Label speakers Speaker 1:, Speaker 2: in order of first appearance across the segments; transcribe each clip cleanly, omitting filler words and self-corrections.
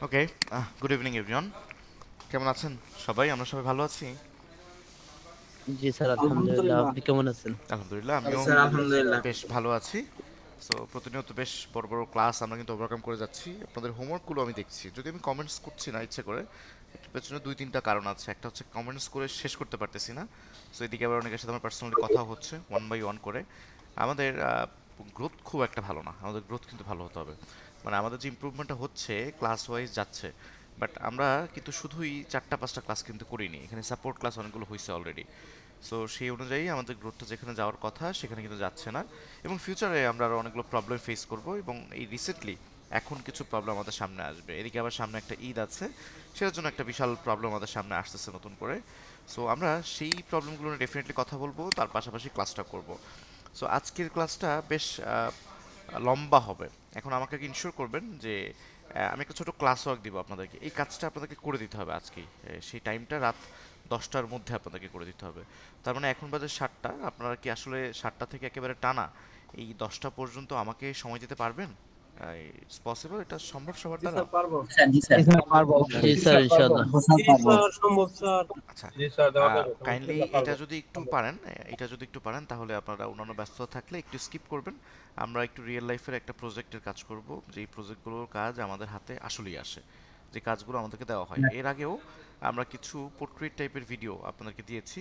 Speaker 1: ওকে, good evening everyone. কেমন আছেন সবাই? আমরা সবাই ভালো আছি।
Speaker 2: জি স্যার, আলহামদুলিল্লাহ।
Speaker 3: আলহামদুলিল্লাহ।
Speaker 2: আপনি কেমন আছেন?
Speaker 1: আলহামদুলিল্লাহ, আমিও
Speaker 3: স্যার আলহামদুলিল্লাহ।
Speaker 1: বেশ ভালো আছি। সো প্রতিনিয়ত বেশ বড় বড় ক্লাস আমরা কিন্তু ওভারকাম করে যাচ্ছি। আপনাদের হোমওয়ার্কগুলো আমি দেখছি, যদি আমি কমেন্টস করছি না ইচ্ছে করে, এর পেছনে দুই তিনটা কারণ আছে। একটা হচ্ছে কমেন্টস করে শেষ করতে পারতেছি না। সো এদিকে আবার অনেকের সাথে আমার পার্সোনালি কথা হচ্ছে ওয়ান বাই ওয়ান করে। আমাদের গ্রোথ খুব একটা ভালো না, আমাদের গ্রোথ কিন্তু ভালো হতে হবে। মানে আমাদের যে ইমপ্রুভমেন্টটা হচ্ছে ক্লাস ওয়াইজ যাচ্ছে, বাট আমরা কিন্তু শুধুই চারটা পাঁচটা ক্লাস কিন্তু করিনি, এখানে সাপোর্ট ক্লাস অনেকগুলো হয়েছে অলরেডি। সো সেই অনুযায়ী আমাদের গ্রোথটা যেখানে যাওয়ার কথা সেখানে কিন্তু যাচ্ছে না। এবং ফিউচারে আমরা আরও অনেকগুলো প্রবলেম ফেস করব, এবং এই রিসেন্টলি এখন কিছু প্রবলেম আমাদের সামনে আসবে। এদিকে আবার সামনে একটা ঈদ আছে, সেটার জন্য একটা বিশাল প্রবলেম আমাদের সামনে আসতেছে নতুন করে। সো আমরা সেই প্রবলেমগুলো নিয়ে ডেফিনেটলি কথা বলবো, তার পাশাপাশি ক্লাসটা করব। সো আজকের ক্লাসটা বেশ লম্বা হবে। এখন আমাকে ইনশিওর করবেন যে আমি একটা ছোট ক্লাস ওয়ার্ক দিব আপনাদেরকে, এই কাজটা আপনাদেরকে করে দিতে হবে আজকেই। সেই টাইমটা রাত 10টার মধ্যে আপনাদেরকে করে দিতে হবে। তার মানে এখন বাজে 7টা, আপনারা কি আসলে 7টা থেকে একেবারে টানা এই 10টা পর্যন্ত আমাকে সময় দিতে পারবেন? It's possible? এটা সম্ভব সবার
Speaker 3: জি
Speaker 1: দ্বারা?
Speaker 3: স্যার পারবো।
Speaker 4: স্যার জি স্যার
Speaker 3: জি স্যার পারবো,
Speaker 2: জি
Speaker 3: অবশ্যই জি
Speaker 2: স্যার,
Speaker 3: স্যার পারবো।
Speaker 2: ইনশাআল্লাহ।
Speaker 4: স্যার
Speaker 3: জি
Speaker 4: পারবো।
Speaker 3: স্যার সম্ভব স্যার।
Speaker 1: আচ্ছা,
Speaker 3: জি স্যার দেওয়া যাবে,
Speaker 1: কাইন্ডলি
Speaker 3: ইনশাআল্লাহ পারবো।
Speaker 1: এটা যদি একটু পারেন, এটা যদি একটু পারেন তাহলে আপনারা অন্যান্য ব্যস্ততা থাকলে একটু স্কিপ করবেন। আমরা একটু রিয়েল লাইফের একটা প্রজেক্টের কাজ করব, যেই প্রজেক্টগুলোর কাজ আমাদের হাতে আসলেই আসে, যে কাজগুলো আমাদেরকে দেওয়া হয়। এর আগেও আমরা কিছু পোর্ট্রেট টাইপের ভিডিও আপনাদেরকে দিয়েছি,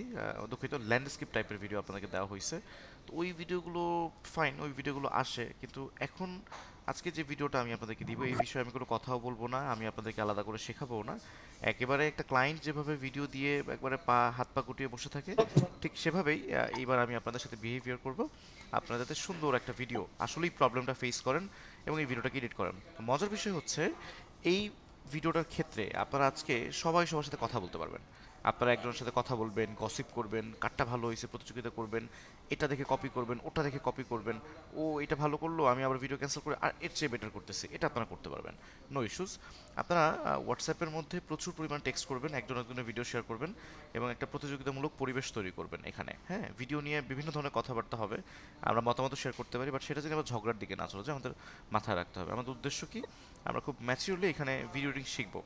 Speaker 1: দুঃখিত, ল্যান্ডস্কেপ টাইপের ভিডিও আপনাদেরকে দেওয়া হয়েছে। তো ওই ভিডিওগুলো ফাইন, ওই ভিডিওগুলো আসে, কিন্তু এখন আজকে যে ভিডিওটা আমি আপনাদেরকে দিব এই বিষয়ে আমি কোনো কথাও বলবো না, আমি আপনাদেরকে আলাদা করে শেখাবো না। একেবারে একটা ক্লায়েন্ট যেভাবে ভিডিও দিয়ে একবারে হাত পা গুটিয়ে বসে থাকে, ঠিক সেভাবেই এইবার আমি আপনাদের সাথে বিহেভিয়ার করব। আপনারা যাতে সুন্দর একটা ভিডিও আসলেই প্রবলেমটা ফেস করেন এবং এই ভিডিওটাকে এডিট করেন। মজার বিষয় হচ্ছে, এই ভিডিওটার ক্ষেত্রে আপনারা আজকে সবাই সবার সাথে কথা বলতে পারবেন। আপনারা একজনের সাথে কথা বলবেন, গসিপ করবেন, কারটা ভালো হয়েছে প্রতিযোগিতা করবেন, এটা দেখে কপি করবেন, ওটা দেখে কপি করবেন, ও এটা ভালো করলো আমি আবার ভিডিও ক্যান্সেল করে আর এর চেয়ে বেটার করতেছি, এটা আপনারা করতে পারবেন। No issues. আপনারা হোয়াটসঅ্যাপের মধ্যে প্রচুর পরিমাণ টেক্সট করবেন, একজন একজনের ভিডিও শেয়ার করবেন, এবং একটা প্রতিযোগিতামূলক পরিবেশ তৈরি করবেন এখানে। হ্যাঁ, ভিডিও নিয়ে বিভিন্ন ধরনের কথাবার্তা হবে, আমরা মতামত শেয়ার করতে পারি, বাট সেটা যেন আবার ঝগড়ার দিকে না চলে যায়, আমাদের মাথায় রাখতে হবে। আমাদের উদ্দেশ্য কি? আমরা খুব ম্যাচিউরলি এখানে ভিডিও এডিটিং শিখবো,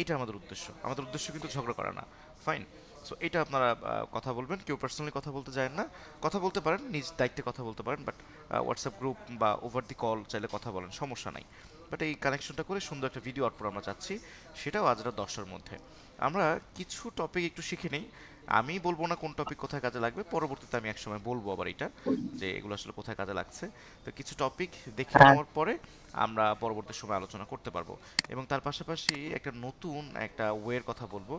Speaker 1: এটা আমাদের উদ্দেশ্য। আমাদের উদ্দেশ্য কিন্তু ঝগড়া করা না। ফাইন। সো এটা আপনারা কথা বলবেন, কেউ পার্সোনালি কথা বলতে যায় না। কথা বলতে পারেন, নিজ দায়িত্বে কথা বলতে পারেন, বাট হোয়াটসঅ্যাপ গ্রুপ বা ওভার দি কল চাইলে কথা বলেন, সমস্যা নাই। বাট এই কানেকশনটা করে সুন্দর একটা ভিডিও আউটপুট আমরা চাচ্ছি, সেটাও আজ রাত 10টার মধ্যে। আমরা কিছু টপিক একটু শিখে নেই। আমি বলবো না কোন টপিক কোথায় কাজে লাগবে, পরবর্তীতে আমি একসময় বলবো আবার এটা, যে এগুলো আসলে কোথায় কাজে লাগছে। তো কিছু টপিক দেখে
Speaker 4: স্যার
Speaker 1: নেওয়ার পরে আমরা পরবর্তী সময় আলোচনা করতে পারবো। এবং তার পাশাপাশি একটা নতুন একটা ওয়ের কথা বলবো।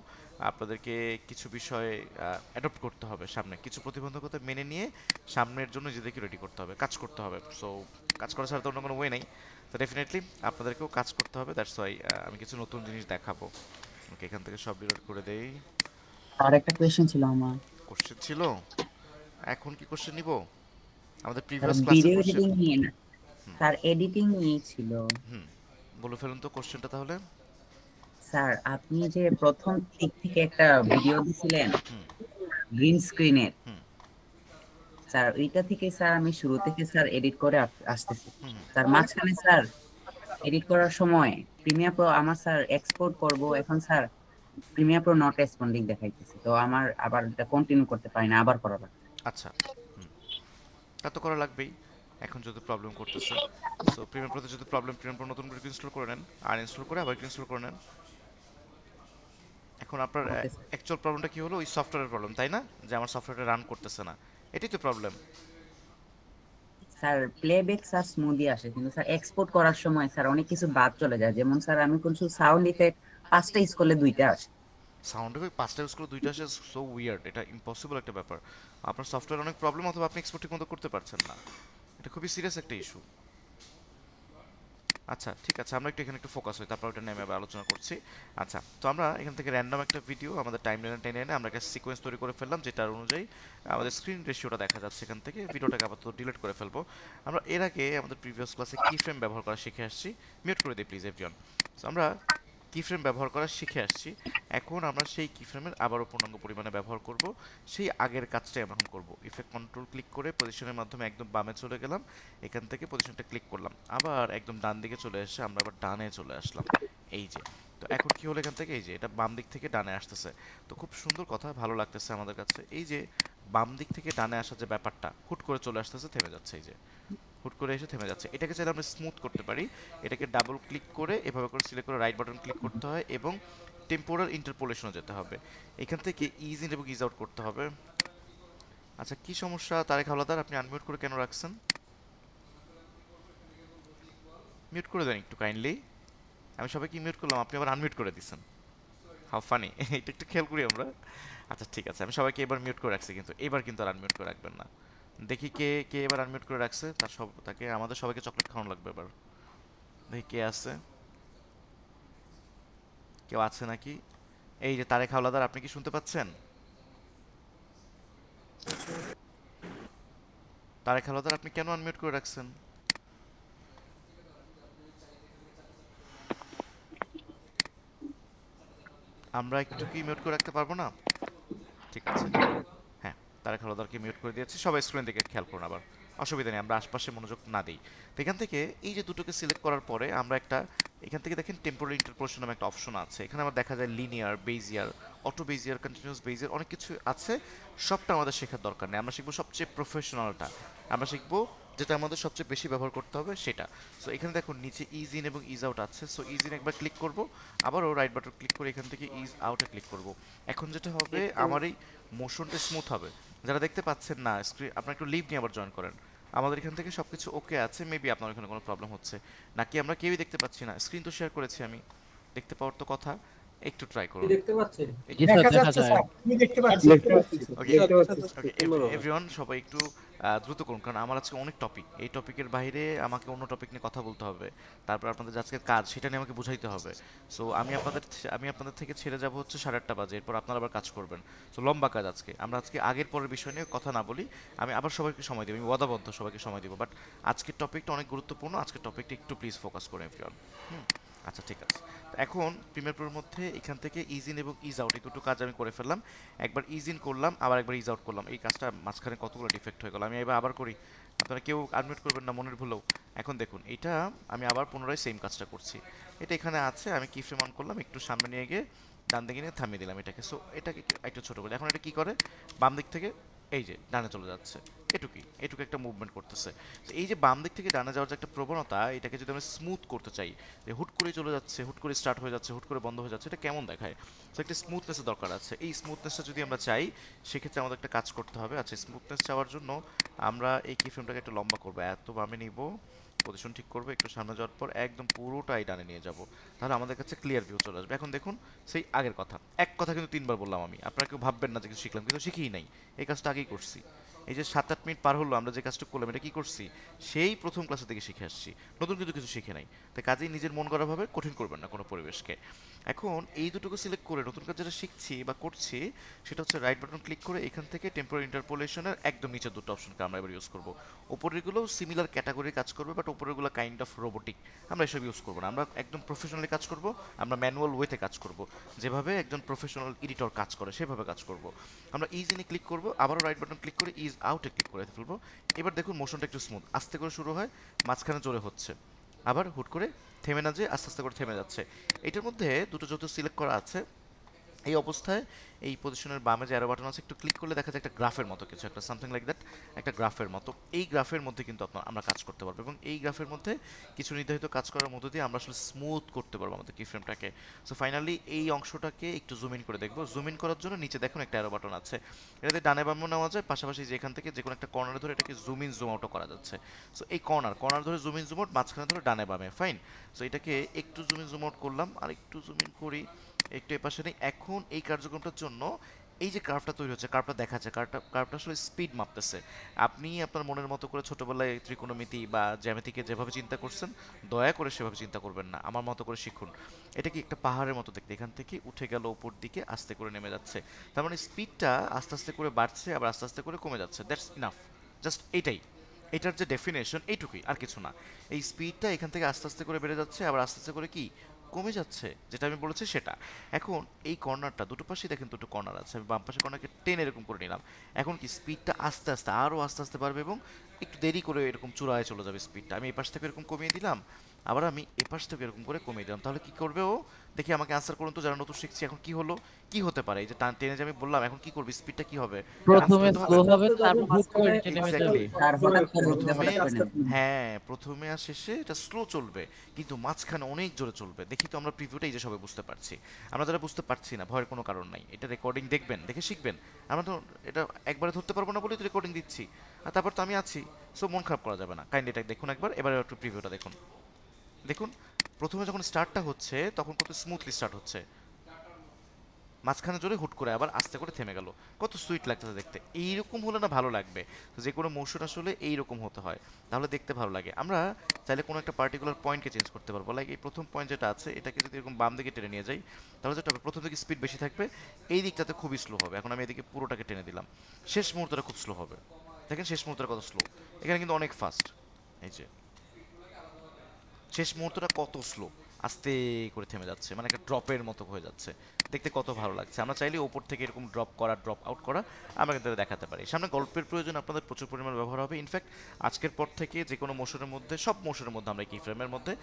Speaker 1: আপনাদেরকে কিছু বিষয় অ্যাডপ্ট করতে হবে, সামনে কিছু প্রতিবন্ধকতা মেনে নিয়ে সামনের জন্য নিজেদেরকে রেডি করতে হবে, কাজ করতে হবে। সো কাজ করা ছাড়া তো অন্য কোনো ওয়ে নেই। তো ডেফিনেটলি আপনাদেরকেও কাজ করতে হবে, দ্যাটস ওয়াই আমি কিছু নতুন জিনিস দেখাবো। ওকে, এখান থেকে সব ডিলিট করে দেই।
Speaker 4: আর একটা কোয়েশ্চেন ছিল আমার।
Speaker 1: কোশ্চেন ছিল? এখন কি কোশ্চেন নিব? আমাদের
Speaker 4: স্যার
Speaker 1: প্রিভিয়াস ক্লাসের
Speaker 4: ভিডিও
Speaker 1: কোশ্চেন?
Speaker 4: এডিটিং নিয়ে না, স্যার এডিটিং নিয়ে ছিল।
Speaker 1: হুম, বলে ফেলুন তো কোশ্চেনটা তাহলে।
Speaker 4: স্যার আপনি যে প্রথম দিক থেকে একটা ভিডিও দিছিলেন
Speaker 1: হুম।
Speaker 4: গ্রিন স্ক্রিনের,
Speaker 1: হুম।
Speaker 4: স্যার ওইটা থেকে স্যার আমি শুরু থেকে স্যার এডিট করে আসতেছি।
Speaker 1: হুম।
Speaker 4: স্যার মাঝখানে স্যার এডিট করার সময় প্রিমিয়ার প্রো আমার স্যার এক্সপোর্ট করব, এখন sir Premiere Pro not responding দেখাইতেছে, তো আমার আবার এটা কন্টিনিউ করতে পারি না, আবার করা লাগবে।
Speaker 1: আচ্ছা। হুম, তা তো করা লাগবেই, এখন যদি প্রবলেম করতেছে। সো প্রিমিয়ার প্রোতে যদি প্রবলেম, প্রিমিয়ার প্রো নতুন করে ইনস্টল করে নেন, আর ইনস্টল করে আবার ইনস্টল করে নেন। এখন আপনার
Speaker 4: ওকে স্যার।
Speaker 1: অ্যাকচুয়াল প্রবলেমটা কি হলো? ওই সফটওয়্যারের প্রবলেম, তাই না? যে আমার সফটওয়্যারটা রান করতেছে না, এটাই তো প্রবলেম।
Speaker 4: স্যার প্লেব্যাক স্যার স্মুথই আসে, কিন্তু স্যার এক্সপোর্ট করার সময় স্যার অনেক কিছু বাদ চলে যায়, যেমন স্যার আমি কোন সাউন্ড ইফেক্ট পাঁচটা ইউজ করলে দুইটা আসে।
Speaker 1: সাউন্ড এফেক্ট 5টা ইউজ করে 2টা আসে? সো উইয়ার্ড, এটা ইম্পসিবল একটা ব্যাপার। আপনার সফটওয়্যার অনেক প্রবলেম, অথবা আপনি এক্সপোর্ট ঠিক মতো করতে পারছেন না, এটা খুবই সিরিয়াস একটা ইস্যু। আচ্ছা ঠিক আছে, আমরা একটু এখানে একটু ফোকাস হই, তারপর ওটা নিয়ে আমি আবার আলোচনা করছি। আচ্ছা, তো আমরা এখান থেকে র্যান্ডম একটা ভিডিও আমাদের টাইম লাইনে টেনে এনে আমরা একটা সিকোয়েন্স তৈরি করে ফেললাম, যেটার অনুযায়ী আমাদের স্ক্রিন রেশিওটা দেখা যাচ্ছে। এখান থেকে ভিডিওটাকে আপাতত ডিলিট করে ফেলবো। আমরা এর আগে আমাদের প্রিভিয়াস ক্লাসে কি ফ্রেম ব্যবহার করা শিখে আসছি। মিউট করে দিই প্লিজ এভরিওয়ান। আমরা কি ফ্রেম ব্যবহার করা শিখে আসছি, এখন আমরা সেই কিফ্রেমের আবারও পূর্ণাঙ্গ পরিমাণে ব্যবহার করব, সেই আগের কাজটাই আমরা এখন করব। ইফেক্ট কন্ট্রোল ক্লিক করে পজিশনের মাধ্যমে একদম বামে চলে গেলাম, এখান থেকে পজিশনটা ক্লিক করলাম, আবার একদম ডান দিকে চলে এসে আমরা আবার ডানে চলে আসলাম। এই যে, তো এখন কি হলো এখান থেকে, এই যে এটা বাম দিক থেকে ডানে আসতেছে। তো খুব সুন্দর কথা, ভালো লাগতেছে আমাদের কাছে। এই যে বাম দিক থেকে ডানে আসার যে ব্যাপারটা, হুট করে চলে আসতেছে, থেমে যাচ্ছে, এই যে হুট করে এসে থেমে যাচ্ছে। এটাকে চাইলে আমরা স্মুথ করতে পারি। এটাকে ডাবল ক্লিক করে এভাবে করে সিলেক্ট করে রাইট বাটন ক্লিক করতে হয় এবং টেম্পোরাল ইন্টারপোলেশনে যেতে হবে। এখান থেকে ইজ ইন এবং ইজ আউট করতে হবে। আচ্ছা, কি সমস্যা তারেক হাওলাদার, আপনি আনমিউট করে কেন রাখছেন? মিউট করে দেন একটু কাইন্ডলি। আমি সবাইকে মিউট করলাম, আপনি আবার আনমিউট করে দিচ্ছেন। How funny! এটা একটু খেয়াল করি আমরা। আচ্ছা ঠিক আছে, আমি সবাইকে এবার মিউট করে রাখছি, কিন্তু এবার কিন্তু আর আনমিউট করে রাখবেন না। দেখি কে কে এবার আনমিউট করে রাখছে, তাকে আমাদের সবাইকে চকলেট খাওয়ানো লাগবে এবার। দেখি কে আছে, কেউ আছে নাকি? এই যে তারেক হাওলাদার, আপনি কি শুনতে পাচ্ছেন? তারেক হাওলাদার, আপনি কেন আনমিউট করে রাখছেন? আমরা একটু কি মিউট করে রাখতে পারবো না? ঠিক আছে, হ্যাঁ, তারেক হাওলাদারকে মিউট করে দিয়েছি। সবাই স্ক্রিন দিকে খেয়াল করুন আবার, অসুবিধা নেই, আমরা আশপাশে মনোযোগ না দিই। তো এখান থেকে এই যে দুটোকে সিলেক্ট করার পরে আমরা একটা, এখান থেকে দেখেন টেম্পোরারি ইন্টারপোলেশন নামে একটা অপশন আছে। এখানে আমার দেখা যায় linear, Bezier, auto Bezier, continuous Bezier, অনেক কিছু আছে। সবটা আমাদের শেখার দরকার নেই, আমরা শিখবো সবচেয়ে প্রফেশনালটা। আমরা শিখবো যেটা আমাদের সবচেয়ে বেশি ব্যবহার করতে হবে সেটা। সো এখানে দেখুন নিচে ইজ ইন এবং ইজ আউট আছে। সো ইজ ইন একবার ক্লিক করব, আবারও রাইট বাটন ক্লিক করে এখান থেকে ইজ আউটে ক্লিক করব। এখন যেটা হবে, আমার এই মোশনটা স্মুথ হবে। যারা দেখতে পাচ্ছেন না স্ক্রিন, আপনারা একটু লিভ নিয়ে আবার জয়েন করেন। আমাদের এখান থেকে সবকিছু ওকে আছে, মেবি আপনার এখানে কোনো প্রবলেম হচ্ছে নাকি আমরা কেউই দেখতে পাচ্ছি না। স্ক্রিন তো শেয়ার করেছি আমি, দেখতে পাওয়ার তো কথা, একটু ট্রাই করুন।
Speaker 3: দেখতে পাচ্ছেন?
Speaker 2: জি স্যার,
Speaker 5: দেখা
Speaker 2: দেখা
Speaker 5: যাচ্ছে
Speaker 2: যায়।
Speaker 5: স্যার, আমি দেখতে পাচ্ছি।
Speaker 1: ওকে ওকে, এভরিওয়ান সবাই একটু দ্রুত করুন, কারণ আমার আজকে অনেক টপিক, এই টপিকের বাইরে আমাকে অন্য টপিক নিয়ে কথা বলতে হবে। তারপর আপনাদের যে আজকের কাজ সেটা নিয়ে আমাকে বুঝাইতে হবে। সো আমি আপনাদের থেকে ছেড়ে যাব হচ্ছে 8:30 বাজে, এরপর আপনারা আবার কাজ করবেন। সো লম্বা কাজ আজকে, আমরা আজকে আগের পরের বিষয় নিয়ে কথা না বলি। আমি আবার সবাইকে সময় দেবো, আমি ওয়াদাবদ্ধ সবাইকে সময় দিব, বাট আজকের টপিকটা অনেক গুরুত্বপূর্ণ। আজকের টপিকটা একটু প্লিজ ফোকাস করুন এভরিওয়ান। আচ্ছা ঠিক আছে। তো এখন প্রিমিয়ার প্রোর মধ্যে এখান থেকে ইজ ইন এবং ইজ আউট এই দুটো কাজ আমি করে ফেললাম। একবার ইজ ইন করলাম, আবার একবার ইজ আউট করলাম। এই কাজটা মাঝখানে কতগুলো ডিফেক্ট হয়ে গেল, আমি এবার আবার করি। আপনারা কেউ আনমিউট করবেন না মনের ভুলেও। এখন দেখুন, এটা আমি আবার পুনরায় সেম কাজটা করছি। এটা এখানে আছে, আমি কি ফ্রেম অন করলাম, একটু সামনে নিয়ে গিয়ে ডান দিকে নিয়ে থামিয়ে দিলাম এটাকে। সো এটাকে একটু ছোটো করে, এখন এটা কি করে, বাম দিক থেকে এই যে ডানে চলে যাচ্ছে। এটুকু একটা মুভমেন্ট করতেছে। তো এই যে বাম দিক থেকে ডানে যাওয়ার যে একটা প্রবণতা, এটাকে যদি আমরা স্মুথ করতে চাই, যে হুট করে চলে যাচ্ছে, হুট করে স্টার্ট হয়ে যাচ্ছে, হুট করে বন্ধ হয়ে যাচ্ছে, এটা কেমন দেখায়। তো একটা স্মুথনেসের দরকার আছে। এই স্মুথনেসটা যদি আমরা চাই, সেক্ষেত্রে আমাদের একটা কাজ করতে হবে। আচ্ছা, স্মুথনেস চাওয়ার জন্য আমরা এই কি ফ্রেমটাকে একটু লম্বা করবো, এত বামে নিব, পজিশন ঠিক করবো, একটু সামনে যাওয়ার পর একদম পুরোটাই ডানে নিয়ে যাব। তাহলে আমাদের কাছে ক্লিয়ার ভিউ চলে আসবে। এখন দেখুন, সেই আগের কথা, এক কথা কিন্তু 3বার বললাম আমি, আপনারা কেউ ভাববেন না যে কিছু শিখলাম, কিন্তু শিখিই নাই, এই কাজটা আগেই করছি। এই যে 7-8 মিনিট পার হলো, আমরা যে কাজটা করলাম এটা কি করছি, সেই প্রথম ক্লাসে থেকে শিখে আসছি, নতুন কিন্তু কিছু শিখে নাই। তাই কাজেই নিজের মন করা ভাবে কঠিন করবেন না কোনো পরিবেশকে। এখন এই দুটোকে সিলেক্ট করে নতুন কাজ যেটা শিখছি বা করছি, সেটা হচ্ছে রাইট বাটন ক্লিক করে এখান থেকে টেম্পোরারি ইন্টারপোলেশনের একদম নিচের দুটো অপশনকে আমরা এবার ইউজ করবো। উপরেরগুলো সিমিলার ক্যাটাগরি কাজ করবে, বাট উপরেরগুলো কাইন্ড অফ রোবোটিক, আমরা এসব ইউজ করবো না। আমরা একদম প্রফেশনালি কাজ করব, আমরা ম্যানুয়াল ওয়েতে কাজ করব, যেভাবে একজন প্রফেশনাল এডিটর কাজ করে সেভাবে কাজ করব। আমরা ইজ ইনে ক্লিক করব, আবারও রাইট বাটন ক্লিক করে ইজ আউটে ক্লিক করে ফেলবো। এবার দেখুন মোশনটা একটু স্মুথ, আস্তে করে শুরু হয়, মাঝখানে জোরে হচ্ছে, আবার হুট করে থেমে না, যে আস্তে আস্তে করে থেমে যাচ্ছে। এটার মধ্যে দুটো যত সিলেক্ট করা আছে, এই অবস্থায় এই পজিশনের বামে যে অ্যারো বাটন আছে, একটু ক্লিক করলে দেখা যায় একটা গ্রাফের মতো কিছু, একটা সামথিং লাইক দ্যাট, একটা গ্রাফের মতো। এই গ্রাফের মধ্যে কিন্তু আমরা কাজ করতে পারবো, এবং এই গ্রাফের মধ্যে কিছু নির্ধারিত কাজ করার মধ্য দিয়ে আমরা আসলে স্মুথ করতে পারবো আমাদের কি ফ্রেমটাকে। সো ফাইনালি এই অংশটাকে একটু জুম ইন করে দেখবো। জুম ইন করার জন্য নিচে দেখুন একটা অ্যারো বাটন আছে, এটাতে ডানে বামে নেওয়া যায়, পাশাপাশি যে এখান থেকে যে কোনো একটা কর্নারে ধরে এটাকে জুম ইন জুম আউটও করা যাচ্ছে। সো এই কর্নার ধরে জুম ইন জুম আউট, মাঝখানে ধরে ডানে বামে, ফাইন। সো এটাকে একটু জুম ইন জুম আউট করলাম, আর একটু জুম ইন করি, একটু এপাশে নেই। এখন এই কার্যক্রমটার জন্য এই যে কার্ভটা তৈরি হচ্ছে, কার্ভটা দেখাচ্ছে, কার্ভটা আসলে স্পিড মাপতেছে। আপনি আপনার মনের মতো করে ছোটবেলায় ত্রিকোণমিতি বা জ্যামিতিকে যেভাবে চিন্তা করছেন, দয়া করে সেভাবে চিন্তা করবেন না, আমার মতো করে শিখুন। এটা কি একটা পাহাড়ের মতো দেখতে, এখান থেকে উঠে গেল উপর দিকে, আস্তে করে নেমে যাচ্ছে। তার মানে স্পিডটা আস্তে আস্তে করে বাড়ছে, আবার আস্তে আস্তে করে কমে যাচ্ছে, দ্যাটস ইনাফ। জাস্ট এইটাই, এটার যে ডেফিনেশন এইটুকুই, আর কিছু না। এই স্পিডটা এখান থেকে আস্তে আস্তে করে বেড়ে যাচ্ছে, আবার আস্তে আস্তে করে কি কমে যাচ্ছে, যেটা আমি বলেছি সেটা। এখন এই কর্নারটা দুটো পাশেই দেখেন দুটো কর্নার আছে, আমি বাম পাশে কর্নারকে টেনে এরকম করে নিলাম। এখন কি স্পিডটা আস্তে আস্তে আরও আস্তে আস্তে বাড়বে এবং একটু দেরি করে এরকম চূড়ায় চলে যাবে স্পিডটা। আমি এই পাশ থেকে এরকম কমিয়ে দিলাম, আবার আমি এ পাশ থেকে এরকম করে কমিয়ে দিলাম। তাহলে কি করবে ও? দেখি আমাকে আনসার করুন তো, যারা নতুন শিখছি। এখন কি হলো, কি হতে পারে? এই যে টেনে যে আমি বললাম, এখন কি করবে, স্পিডটা কি হবে? এখন
Speaker 2: প্রথমে
Speaker 1: স্লো তো
Speaker 2: স্লো
Speaker 1: হবে না।
Speaker 2: হবে, তারপর হুট করে টেনে হয়ে যাবে।
Speaker 1: এক্স্যাক্টলি।
Speaker 4: স্যার হঠাৎ করে উঠবে,
Speaker 1: প্রথমে,
Speaker 4: হঠাৎ করে নামবে।
Speaker 1: হ্যাঁ প্রথমে আর শেষে এটা স্লো চলবে, কিন্তু মাঝখানে অনেক জোরে চলবে। দেখি তো আমরা প্রিভিউটা এই যে সবাই বুঝতে পারছি। আমরা যারা বুঝতে পারছি না, ভয়ের কোনো কারণ নাই, এটা রেকর্ডিং দেখবেন, দেখে শিখবেন। আমরা তো এটা একবারে ধরতে পারবো না বলেই তো রেকর্ডিং দিচ্ছি, আর তারপর তো আমি আছি। সো মন খারাপ করা যাবে না, কাইন্ডলি এটা দেখুন একবার, এবারে একটু প্রিভিউটা দেখুন। দেখুন প্রথমে যখন স্টার্টটা হচ্ছে তখন কত স্মুথলি স্টার্ট হচ্ছে, মাঝখানে জোরে হুট করে আবার আস্তে করে থেমে গেল। কত সুইট লাগতেছে দেখতে। এইরকম হলে না ভালো লাগবে। তো যে কোনো মোশন আসলে এইরকম হতে হয়, তাহলে দেখতে ভালো লাগে। আমরা চাইলে কোনো একটা পার্টিকুলার পয়েন্টকে চেঞ্জ করতে পারবো। লাইক এই প্রথম পয়েন্ট যেটা আছে, এটাকে যদি এরকম বাম দিকে টেনে নিয়ে যাই, তাহলে যেটা হবে, প্রথম দিকে স্পিড বেশি থাকবে, এই দিকটাতে খুবই স্লো হবে। এখন আমি এদিকে পুরোটাকে টেনে দিলাম, শেষ মুহূর্তটা খুব স্লো হবে। দেখেন শেষ মুহূর্তটা কত স্লো, এখানে কিন্তু অনেক ফাস্ট। এই যে শেষ মুহূর্তটা কত স্লো, আস্তে করে থেমে যাচ্ছে, মানে একটা ড্রপের মতো হয়ে যাচ্ছে। দেখতে কত ভালো লাগছে। আমরা চাইলে ওপর থেকে এরকম ড্রপ করা, ড্রপ আউট করা আমরা কিন্তু দেখাতে পারি। সামনে গল্পের প্রয়োজন আপনাদের প্রচুর পরিমাণ ব্যবহার হবে। ইনফ্যাক্ট আজকের পর থেকে যে কোনো মোশনের মধ্যে, সব মোশনের মধ্যে আমরা কি ফ্রেমের মধ্যে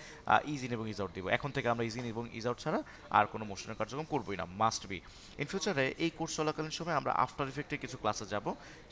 Speaker 1: ইজ ইন এবং ইজ আউট দিব। এখন থেকে আমরা ইজ ইন এবং ইজ আউট ছাড়া আর কোনো মোশনের কার্যক্রম করবোই না, মাস্ট বি। ইন ফিউচারে এই কোর্স চলাকালীন সময় আমরা আফটার ইফেক্টের কিছু ক্লাসে যাব,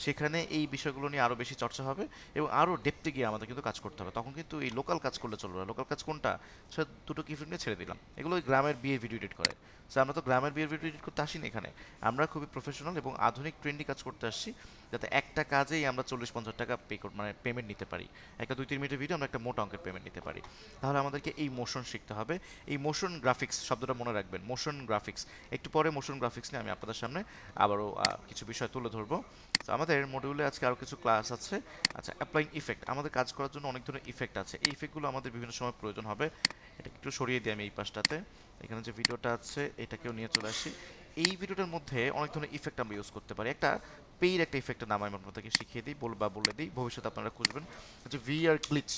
Speaker 1: সেখানে এই বিষয়গুলো নিয়ে আরও বেশি চর্চা হবে এবং আরও ডেপথে গিয়ে আমাদের কিন্তু কাজ করতে হবে। তখন কিন্তু এই লোকাল কাজ করলে চলবে না। লোকাল কাজ কোনটা? সেটা দুটো কি ফ্রেম নিয়ে ছেড়ে দিলাম, এগুলো ওই গ্রামের বিয়ে ভিডিও এডিট করে। সো আমরা তো গ্রামের বিয়ের ভিডিও এডিট করতে আসিনি এখানে, আমরা খুবই প্রফেশনাল এবং আধুনিক ট্রেন্ডি কাজ করতে আসছি, যাতে একটা কাজেই আমরা 40-50 টাকা মানে পেমেন্ট নিতে পারি। একটা 2-3 মিনিটের ভিডিও আমরা একটা মোটা অঙ্কের পেমেন্ট নিতে পারি। তাহলে আমাদেরকে এই মোশন শিখতে হবে। এই মোশন গ্রাফিক্স শব্দটা মনে রাখবেন, মোশন গ্রাফিক্স। একটু পরে মোশন গ্রাফিক্স নিয়ে আমি আপনাদের সামনে আবারও কিছু বিষয় তুলে ধরবো। তো আমাদের মডিউলে আজকে আরও কিছু ক্লাস আছে। আচ্ছা, অ্যাপ্লাইং ইফেক্ট। আমাদের কাজ করার জন্য অনেক ধরনের ইফেক্ট আছে, এই ইফেক্টগুলো আমাদের বিভিন্ন সময় প্রয়োজন হবে। এটা একটু সরিয়ে দিই আমি এই পাশটাতে। এখানে যে ভিডিওটা আছে এটাকেও নিয়ে চলে আসি। এই ভিডিওটার মধ্যে অনেক ধরনের ইফেক্ট আমরা ইউজ করতে পারি। একটা পেইড একটা ইফেক্টের নাম আমি আপনাদেরকে শিখিয়ে দিই, বলে দিই, ভবিষ্যতে আপনারা খুঁজবেন। হচ্ছে VR glitch,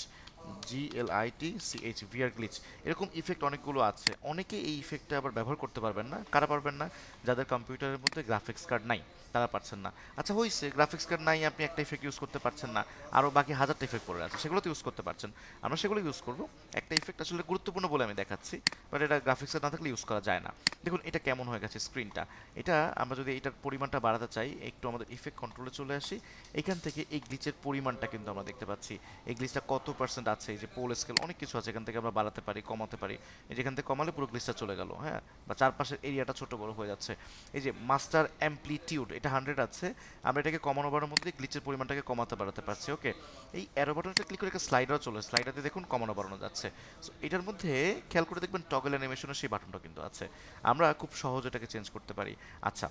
Speaker 1: GLITCH, VR glitch. এরকম ইফেক্ট অনেকগুলো আছে। অনেকে এই ইফেক্টটা আবার ব্যবহার করতে পারবেন না। কারা পারবেন না? যাদের কম্পিউটারের মধ্যে গ্রাফিক্স কার্ড নাই, তারা পারছেন না। আচ্ছা হয়েছে, গ্রাফিক্স কার্ড নাই, আপনি একটা ইফেক্ট ইউজ করতে পারছেন না, আরও বাকি হাজারটা ইফেক্ট পড়ে আছে, সেগুলো তো ইউজ করতে পারছেন। আমরা সেগুলো ইউজ করবো। একটা ইফেক্ট আসলে গুরুত্বপূর্ণ বলে আমি দেখাচ্ছি, বাট এটা গ্রাফিক্স না থাকলে ইউজ করা যায় না। দেখুন এটা কেমন হয়ে গেছে স্ক্রিনটা। এটা আমরা যদি এটার পরিমাণটা বাড়াতে চাই, একটু আমাদের ইফেক্ট কন্ট্রোলে চলে আসি। এখান থেকে এই গ্লিচের পরিমাণটা কিন্তু আমরা দেখতে পাচ্ছি, এই গ্লিচটা কত পার্সেন্ট আছে। এই যে পোল স্কেল, অনেক কিছু আছে, এখান থেকে আমরা বাড়াতে পারি, কমাতে পারি। এই যে এখান থেকে কমালে পুরো গ্লিচটা চলে গেল, হ্যাঁ, বা চারপাশের এরিয়াটা ছোট বড় হয়ে যাচ্ছে। এই যে মাস্টার অ্যাম্প্লিটিউড, এটা 100 আছে, আমরা এটাকে কমানো বাড়ানোর মধ্যে গ্লিচের পরিমাণটাকে কমাতে বাড়াতে পারছি। ওকে, এই অ্যারো বাটনটা ক্লিক করে একটা স্লাইডার চলে, স্লাইডারে দেখুন কমানো বাড়ানো যাচ্ছে। সো এটার মধ্যে খেয়াল করে দেখবেন টগল অ্যানিমেশনের সেই বাটনটা কিন্তু আছে, আমরা খুব সহজে এটাকে চেঞ্জ করতে পারি। আচ্ছা,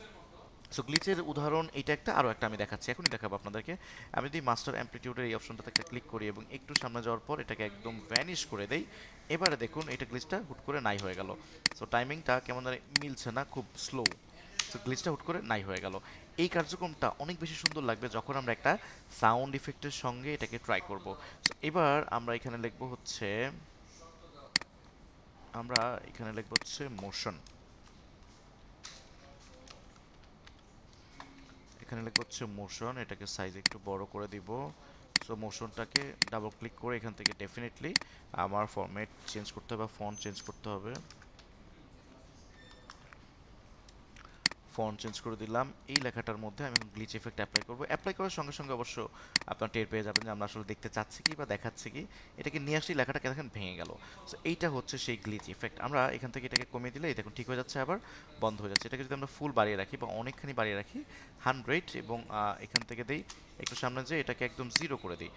Speaker 1: সো গ্লিচের উদাহরণ এটা একটা, আরও একটা আমি দেখাচ্ছি, এখনই দেখাবো আপনাদেরকে। আমি যদি মাস্টার অ্যাম্প্লিটিউডের এই অপশনটাতে একটা ক্লিক করি এবং একটু সামনে যাওয়ার পর এটাকে একদম ভ্যানিশ করে দেই, এবারে দেখুন এটা গ্লিচটা হুট করে নাই হয়ে গেল। সো টাইমিংটা কেমন ধরে মিলছে না, খুব স্লো। সো গ্লিচটা হুট করে নাই হয়ে গেল। এই কার্যক্রমটা অনেক বেশি সুন্দর লাগবে যখন আমরা একটা সাউন্ড ইফেক্টের সঙ্গে এটাকে ট্রাই করব। সো এবার আমরা এখানে লিখবো হচ্ছে, মোশন। এখানে লিখবো হচ্ছে মোশন, এটাকে সাইজ একটু বড় করে দিব। সো মোশনটাকে ডাবল ক্লিক করে এখান থেকে ডেফিনেটলি আমার ফরম্যাট চেঞ্জ করতে হবে, ফন্ট চেঞ্জ করতে হবে। ফন্ট চেঞ্জ করে দিলাম। এই লেখাটার মধ্যে আমি গ্লিচ এফেক্ট অ্যাপ্লাই করব। অ্যাপ্লাই করার সঙ্গে সঙ্গে অবশ্য আপনার টের পেয়ে যাবেন যে আমরা আসলে দেখতে চাচ্ছি কি বা দেখাচ্ছি কি। এটাকে নিয়ে আসলে লেখাটাকে দেখেন ভেঙে গেল। সো এইটা হচ্ছে সেই গ্লিচ ইফেক্ট। আমরা এখান থেকে এটাকে কমিয়ে দিলে এই দেখুন ঠিক হয়ে যাচ্ছে, আবার বন্ধ হয়ে যাচ্ছে। এটাকে যদি আমরা ফুল বাড়িয়ে রাখি বা অনেকখানি বাড়িয়ে রাখি 100, এবং এখান থেকে দেই একটু সামনে, যে এটাকে একদম 0 করে দিই,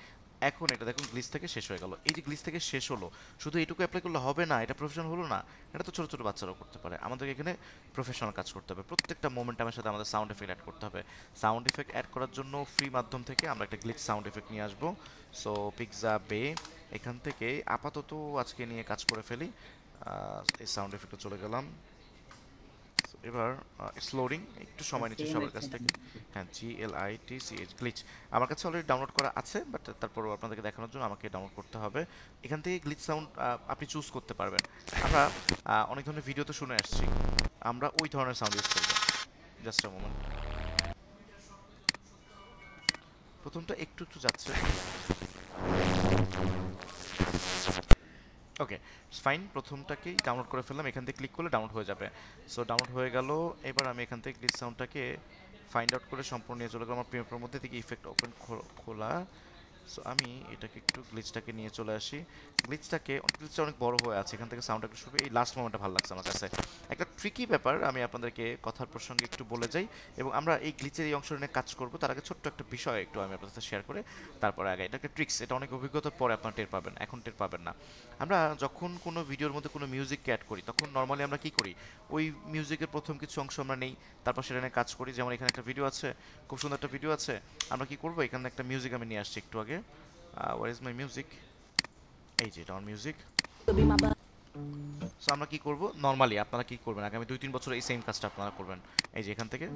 Speaker 1: এখন এটা দেখুন গ্লিচ থেকে শেষ হয়ে গেল। এই যে গ্লিচ থেকে শেষ হলো, শুধু এইটুকু অ্যাপ্লাই করলে হবে না, এটা প্রফেশনাল হলো না। এটা তো ছোটো ছোটো বাচ্চারাও করতে পারে। আমাদের এখানে প্রফেশনাল কাজ করতে হবে, প্রত্যেকটা মোমেন্টামের সাথে আমাদের সাউন্ড এফেক্ট অ্যাড করতে হবে। সাউন্ড এফেক্ট অ্যাড করার জন্য ফ্রি মাধ্যম থেকে আমরা একটা গ্লিচ সাউন্ড এফেক্ট নিয়ে আসবো। সো পিকজা বে, এখান থেকে আপাতত আজকে নিয়ে কাজ করে ফেলি। এই সাউন্ড এফেক্টে চলে গেলাম। এবার ইটস লোডিং, একটু সময় নিচ্ছে সবার কাছ থেকে। হ্যাঁ, GLITCH গ্লিচ আমার কাছে অলরেডি ডাউনলোড করা আছে, বাট তারপরও আপনাদেরকে দেখানোর জন্য আমাকে ডাউনলোড করতে হবে। এখান থেকে গ্লিচ সাউন্ড আপনি চুজ করতে পারবেন। আমরা অনেক ধরনের ভিডিও তো শুনে আসছি, আমরা ওই ধরনের সাউন্ড ইউজ করবো। জাস্ট আ মোমেন্ট, প্রথমটা একটু একটু যাচ্ছে। ওকে, ফাইন, প্রথমটাকেই ডাউনলোড করে ফেললাম, এখান থেকে ক্লিক করলে ডাউনলোড হয়ে যাবে। সো ডাউনলোড হয়ে গেল। এবার আমি এখান থেকে গ্লিচ সাউন্ডটাকে ফাইন্ড আউট করে সম্পূর্ণ নিয়ে চলে গেলাম আমার প্রিমিয়ার মধ্যে থেকে ইফেক্ট ওপেন খোলা। সো আমি এটাকে একটু গ্লিচটাকে নিয়ে চলে আসি। গ্লিচটা অনেক বড় হয়ে আছে, এখান থেকে সাউন্ড একটু শুরু, এই লাস্ট মোমেন্টটা ভালো লাগছে আমার কাছে। একটা ট্রিকি ব্যাপার আমি আপনাদেরকে কথার প্রসঙ্গে একটু বলে যাই, এবং আমরা এই গ্লিচের এই অংশ নিয়ে কাজ করবো তার আগে ছোট্ট একটা বিষয় একটু আমি আপনাদের সাথে শেয়ার করে তারপরে আগে। এটা একটা ট্রিক্স, এটা অনেক অভিজ্ঞতার পরে আপনারা টের পাবেন, এখন টের পাবেন না। আমরা যখন কোনো ভিডিওর মধ্যে কোনো মিউজিককে অ্যাড করি তখন নর্মালি আমরা কি করি, ওই মিউজিকের প্রথম কিছু অংশ আমরা নেই, তারপর সেটা নিয়ে কাজ করি। যেমন এখানে একটা ভিডিও আছে, খুব সুন্দর একটা ভিডিও আছে, আমরা কি করবো, এখানে একটা মিউজিক আমি নিয়ে আসছি একটু আগে। Where is my music? এই যে এটা আমার মিউজিক। সো আমরা কি করব, নরমালি আপনারা কি করবেন, আগামী 2-3 বছর এই সেম কাজটা আপনারা করবেন। এই যে এখান থেকে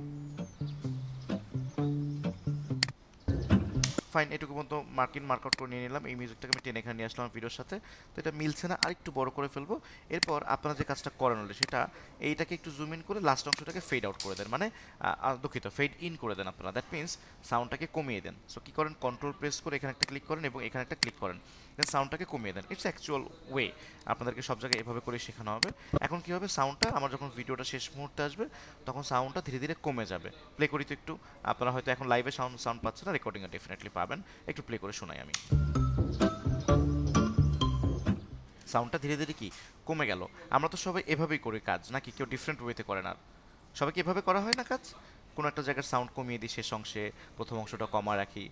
Speaker 1: ফাইন, এটুকু মতো মার্কআউট করে নিয়ে নিলাম। এই মিউজিকটাকে আমি টেনে এখানে নিয়ে আসলাম ভিডিওর সাথে। তো এটা মিলছে না, আরেকটু বড় করে ফেলবো। এরপর আপনারা যে কাজটা করেন হলে সেটা এইটাকে একটু জুম ইন করে লাস্ট অংশটাকে ফেড আউট করে দেন, মানে দুঃখিত, ফেড ইন করে দেন আপনারা। দ্যাট মিনস সাউন্ডটাকে কমিয়ে দেন। সো কী করেন, কন্ট্রোল প্রেস করে এখানে একটা ক্লিক করেন এবং এখানে একটা ক্লিক করেন, দেন সাউন্ডটাকে কমিয়ে দেন। ইটস অ্যাকচুয়াল ওয়ে, আপনাদেরকে সব জায়গায় এভাবে করে শেখানো হবে। এখন কী হবে, সাউন্ডটা আমার যখন ভিডিওটা শেষ মুহূর্তে আসবে তখন সাউন্ডটা ধীরে ধীরে কমে যাবে। প্লে করি তো একটু, আপনারা হয়তো এখন লাইভে সাউন্ড পাচ্ছেন না, রেকর্ডিংয়ে ডেফিনেটলি পাবেন। একটু প্লে করে শোনাই আমি। সাউন্ডটা ধীরে ধীরে কি কমে গেল। আমরা তো সবাই এভাবেই করি কাজ, নাকি কেউ ডিফারেন্ট ওয়েতে করে না? সবাইকে এভাবে করা হয় না কাজ? কোনো একটা জায়গার সাউন্ড কমিয়ে দিই শেষ অংশে, প্রথম অংশটা কমা রাখি,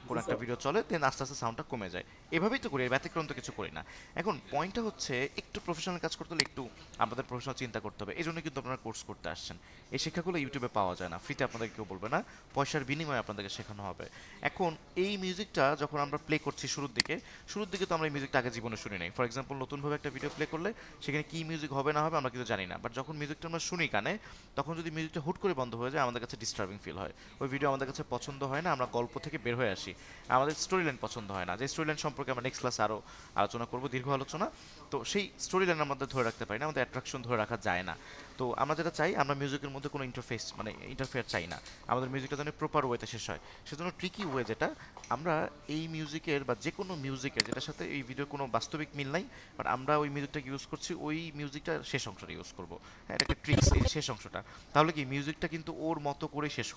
Speaker 1: কোনো একটা ভিডিও চলে দেন আস্তে আস্তে সাউন্ডটা কমে যায়। এভাবেই তো করি, এর ব্যতিক্রম তো কিছু করি না। এখন পয়েন্টটা হচ্ছে একটু প্রফেশনাল কাজ করতে হলে একটু আপনাদের প্রফেশনাল চিন্তা করতে হবে। এই জন্য কিন্তু আপনারা কোর্স করতে আসছেন। এই শিক্ষাগুলো ইউটিউবে পাওয়া যায় না, ফ্রিতে আপনাদের কেউ বলবে না, পয়সার বিনিময়ে আপনাদেরকে শেখানো হবে। এখন এই মিউজিকটা যখন আমরা প্লে করছি শুরুর দিকে তো আমরা এই মিউজিকটা আগে জীবনে শুনি নাই। ফর এক্সাম্পল নতুনভাবে একটা ভিডিও প্লে করলে সেখানে কি মিউজিক হবে না হবে আমরা কিন্তু জানি না, বাট যখন মিউজিকটা আমরা শুনি কানে, তখন যদি মিউজিকটা হুট করে বন্ধ হয়ে যায় আমাদের কাছে ডিস্টার্বিং ফিল হয়। ওই ভিডিও আমাদের কাছে পছন্দ হয় না, আমরা গল্প থেকে বের হয়ে আসি, আমাদের স্টোরি লাইন পছন্দ হয় না। যে স্টোরি লাইন সম্পর্কে আমরা নেক্সট ক্লাসে আরও আলোচনা করবো, দীর্ঘ আলোচনা। তো সেই স্টোরি লাইন আমাদের ধরে রাখতে পারি না, আমাদের অ্যাট্রাকশন ধরে রাখা যায় না। তো আমরা যেটা চাই, আমরা মিউজিকের মধ্যে কোনো ইন্টারফেয়ার চাই না, আমাদের মিউজিকটা যেন প্রপার ওয়েতে শেষ হয়। সেজন্য ট্রিকি ওয়ে যেটা, আমরা এই মিউজিকের বা যে কোনো মিউজিকের যেটার সাথে এই ভিডিওর কোনো বাস্তবিক মিল নাই, বাট আমরা ওই মিউজিকটাকে ইউজ করছি, ওই মিউজিকটা শেষ অংশটা ইউজ করবো। হ্যাঁ, এটা একটা ট্রিক্স, এই শেষ অংশটা। তাহলে কি মিউজিকটা কিন্তু ওর মতো করে শেষ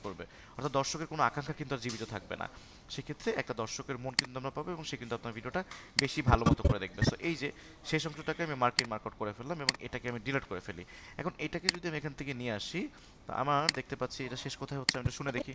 Speaker 1: করবে, অর্থাৎ দর্শকের কোনো আকাঙ্ক্ষা কিন্তু আর জীবিত থাকবে না। সেক্ষেত্রে একটা দর্শকের মন কিন্তু আমরা পাবো এবং সে কিন্তু আপনার ভিডিওটা বেশি ভালো মতো করে দেখবে। সো এই যে শেষ অংশটাকে আমি মার্কআউট করে ফেললাম এবং এটাকে আমি ডিলিট করে ফেলি। এখন এটাকে যদি আমি এখান থেকে নিয়ে আসি, তো আমার দেখতে পাচ্ছি এটা শেষ কোথায় হচ্ছে, আমি এটা শুনে দেখি।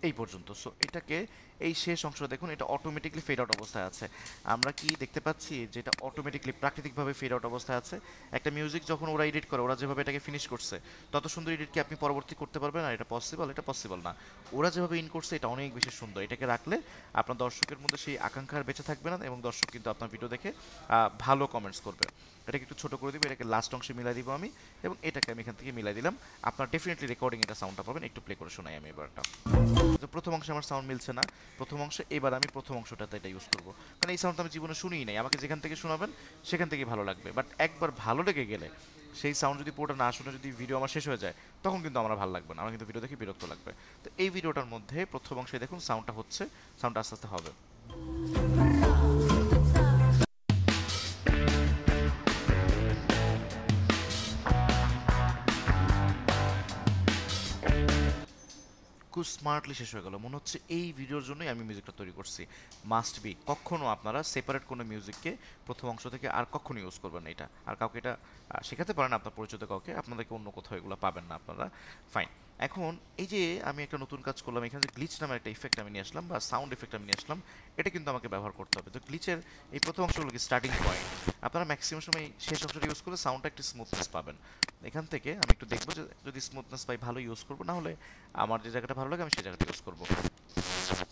Speaker 1: এই পর্যন্ত। সো এটাকে এই শেষ অংশটা দেখুন, এটা অটোমেটিকলি ফেড আউট অবস্থায় আছে। আমরা কি দেখতে পাচ্ছি যে এটা অটোমেটিকলি প্রাকৃতিকভাবে ফেড আউট অবস্থায় আছে। একটা মিউজিক যখন ওরা এডিট করে, ওরা যেভাবে এটাকে ফিনিশ করছে, তত সুন্দর এডিট কি আপনি পরবর্তী করতে পারবেন? আর এটা পসিবল? এটা পসিবল না। ওরা যেভাবে ইন করছে এটা অনেক বেশি সুন্দর। এটাকে রাখলে আপনার দর্শকের মধ্যে সেই আকাঙ্ক্ষা আর বেঁচে থাকবে না এবং দর্শক কিন্তু আপনার ভিডিও দেখে ভালো কমেন্টস করবে। এটাকে একটু ছোট করে দিব, এটাকে লাস্ট অংশে মিলাই দিব আমি, এবং এটাকে আমি এখান থেকে মিলাই দিলাম। আপনার ডেফিনেটলি রেকর্ডিং এটা সাউন্ডটা পাবেন। একটু প্লে করে শোনাই আমি এবারটা। তো প্রথম অংশে আমার সাউন্ড মিলছে না, প্রথম অংশে এবার আমি প্রথম অংশটাতে এটা ইউজ করবো, কারণ এই সাউন্ডটা আমি জীবনে শুনিই নাই। আমাকে যেখান থেকে শোনাবেন সেখান থেকেই ভালো লাগবে, বাট একবার ভালো লেগে গেলে সেই সাউন্ড যদি পুরোটা না শুনে যদি ভিডিও আমার শেষ হয়ে যায়, তখন কিন্তু আমার ভালো লাগবে না, আমার কিন্তু ভিডিও দেখে বিরক্ত লাগবে। তো এই ভিডিওটার মধ্যে প্রথম অংশে দেখুন সাউন্ডটা হচ্ছে, সাউন্ডটা আস্তে আস্তে হবে। খুব স্মার্টলি শেষ হয়ে গেল, মনে হচ্ছে এই ভিডিওর জন্যই আমি মিউজিকটা তৈরি করছি। মাস্ট বি, কখনো আপনারা সেপারেট কোনো মিউজিককে প্রথম অংশ থেকে আর কখনো ইউজ করবেন না। এটা আর কাউকে এটা শেখাতে পারেন আপনার পরিচিত কাউকে, আপনাদেরকে অন্য কোথাও এগুলো পাবেন না আপনারা। ফাইন, এখন এই যে আমি একটা নতুন কাজ করলাম, এখানে যে গ্লিচ নামের একটা ইফেক্ট আমি নিয়ে আসলাম বা সাউন্ড ইফেক্ট আমি নিয়ে আসলাম, এটা কিন্তু আমাকে ব্যবহার করতে হবে। তো গ্লিচের এই প্রথম অংশগুলো কি স্টার্টিং পয়েন্ট, আপনারা ম্যাক্সিমাম সময় শেষ অংশটা ইউজ করলে সাউন্ডটা একটু স্মুথনেস পাবেন। এখান থেকে আমি একটু দেখবো যে যদি স্মুথনেস পাই ভালো ইউজ করবো, না হলে আমার যে জায়গাটা ভালো লাগে আমি সেই জায়গাটা ইউজ করবো।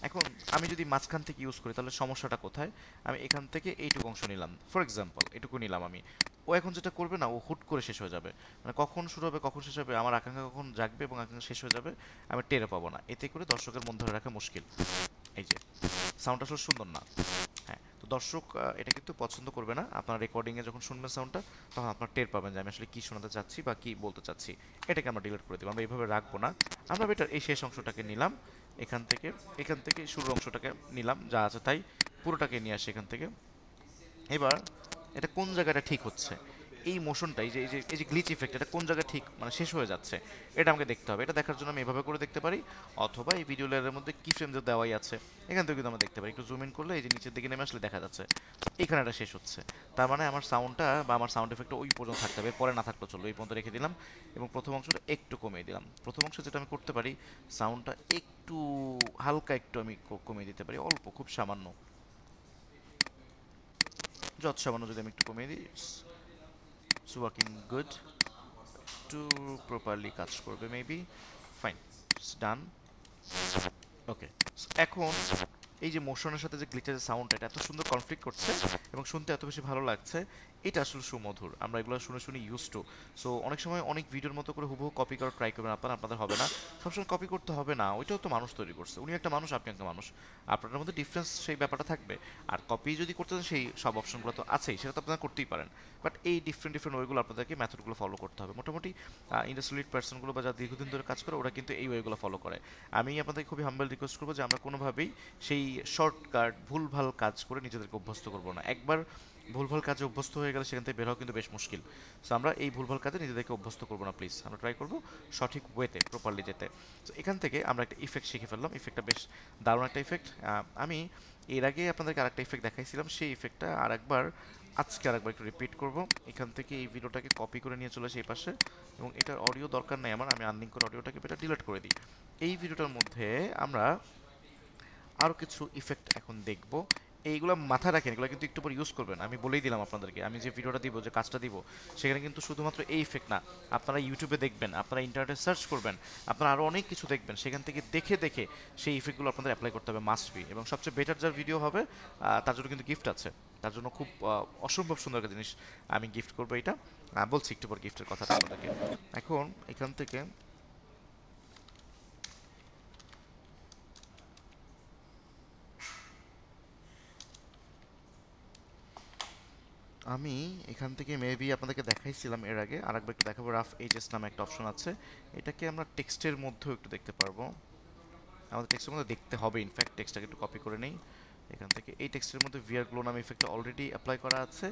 Speaker 1: এখন আমি যদি মাঝখান থেকে ইউজ করি তাহলে সমস্যাটা কোথায়? আমি এখান থেকে এইটুকু অংশ নিলাম, ফর এক্সাম্পল এটুকু নিলাম আমি, ও এখন যেটা করবে না, ও হুট করে শেষ হয়ে যাবে, মানে কখন শুরু হবে কখন শেষ হবে, আমার আকাঙ্ক্ষা কখন জাগবে এবং আকাঙ্ক্ষা শেষ হয়ে যাবে আমি টের পাবো না, এতে করে দর্শকের মন ধরে রাখা মুশকিল। এই যে সাউন্ড আসলে সুন্দর না। হ্যাঁ, তো দর্শক এটা কিন্তু পছন্দ করবে না। আপনার রেকর্ডিংয়ে যখন শুনবেন সাউন্ডটা, তখন আপনার টের পাবেন যে আমি আসলে কি শোনাতে চাচ্ছি বা কি বলতে চাচ্ছি। এটাকে আমরা ডিলিট করে দেবো, আমরা এইভাবে রাখবো না। আমরা বেটার এই শেষ অংশটাকে নিলাম, এখান থেকে শুরুর অংশটাকে নিলাম, যা আছে তাই পুরোটাকে নিয়ে আসি এখান থেকে। এবার এটা কোন জায়গাটা ঠিক হচ্ছে, এই মোশনটা, এই যে গ্লিচ ইফেক্ট, এটা কোন জায়গায় ঠিক মানে শেষ হয়ে যাচ্ছে, এটা আমাকে দেখতে হবে। এটা দেখার জন্য আমি এভাবে করে দেখতে পারি, অথবা এই ভিডিও লেয়ারের মধ্যে কি ফ্রেম যে দেওয়াই আছে এখান থেকে কিন্তু আমরা দেখতে পারি। একটু জুম ইন করলে এই যে নিচের দিকে নেমে আসলে দেখা যাচ্ছে এখানে এটা শেষ হচ্ছে। তার মানে আমার সাউন্ডটা বা আমার সাউন্ড এফেক্টটা ওই পর্যন্ত থাকতে হবে, পরে না থাকলেও চলবে। এই পর্যন্ত রেখে দিলাম এবং প্রথম অংশটা একটু কমিয়ে দিলাম। প্রথম অংশ যেটা আমি করতে পারি, সাউন্ডটা একটু হালকা একটু আমি কমিয়ে দিতে পারি, অল্প, খুব সামান্য, যত সামান্য যদি আমি একটু কমিয়ে দিই, ইটস ওয়ার্কিং গুড, একটু প্রপারলি কাজ করবে মেবি, ফাইন, ইটস ডান, ওকে। এখন এই যে মোশনের সাথে যে গ্লিচের যে সাউন্ড, এটা এত সুন্দর কনফ্লিক্ট করছে এবং শুনতে এত বেশি ভালো লাগছে, এটা আসলে সুমধুর। আমরা এগুলো শুনে শুনে ইউজ টু। সো অনেক সময় অনেক ভিডিওর মতো করে হুবহু কপি করার ট্রাই করবেন আপনারা, আপনাদের হবে না। সবসময় কপি করতে হবে না, ওইটাও তো মানুষ তৈরি করছে, উনি একটা মানুষ আপনি একটা মানুষ, আপনাদের মধ্যে ডিফারেন্স সেই ব্যাপারটা থাকবে। আর কপি যদি করতে চান সেই সব অপশনগুলো তো আছেই, সেটা তো আপনারা করতেই পারেন। বাট এই ডিফারেন্ট ডিফারেন্ট ওয়েগুলো আপনাদেরকে মেথডগুলো ফলো করতে হবে। মোটামুটি ইন্ডাস্ট্রিয়াল পার্সনগুলো বা যারা দীর্ঘদিন ধরে কাজ করে ওরা কিন্তু এই ওয়েগুলো ফলো করে। আমি আপনাদের খুবই হাম্বল রিকোয়েস্ট করবো যে আমরা কোনোভাবেই সেই শর্টকাট ভুলভাল কাজ করে নিজেদেরকে অভ্যস্ত করবো না। একবার ভুলভাল কাজে অভ্যস্ত হয়ে গেলে সেখান থেকে বের হওয়া কিন্তু বেশ মুশকিল। সো আমরা এই ভুলভাল কাজে নিজেদেরকে অভ্যস্ত করবো না প্লিজ, আমরা ট্রাই করবো সঠিক ওয়েতে প্রপারলি যেতে। তো এখান থেকে আমরা একটা ইফেক্ট শিখে ফেললাম, ইফেক্টটা বেশ দারুণ একটা ইফেক্ট। আমি এর আগে আপনাদেরকে আরেকটা ইফেক্ট দেখাইছিলাম, সেই ইফেক্টটা আজকে আরেকবার একটু রিপিট করব। এখান থেকে এই ভিডিওটাকে কপি করে নিয়ে চলে আসি এই পাশে, এবং এটার অডিও দরকার নেই আমার, আমি আনলিঙ্ক করে অডিওটাকে এটা ডিলিট করে দিই। এই ভিডিওটার মধ্যে আমরা আরও কিছু ইফেক্ট এখন দেখব। এইগুলো মাথায় রাখেন, এগুলো কিন্তু একটু পর ইউজ করবেন, আমি বলেই দিলাম আপনাদেরকে। আমি যে ভিডিওটা দিব, যে কাজটা দিব, সেখানে কিন্তু শুধুমাত্র এই ইফেক্ট না, আপনারা ইউটিউবে দেখবেন, আপনারা ইন্টারনেটে সার্চ করবেন, আপনারা আরও অনেক কিছু দেখবেন, সেখান থেকে দেখে দেখে সেই ইফেক্টগুলো আপনাদের অ্যাপ্লাই করতে হবে, মাস্ট বি। এবং সবচেয়ে বেটার যার ভিডিও হবে তার জন্য কিন্তু গিফট আছে, তার জন্য খুব অসম্ভব সুন্দর একটা জিনিস আমি গিফট করবো। এটা বলছি একটু পর গিফটের কথাটা আপনাদেরকে। এখন এখান থেকে আমি মেবি আপনাদেরকে দেখাইছিলাম এর আগে, আরেকবার একটু দেখাবো। রাফ এজেস নামে একটা অপশন আছে, এটাকে আমরা টেক্সটের মধ্যেও একটু দেখতে পারবো। আমাদের টেক্সটের মধ্যে দেখতে হবে, ইনফ্যাক্ট টেক্সটটাকে একটু কপি করে নেই এখান থেকে। এই টেক্সটের মধ্যে ভিআর গ্লো নামে ইফেক্টটা অলরেডি অ্যাপ্লাই করা আছে,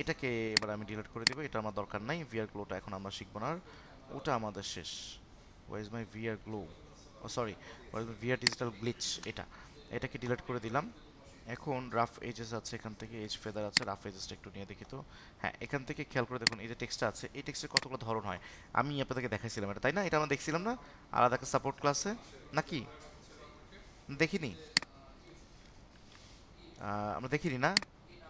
Speaker 1: এটাকে এবার আমি ডিলিট করে দেবো, এটা আমার দরকার নাই। ভিআর গ্লোটা এখন আমরা শিখবো না আর, ওটা আমাদের শেষ। Where is my VR glow, ও sorry, where is my VR digital glitch, এটাকে ডিলিট করে দিলাম। এখন রাফ এজেস আছে, এখান থেকে এজ ফেদার আছে, রাফ এজেসটা একটু নিয়ে দেখি তো। হ্যাঁ, এখান থেকে খেয়াল করে দেখুন এই যে টেক্সটটা আছে, এই টেক্সটের কতগুলো ধরন হয় আমি আপনাদেরকে দেখাইছিলাম, এটা তাই না? এটা আমরা দেখছিলাম না আলাদা একটা সাপোর্ট ক্লাসে, নাকি দেখিনি? আমরা দেখিনি না?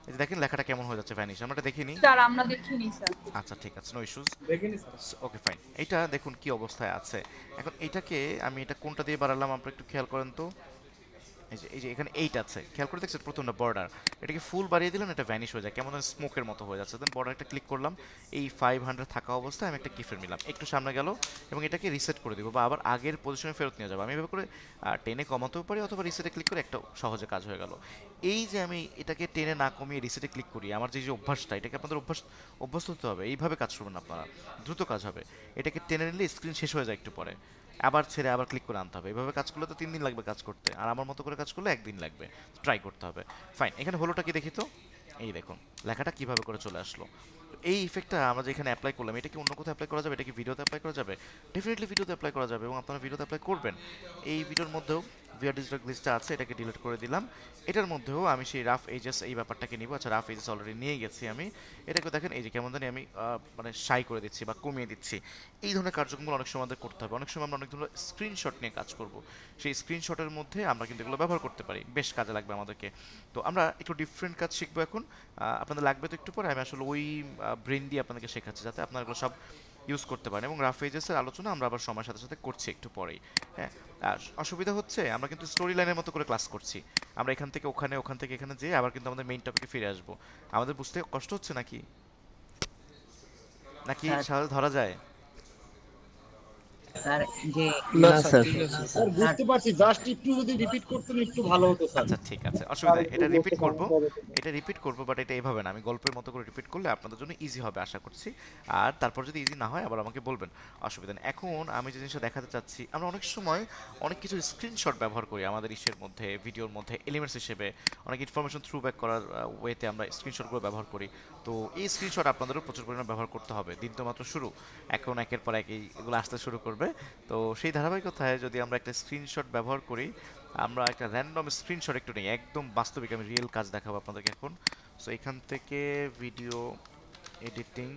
Speaker 1: এই যে দেখেন লেখাটা কেমন হয়ে যাচ্ছে, ভ্যানিশ, আমরা এটা দেখিনি।
Speaker 2: স্যার আমরা দেখিনি স্যার।
Speaker 1: আচ্ছা ঠিক আছে, নো ইস্যুস,
Speaker 3: দেখিনি স্যার।
Speaker 1: Okay fine. এটা দেখুন কি অবস্থায় আছে। এখন এইটাকে আমি এটা কোনটা দিয়ে বাড়ালাম আপনারা একটু খেয়াল করেন তো। এই যে এখানে 8 আছে, খেয়াল করে দেখছেন প্রথমটা বর্ডার, এটাকে ফুল বাড়িয়ে দিলাম, এটা ভ্যানিশ হয়ে যায়, কেমন স্মোকের মতো হয়ে যাচ্ছে। দেন বর্ডারটা ক্লিক করলাম, এই 500 থাকা অবস্থায় আমি একটা কিফের নিলাম, একটু সামনে গেল এবং এটাকে রিসেট করে দিব বা আবার আগের পজিশনে ফেরত নিয়ে যাবো। আমি এভাবে করে টেনে কমাতেও পারি, অথবা রিসেটে ক্লিক করে একটা সহজে কাজ হয়ে গেল। এই যে আমি এটাকে টেনে না কমিয়ে রিসেটে ক্লিক করি, আমার যে অভ্যাসটা, এটাকে আপনাদের অভ্যস্ত হতে হবে। এইভাবে কাজ করবেন আপনারা, দ্রুত কাজ হবে। এটাকে টেনে নিলে স্ক্রিন শেষ হয়ে যায় একটু পরে, আবার ছেড়ে আবার ক্লিক করে আনতে হবে। এইভাবে কাজ করলে তো 3 দিন লাগবে কাজ করতে, আর আমার মতো করে কাজ করলে 1 দিন লাগবে। ট্রাই করতে হবে। ফাইন, এখানে হলোটা কি দেখি তো। এই দেখুন লেখাটা কিভাবে করে চলে আসলো। এই ইফেক্টটা আমরা যেখানে অ্যাপ্লাই করলাম, এটা কি অন্য কোথাও অ্যাপ্লাই করা যাবে? এটা কি ভিডিওতে অ্যাপ্লাই করা যাবে? ডেফিনেটলি ভিডিওতে অ্যাপ্লাই করা যাবে, এবং আপনারা ভিডিওতে অ্যাপ্লাই করবেন। এই ভিডিওর মধ্যেও ভিআর ডিজিটাল গ্লিচটা আছে, এটাকে ডিলিট করে দিলাম। এটার মধ্যেও আমি সেই রাফ এজেস এই ব্যাপারটাকে নিব। আচ্ছা, রাফ এজেস অলরেডি নিয়ে গেছি আমি। এটাকে দেখেন এই যে কেমন জানি আমি মানে শাই করে দিচ্ছি বা কমিয়ে দিচ্ছি। এই ধরনের কার্যক্রমগুলো অনেক সময় আমাদের করতে হবে। অনেক সময় আমরা অনেক ধরনের স্ক্রিনশট নিয়ে কাজ করব, সেই স্ক্রিনশটের মধ্যে আমরা কিন্তু এগুলো ব্যবহার করতে পারি, বেশ কাজে লাগবে আমাদেরকে। তো আমরা একটু ডিফারেন্ট কাজ শিখবো এখন। আপনাদের লাগবে তো একটু পরে, আমি আসলে ওই ব্রেন দিয়ে আপনাদেরকে শেখাচ্ছি যাতে আপনারা এগুলো সব ইউজ করতে পারেন। এবং রাফ এজেসের আলোচনা আমরা আবার সময়ের সাথে সাথে করছি একটু পরেই। হ্যাঁ, আর অসুবিধা হচ্ছে আমরা কিন্তু স্টোরি লাইনের মতো করে ক্লাস করছি। আমরা এখান থেকে ওখানে, ওখান থেকে এখানে যেয়ে আবার কিন্তু আমাদের মেইন টপিকে ফিরে আসবো। আমাদের বুঝতে কষ্ট হচ্ছে নাকি? নাকি
Speaker 4: স্যার
Speaker 1: সহজে ধরা যায়?
Speaker 4: স্যার যে
Speaker 2: না স্যার
Speaker 3: স্যার
Speaker 4: স্যার
Speaker 3: বুঝতে পারছি, জাস্ট একটু যদি রিপিট করতেন একটু ভালো হতো স্যার।
Speaker 1: আচ্ছা ঠিক আছে, অসুবিধা নেই, এটা রিপিট করব। এটা রিপিট করব, বাট এটা এভাবে না, আমি গল্পের মতো করে রিপিট করলে আপনাদের জন্য ইজি হবে আশা করছি। আর তারপর যদি ইজি না হয় আবার আমাকে বলবেন, অসুবিধা নেই। এখন আমি যে জিনিসটা দেখাতে চাচ্ছি, আমরা অনেক সময় অনেক কিছু স্ক্রিনশট ব্যবহার করি আমাদের ইসের মধ্যে, ভিডিওর মধ্যে এলিমেন্টস হিসেবে, অনেক ইনফরমেশন থ্রু ব্যাক করার ওয়েতে আমরা স্ক্রিনশটগুলো ব্যবহার করি। তো এই স্ক্রিনশট আপনাদেরও প্রচুর পরিমাণে ব্যবহার করতে হবে, দিন তো মাত্র শুরু, এখন একের পর এক এগুলো আসতে শুরু করবে। তো সেই ধারাবাহিকতায় যদি আমরা একটা স্ক্রিনশট ব্যবহার করি, আমরা একটা র্যান্ডম স্ক্রিনশট একটু নেই, একদম বাস্তবিক, আমি রিয়েল কাজ দেখাবো আপনাদেরকে এখন। সো এখান থেকে ভিডিও এডিটিং,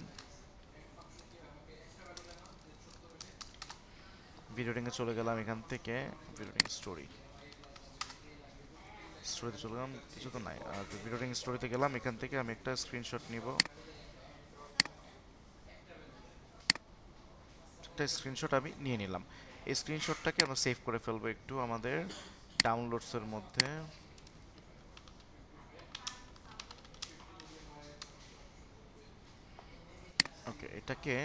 Speaker 1: ভিডিও এডিটিংয়ে চলে গেলাম, এখান থেকে ভিডিও এডিটিং স্টোরিতে চলে গেলাম, কিছু তো নাই, আর ভিডিও এডিটিং স্টোরিতে গেলাম, এখান থেকে আমি একটা স্ক্রিনশট নিব, একটা স্ক্রিনশট আমি নিয়ে নিলাম। এই স্ক্রিনশটটাকে আমরা সেভ করে ফেলবো একটু আমাদের ডাউনলোডসের মধ্যে। ওকে, এটাকে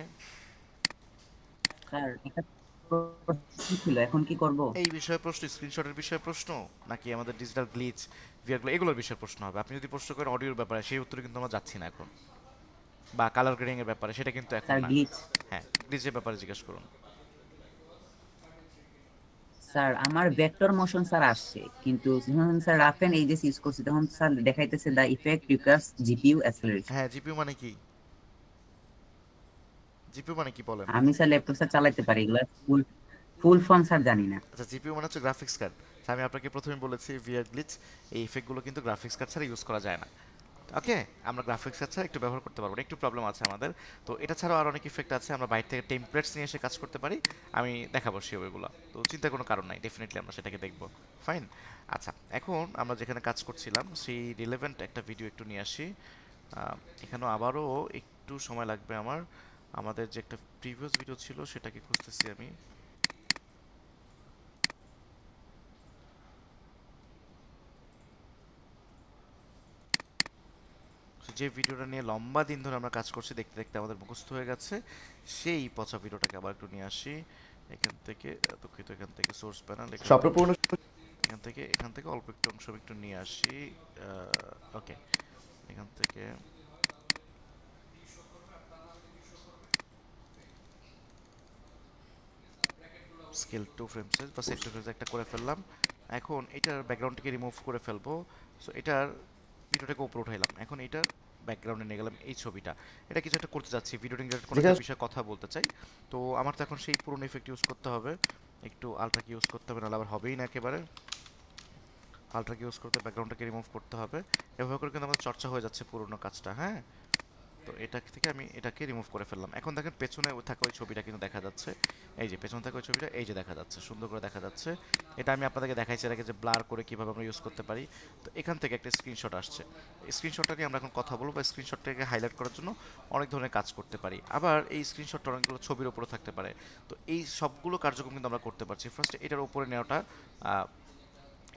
Speaker 4: স্যার একটা প্রশ্ন ছিল, এখন কি করব?
Speaker 1: এই বিষয়ে প্রশ্ন, স্ক্রিনশটের বিষয়ে প্রশ্ন, নাকি আমাদের ডিজিটাল গ্লিচ, ভিআরগুলো, এগুলোর বিষয়ে প্রশ্ন হবে? আপনি যদি প্রশ্ন করেন অডিওর ব্যাপারে, সেই উত্তরে কিন্তু আমরা যাচ্ছি না এখন, বা কালার গ্রেডিং এর ব্যাপারে, সেটা কিন্তু এখন
Speaker 4: স্যার
Speaker 1: না।
Speaker 4: গ্লিচ।
Speaker 1: হ্যাঁ, গ্লিচের ব্যাপারে জিজ্ঞেস করুন।
Speaker 4: স্যার আমার ভেক্টর মোশন স্যার আসছে, কিন্তু যখন sir rough and edges use করছি তখন স্যার দেখাইতেছে the effect requires GPU acceleration.
Speaker 1: হ্যাঁ, জিপিইউ মানে কি? জিপিইউ মানে কি বলেন?
Speaker 4: আমি স্যার ল্যাপটপ স্যার চালাতে পারি, এগুলা ফুল ফুল ফর্ম স্যার জানি না।
Speaker 1: আচ্ছা, জিপিইউ মানে হচ্ছে গ্রাফিক্স কার্ড। আমি আপনাকে প্রথমে বলেছি ভিআর গ্লিচ, এই ইফেক্টগুলো কিন্তু গ্রাফিক্স কার্ড ছাড়া ইউজ করা যায় না। ওকে, আমরা গ্রাফিক্স কার্ড ছাড়া একটু ব্যবহার করতে পারবো না, একটু প্রবলেম আছে আমাদের। তো এটা ছাড়াও আর অনেক ইফেক্ট আছে, আমরা বাইরে থেকে টেমপ্লেটস নিয়ে এসে কাজ করতে পারি, আমি দেখাবো সে ওইগুলো, তো চিন্তার কোনো কারণ নাই, ডেফিনেটলি আমরা সেটাকে দেখবো। ফাইন। আচ্ছা, এখন আমরা যেখানে কাজ করছিলাম সেই রিলেভেন্ট একটা ভিডিও একটু নিয়ে আসি। এখানেও আবারও একটু সময় লাগবে আমার, আমাদের যে একটা প্রিভিয়াস ভিডিও ছিল সেটাকে খুঁজতেছি আমি। যে ভিডিওটা নিয়ে লম্বা দিন ধরে আমরা কাজ করছি, দেখতে দেখতে আমাদের মুখস্থ হয়ে গেছে, সেই পচা ভিডিওটাকে আবার একটু নিয়ে আসি। এখান থেকে দুঃখিত, এখান থেকে সোর্স প্যানেল,
Speaker 5: স্বপ্নপূর্ণ
Speaker 1: এখান থেকে অল্প একটু অংশ একটু নিয়ে আসি। ওকে, এখান থেকে স্কেল টু ফ্রেম সাইজ বা সেট টু ফ্রেম একটা করে ফেললাম। এখন এটার ব্যাকগ্রাউন্ডটাকে রিমুভ করে ফেলবো। সো এটার ভিডিওটাকে উপরে উঠাইলাম, এখন এটার ব্যাকগ্রাউন্ডে নিয়ে গেলাম এই ছবিটা। এটা কিছু একটা করতে যাচ্ছি, ভিডিও রিলেটেড কোনো একটা বিষয়ে কথা বলতে চাই। তো আমার তো এখন সেই পুরনো ইফেক্ট ইউজ করতে হবে, একটু আলট্রাকে ইউজ করতে হবে, নাহলে আবার হবেই না একেবারে। আলট্রাকে ইউজ করতে ব্যাকগ্রাউন্ডটাকে রিমুভ করতে হবে, এভাবে করে কিন্তু আমাদের চর্চা হয়ে যাচ্ছে পুরনো কাজটা। হ্যাঁ, তো এটা থেকে আমি এটাকে রিমুভ করে ফেললাম। এখন দেখেন পেছনে থাকা ওই ছবিটা কিন্তু দেখা যাচ্ছে, এই যে পেছনে থাকা ওই ছবিটা, এই যে দেখা যাচ্ছে, সুন্দর করে দেখা যাচ্ছে। এটা আমি আপনাদেরকে দেখাইছি এর আগে যে ব্লার করে কিভাবে আমরা ইউজ করতে পারি। তো এখান থেকে একটা স্ক্রিনশট আসছে, এই স্ক্রিনশটটা নিয়ে আমরা এখন কথা বলবো, বা স্ক্রিনশটটাকে হাইলাইট করার জন্য অনেক ধরনের কাজ করতে পারি। আবার এই স্ক্রিনশটটা অনেকগুলো ছবির উপরে থাকতে পারে। তো এই সবগুলো কার্যক্রম কিন্তু আমরা করতে পারছি। ফার্স্ট এটার উপরে নেওয়াটা,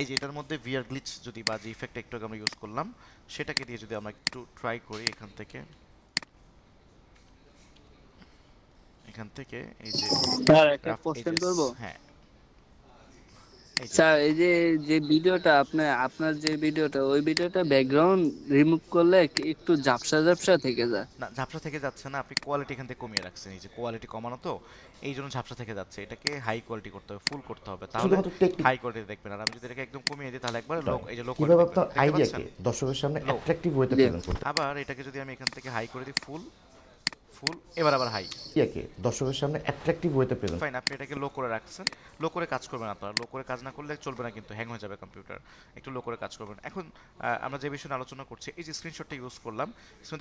Speaker 1: এই যে এটার মধ্যে ভিআর গ্লিচ যদি, বা যে ইফেক্ট একটু আগে আমরা ইউজ করলাম, সেটাকে দিয়ে যদি আমরা একটু ট্রাই করি, এখান থেকে এই যে
Speaker 2: স্যার একটা
Speaker 1: রাফ
Speaker 2: কোশ্চেন
Speaker 1: এজেস,
Speaker 2: করব।
Speaker 1: হ্যাঁ এই যে
Speaker 2: স্যার এই যে যে ভিডিওটা আপনার যে ভিডিওটা, ওই ভিডিওটা ব্যাকগ্রাউন্ড রিমুভ করলে একটু ঝাপসা ঝাপসা থেকে যায়।
Speaker 1: না, ঝাপসা থেকে যাচ্ছে না, আপনি কোয়ালিটি এখান থেকে কমিয়ে রাখছেন, এই যে কোয়ালিটি কমানো, তো এই জন্য ঝাপসা থেকে যাচ্ছে। এটাকে হাই কোয়ালিটি করতে হবে, ফুল করতে হবে, তাহলে
Speaker 5: শুধুমাত্র টেকনিক
Speaker 1: হাই কোয়ালিটি দেখবেন। আর আমি যদি এটাকে একদম কমিয়ে দিই তাহলে একবার লো, এই যে লো
Speaker 5: কিভাবে
Speaker 1: কোয়ালিটি
Speaker 5: আপনার
Speaker 1: দেখতে
Speaker 5: আইডিয়াকে
Speaker 1: পাচ্ছেন।
Speaker 5: দর্শকের সামনে
Speaker 1: লো,
Speaker 5: অ্যাট্রাকটিভ ওয়েতে
Speaker 2: জি।
Speaker 5: প্রেজেন্ট করতে
Speaker 1: আবার এটাকে যদি আমি এখান থেকে হাই করে দিই, ফুল, ফুল, এবার আবার হাই।
Speaker 5: আইডিয়াকে দর্শকের সামনে অ্যাট্রাকটিভ ওয়েতে প্রেজেন্ট
Speaker 1: ফাইন, আপনি এটাকে লো করে রাখছেন, লো করে কাজ করবেন আপনারা, লো করে কাজ না করলে চলবে না, কিন্তু হ্যাং হয়ে যাবে কম্পিউটার, একটু লো করে কাজ করবেন। এখন আমরা যে বিষয়ে আলোচনা করছি, এই যে স্ক্রিনশটটা ইউজ করলাম,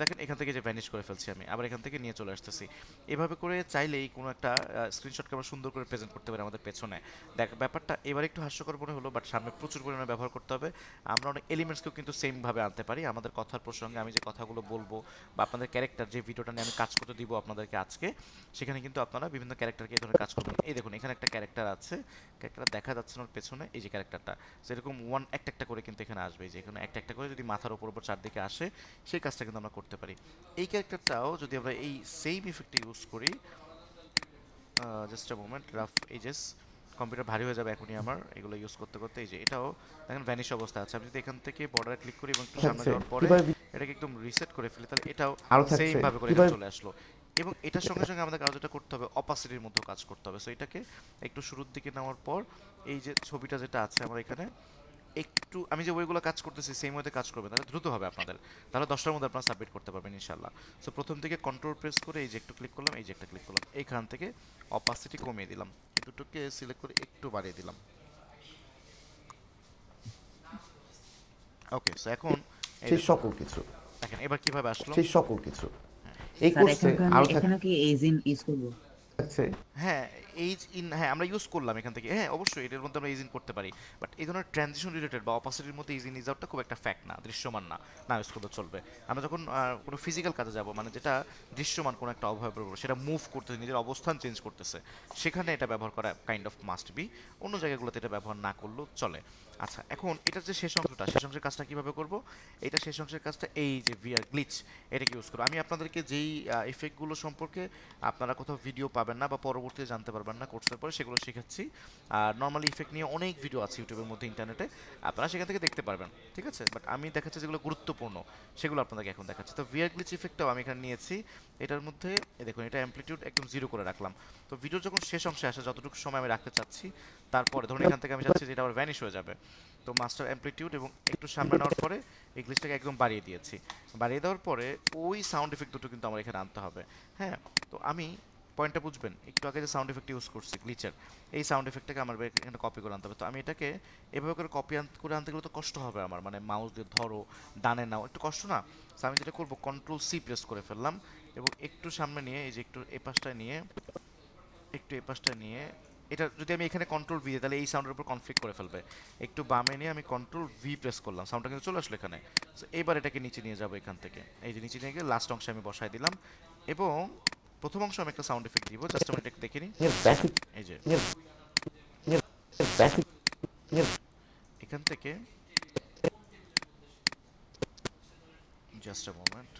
Speaker 1: দেখেন এখান থেকে যে ভ্যানিশ করে ফেলছি আমি, আবার এখান থেকে নিয়ে চলে আসতেছি। এভাবে করে চাইলেই কোনো একটা স্ক্রিনশটকে আমরা সুন্দর করে প্রেজেন্ট করতে পারি আমাদের পেছনে। দেখ, ব্যাপারটা এবার একটু হাস্যকর মনে হলো, বাট সামনে প্রচুর পরিমাণে ব্যবহার করতে হবে। আমরা অনেক এলিমেন্টসকেও কিন্তু সেমভাবে আনতে পারি আমাদের কথার প্রসঙ্গে। আমি যে কথাগুলো বলবো, বা আপনাদের ক্যারেক্টার, যে ভিডিওটা নিয়ে আমি কাজ করছি তো দিব আপনাদেরকে আজকে, সেখানে কিন্তু আপনারা বিভিন্ন ক্যারেক্টারকে এই ধরনের কাজ করবেন। এই দেখুন এখানে একটা ক্যারেক্টার আছে, ক্যারেক্টার দেখা যাচ্ছে না ওর পেছনে, এই যে ক্যারেক্টারটা সেরকম একটা একটা করে কিন্তু এখানে আসবে, এই যে এখানে একটা একটা করে যদি মাথার উপর চারদিকে আসে সেই কাজটা কিন্তু আমরা করতে পারি। এই ক্যারেক্টারটাও যদি আমরা এই সেম ইফেক্টটা ইউজ করি, just a moment, rough edges, computer ভারী হয়ে যাবে এখনই আমার এগুলো ইউজ করতে করতে। এই যে এটাও দেখেন ভ্যানিশ অবস্থা আছে, আমি যদি এখান থেকে বর্ডারে ক্লিক করি এবং একটু সামনে
Speaker 5: থাকছে
Speaker 1: যাওয়ার পরে
Speaker 5: কিভাবে
Speaker 1: এটাকে একদম রিসেট করে ফেলি, তাহলে এটাও
Speaker 5: আরো
Speaker 1: সেম
Speaker 5: থাকছে
Speaker 1: ভাবে করে এখানে
Speaker 5: কিভাবে
Speaker 1: চলে আসলো। এবং এটার সঙ্গে সঙ্গে আমাদের আরো যেটা করতে হবে, অপাসিটির মধ্যে কাজ করতে হবে। সো এটাকে একটু শুরুর দিকে নেওয়ার পর এই যে ছবিটা যেটা আছে আমার এখানে, একটু আমি যে ওইগুলো কাজ করতেছি সেম ওয়েতে কাজ করবেন, তাহলে দ্রুত হবে আপনাদের, তাহলে 10টার মধ্যে আপনারা সাবমিট করতে পারবেন ইনশাল্লাহ। সো প্রথম থেকে কন্ট্রোল প্রেস করে এই যে একটু ক্লিক করলাম, এই যে একটা ক্লিক করলাম, এইখান থেকে অপাসিটি কমিয়ে দিলাম, এই দুটোকে সিলেক্ট করে একটু বাড়িয়ে দিলাম। ওকে, সো এখন এই
Speaker 5: সেই
Speaker 1: দেখুন,
Speaker 5: সকল কিছু
Speaker 1: দেখেন এবার কিভাবে আসলো।
Speaker 5: সেই সকল কিছু এই
Speaker 4: স্যার
Speaker 5: কোর্সে
Speaker 4: এখানে
Speaker 5: আরো
Speaker 4: এখানে কি এইজিন ইউজ করব?
Speaker 5: থাকছে
Speaker 1: হ্যাঁ, এইজ ইন, হ্যাঁ আমরা ইউজ করলাম এখান থেকে, হ্যাঁ অবশ্যই এটার মধ্যে আমরা ইজিন করতে পারি, বাট এই ধরনের ট্রানজিশন রিলেটেড বা অপাসিটির মধ্যে ইজিন ইজ আউটটা খুব একটা ফ্যাক্ট না, দৃশ্যমান না, না ইউজ করলে চলবে। আমরা যখন কোনো ফিজিক্যাল কাজে যাব, মানে যেটা দৃশ্যমান কোনো একটা অবয়বের উপর সেটা মুভ করতেছে, নিজের অবস্থান চেঞ্জ করতেছে, সেখানে এটা ব্যবহার করা কাইন্ড অফ মাস্ট বি, অন্য জায়গাগুলোতে এটা ব্যবহার না করলেও চলে। আচ্ছা, এখন এটার যে শেষ অংশটা, শেষ অংশের কাজটা কিভাবে করব, এটা শেষ অংশের কাজটা এই যে ভিআর গ্লিচ, এটাকে ইউজ করবো। আমি আপনাদেরকে যেই ইফেক্টগুলো সম্পর্কে আপনারা কোথাও ভিডিও পাবেন না বা পরবর্তীতে জানতে পারবেন না কোর্সের পরে, সেগুলো শেখাচ্ছি। আর নর্মালি ইফেক্ট নিয়ে অনেক ভিডিও আছে ইউটিউবের মধ্যে, ইন্টারনেটে, আপনারা সেখান থেকে দেখতে পারবেন, ঠিক আছে। বাট আমি দেখাচ্ছি যেগুলো গুরুত্বপূর্ণ সেগুলো আপনাদেরকে এখন দেখাচ্ছি। তো ভিআর গ্লিচ ইফেক্টটাও আমি এখানে নিয়েছি, এটার মধ্যে দেখুন এটা অ্যামপ্লিটিউড একদম 0 করে রাখলাম। তো ভিডিও যখন শেষ অংশে আসে, যতটুকু সময় আমি রাখতে চাচ্ছি, তারপরে ধরুন এখান থেকে আমি চাচ্ছি যে এটা আবার ভ্যানিশ হয়ে যাবে, তো মাস্টার অ্যামপ্লিটিউড এবং একটু সামনে নেওয়ার পরে এই গ্লিচটাকে একদম বাড়িয়ে দিয়েছি। বাড়িয়ে দেওয়ার পরে ওই সাউন্ড এফেক্ট দুটো কিন্তু আমার এখানে আনতে হবে। হ্যাঁ, তো আমি পয়েন্টটা বুঝবেন, একটু আগে যে সাউন্ড এফেক্ট ইউজ করছি গ্লিচের, এই সাউন্ড এফেক্টটাকে আমার এখানে কপি করে আনতে হবে। তো আমি এটাকে এভাবে করে কপি করে আনতে গেলে তো কষ্ট হবে আমার, মানে মাউস দিয়ে ধরো, ডানে নাও, একটু কষ্ট না। তো আমি যেটা করবো, কন্ট্রোল সি প্রেস করে ফেললাম এবং একটু সামনে নিয়ে এই যে একটু এ পাশটায় নিয়ে, একটু এ পাশটায় নিয়ে, এটা যদি আমি এখানে কন্ট্রোল ভি দিই তাহলে এই সাউন্ডের উপর কনফ্লিক্ট করে ফেলবে। একটু বামে নিয়ে আমি কন্ট্রোল ভি প্রেস করলাম, সাউন্ডটা কিন্তু চলে আসলো এখানে। সো এবার এটাকে নিচে নিয়ে যাবো এখান থেকে, এই যে নিচে নিয়ে গিয়ে লাস্ট অংশে আমি বসাই দিলাম এবং প্রথম অংশ আমি একটা সাউন্ড এফেক্ট দিব, জাস্ট আমি এটাকে দেখে নিই।
Speaker 5: বেসিক
Speaker 1: এই যে
Speaker 5: বেসিক
Speaker 1: এখান থেকে, জাস্ট আ মোমেন্ট,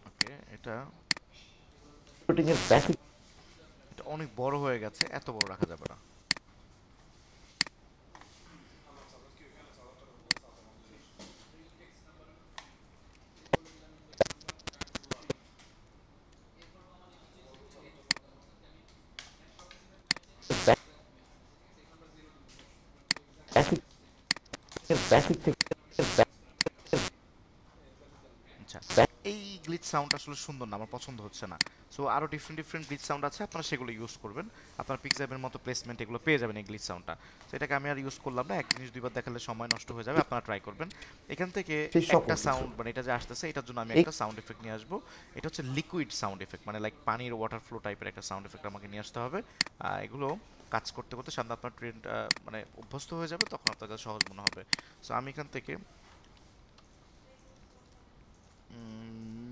Speaker 1: ওকে, এটা
Speaker 5: শুটিং এর বেসিক
Speaker 1: এটা অনেক বড় হয়ে গেছে, এত বড় রাখা যাবে না।
Speaker 5: বেসিক বেসিক থেকে
Speaker 1: আচ্ছা, এই গ্লিচ সাউন্ড আসলে সুন্দর না, আমার পছন্দ হচ্ছে না। সো আরও ডিফারেন্ট ডিফারেন্ট গ্লিচ সাউন্ড আছে, আপনারা সেগুলো ইউজ করবেন, আপনার পিক্সাবের মতো প্লেসমেন্ট এগুলো পেয়ে যাবেন এই গ্লিচ সাউন্ডটা। তো এটাকে আমি আর ইউজ করলাম না, এক জিনিস দুইবার দেখালে সময় নষ্ট হয়ে যাবে, আপনারা ট্রাই করবেন। এখান থেকে
Speaker 5: সেই সকল
Speaker 1: একটা
Speaker 5: কিছু
Speaker 1: সাউন্ড, মানে এটা যে আসতেছে এটার জন্য আমি
Speaker 5: এই
Speaker 1: একটা সাউন্ড এফেক্ট নিয়ে আসবো, এটা হচ্ছে লিকুইড সাউন্ড এফেক্ট, মানে লাইক পানির ওয়াটার ফ্লো টাইপের একটা সাউন্ড এফেক্ট আমাকে নিয়ে আসতে হবে। এগুলো কাজ করতে করতে সামনে আপনার ট্রেন্ড মানে অভ্যস্ত হয়ে যাবে, তখন আপনার কাছে সহজ মনে হবে। সো আমি এখান থেকে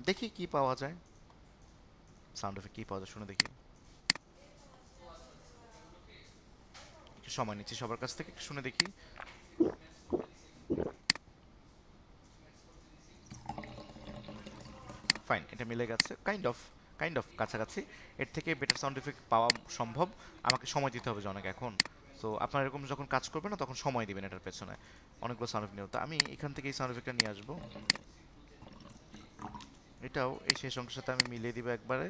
Speaker 1: দেখি কি পাওয়া যায়, সাউন্ড এফেক্ট কি পাওয়া যায় শুনে দেখি, একটু সময় নিচ্ছি সবার কাছ থেকে, একটু শুনে দেখি। ফাইন, এটা মিলে গেছে কাইন্ড অফ কাছাকাছি। এর থেকে বেটার সাউন্ড এফেক্ট পাওয়া সম্ভব, আমাকে সময় দিতে হবে যে অনেক এখন। সো আপনারা এরকম যখন কাজ করবেন না তখন সময় দিবেন এটার পেছনে, অনেকগুলো সাউন্ড এফেক্ট নিয়ে। তো আমি এখান থেকে এই সাউন্ড এফেক্টটা নিয়ে আসবো, এটাও এই শেষ অংশের সাথে আমি মিলিয়ে দিব একবারে,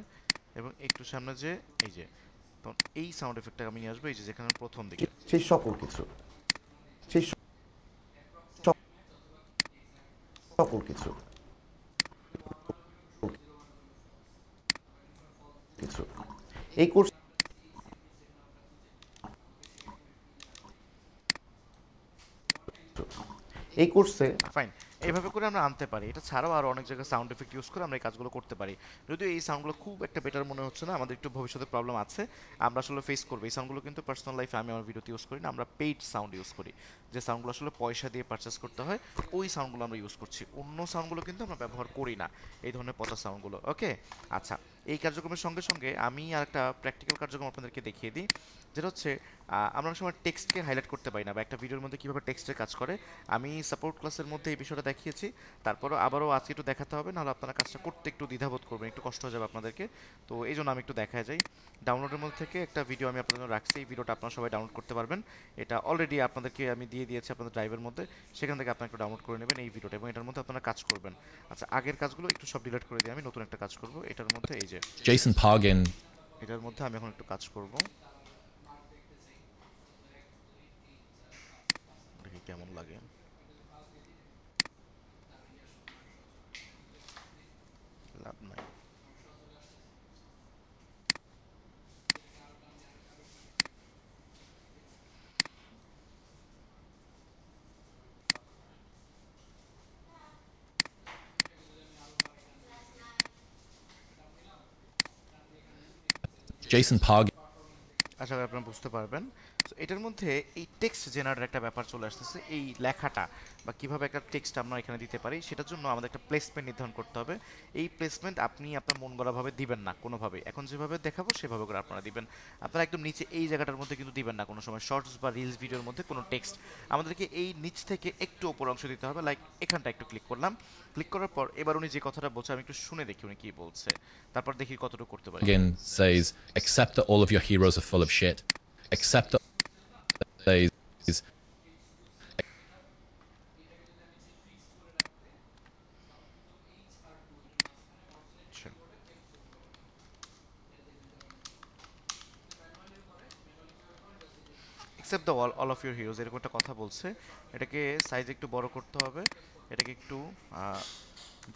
Speaker 1: এবং একটু সামনে যে এই যে, তখন এই সাউন্ড এফেক্টটা আমি নিয়ে আসবো, এই যে যেখানে প্রথম দিকে,
Speaker 5: সেই সকল কিছু সেই সকল কিছু কিছু এই কোর্স এই কোর্সে
Speaker 1: ফাইন। এইভাবে করে আমরা আনতে পারি। এটা ছাড়াও আরো অনেক জায়গায় সাউন্ড এফেক্ট ইউজ করে আমরা এই কাজগুলো করতে পারি। যদিও এই সাউন্ডগুলো খুব একটা বেটার মনে হচ্ছে না, আমাদের একটু ভবিষ্যতে প্রবলেম আছে, আমরা আসলে ফেস করবো। এই সাউন্ডগুলো কিন্তু পার্সোনাল লাইফে আমি আমার ভিডিওতে ইউজ করি না, আমরা পেইড সাউন্ড ইউজ করি, যে সাউন্ডগুলো আসলে পয়সা দিয়ে পারচেস করতে হয়, ওই সাউন্ডগুলো আমরা ইউজ করছি। অন্য সাউন্ডগুলো কিন্তু আমরা ব্যবহার করি না, এই ধরনের পচা সাউন্ডগুলো। ওকে, আচ্ছা, এই কার্যক্রমের সঙ্গে সঙ্গে আমি আর একটা প্র্যাকটিক্যাল কার্যক্রম আপনাদেরকে দেখিয়ে দিই, যেটা হচ্ছে আমরা অনেক সময় টেক্সটকে হাইলাইট করতে পারি না, বা একটা ভিডিওর মধ্যে কীভাবে টেক্সটের কাজ করে। আমি সাপোর্ট ক্লাসের মধ্যে এই বিষয়টা দেখিয়েছি, তারপরও আবারও আজকে একটু দেখাতে হবে, নাহলে আপনারা কাজটা করতে একটু দ্বিধাবোধ করবেন, একটু কষ্ট হয়ে যাবে আপনাদেরকে। তো এই জন্য আমি একটু দেখায় যাই। ডাউনলোডের মধ্যে থেকে একটা ভিডিও আমি আপনাদের জন্য রাখছি, এই ভিডিওটা আপনারা সবাই ডাউনলোড করতে পারবেন। এটা অলরেডি আপনাদেরকে আমি দিয়ে দিয়েছি আপনাদের ড্রাইভের মধ্যে, সেখান থেকে আপনারা একটু ডাউনলোড করে নেবেন এই ভিডিওটা, এবং এটার মধ্যে আপনারা কাজ করবেন। আচ্ছা, আগের কাজগুলো একটু সব ডিলিট করে দিয়ে আমি নতুন একটা কাজ করব। এটার মধ্যে এই যে
Speaker 6: Jason Pargin.
Speaker 1: এটার মধ্যে আমি এখন একটু কাজ করব, দেখি কেমন লাগে। লাভ নাই।
Speaker 6: Jason Pargin.
Speaker 1: আশা করি আপনারা বুঝতে পারবেন। তো এটার মধ্যে এই টেক্সট জেনারেটর একটা ব্যাপার চলে আসতেছে, এই লেখাটা বা কিভাবে একটা টেক্সট আমরা এখানে দিতে পারি, সেটার জন্য আমাদের একটা প্লেসমেন্ট নির্ধারণ করতে হবে। এই প্লেসমেন্ট আপনি আপনার মন গড়াভাবে দিবেন না কোনোভাবে, এখন যেভাবে দেখাবো সেভাবে করে আপনারা দিবেন। আপনারা একদম নিচে এই জায়গাটার মধ্যে কিন্তু দিবেন না কোনো সময়, শর্টস বা রিলস ভিডিওর মধ্যে কোনো টেক্সট। আমাদেরকে এই নিচ থেকে একটু ওপর অংশ দিতে হবে, লাইক এখানটা একটু ক্লিক করলাম। ক্লিক করার পর এবার উনি যে কথাটা বলছে আমি একটু শুনে দেখি উনি কি বলছে, তারপর দেখি কতটুকু করতে পারি।
Speaker 6: Pargin says, accept that all of your heroes are full of shit. Accept that says,
Speaker 1: আচ্ছা, except the all of your heroes, এরকম একটা কথা বলছে। এটাকে সাইজ একটু বড় করতে হবে, এটাকে একটু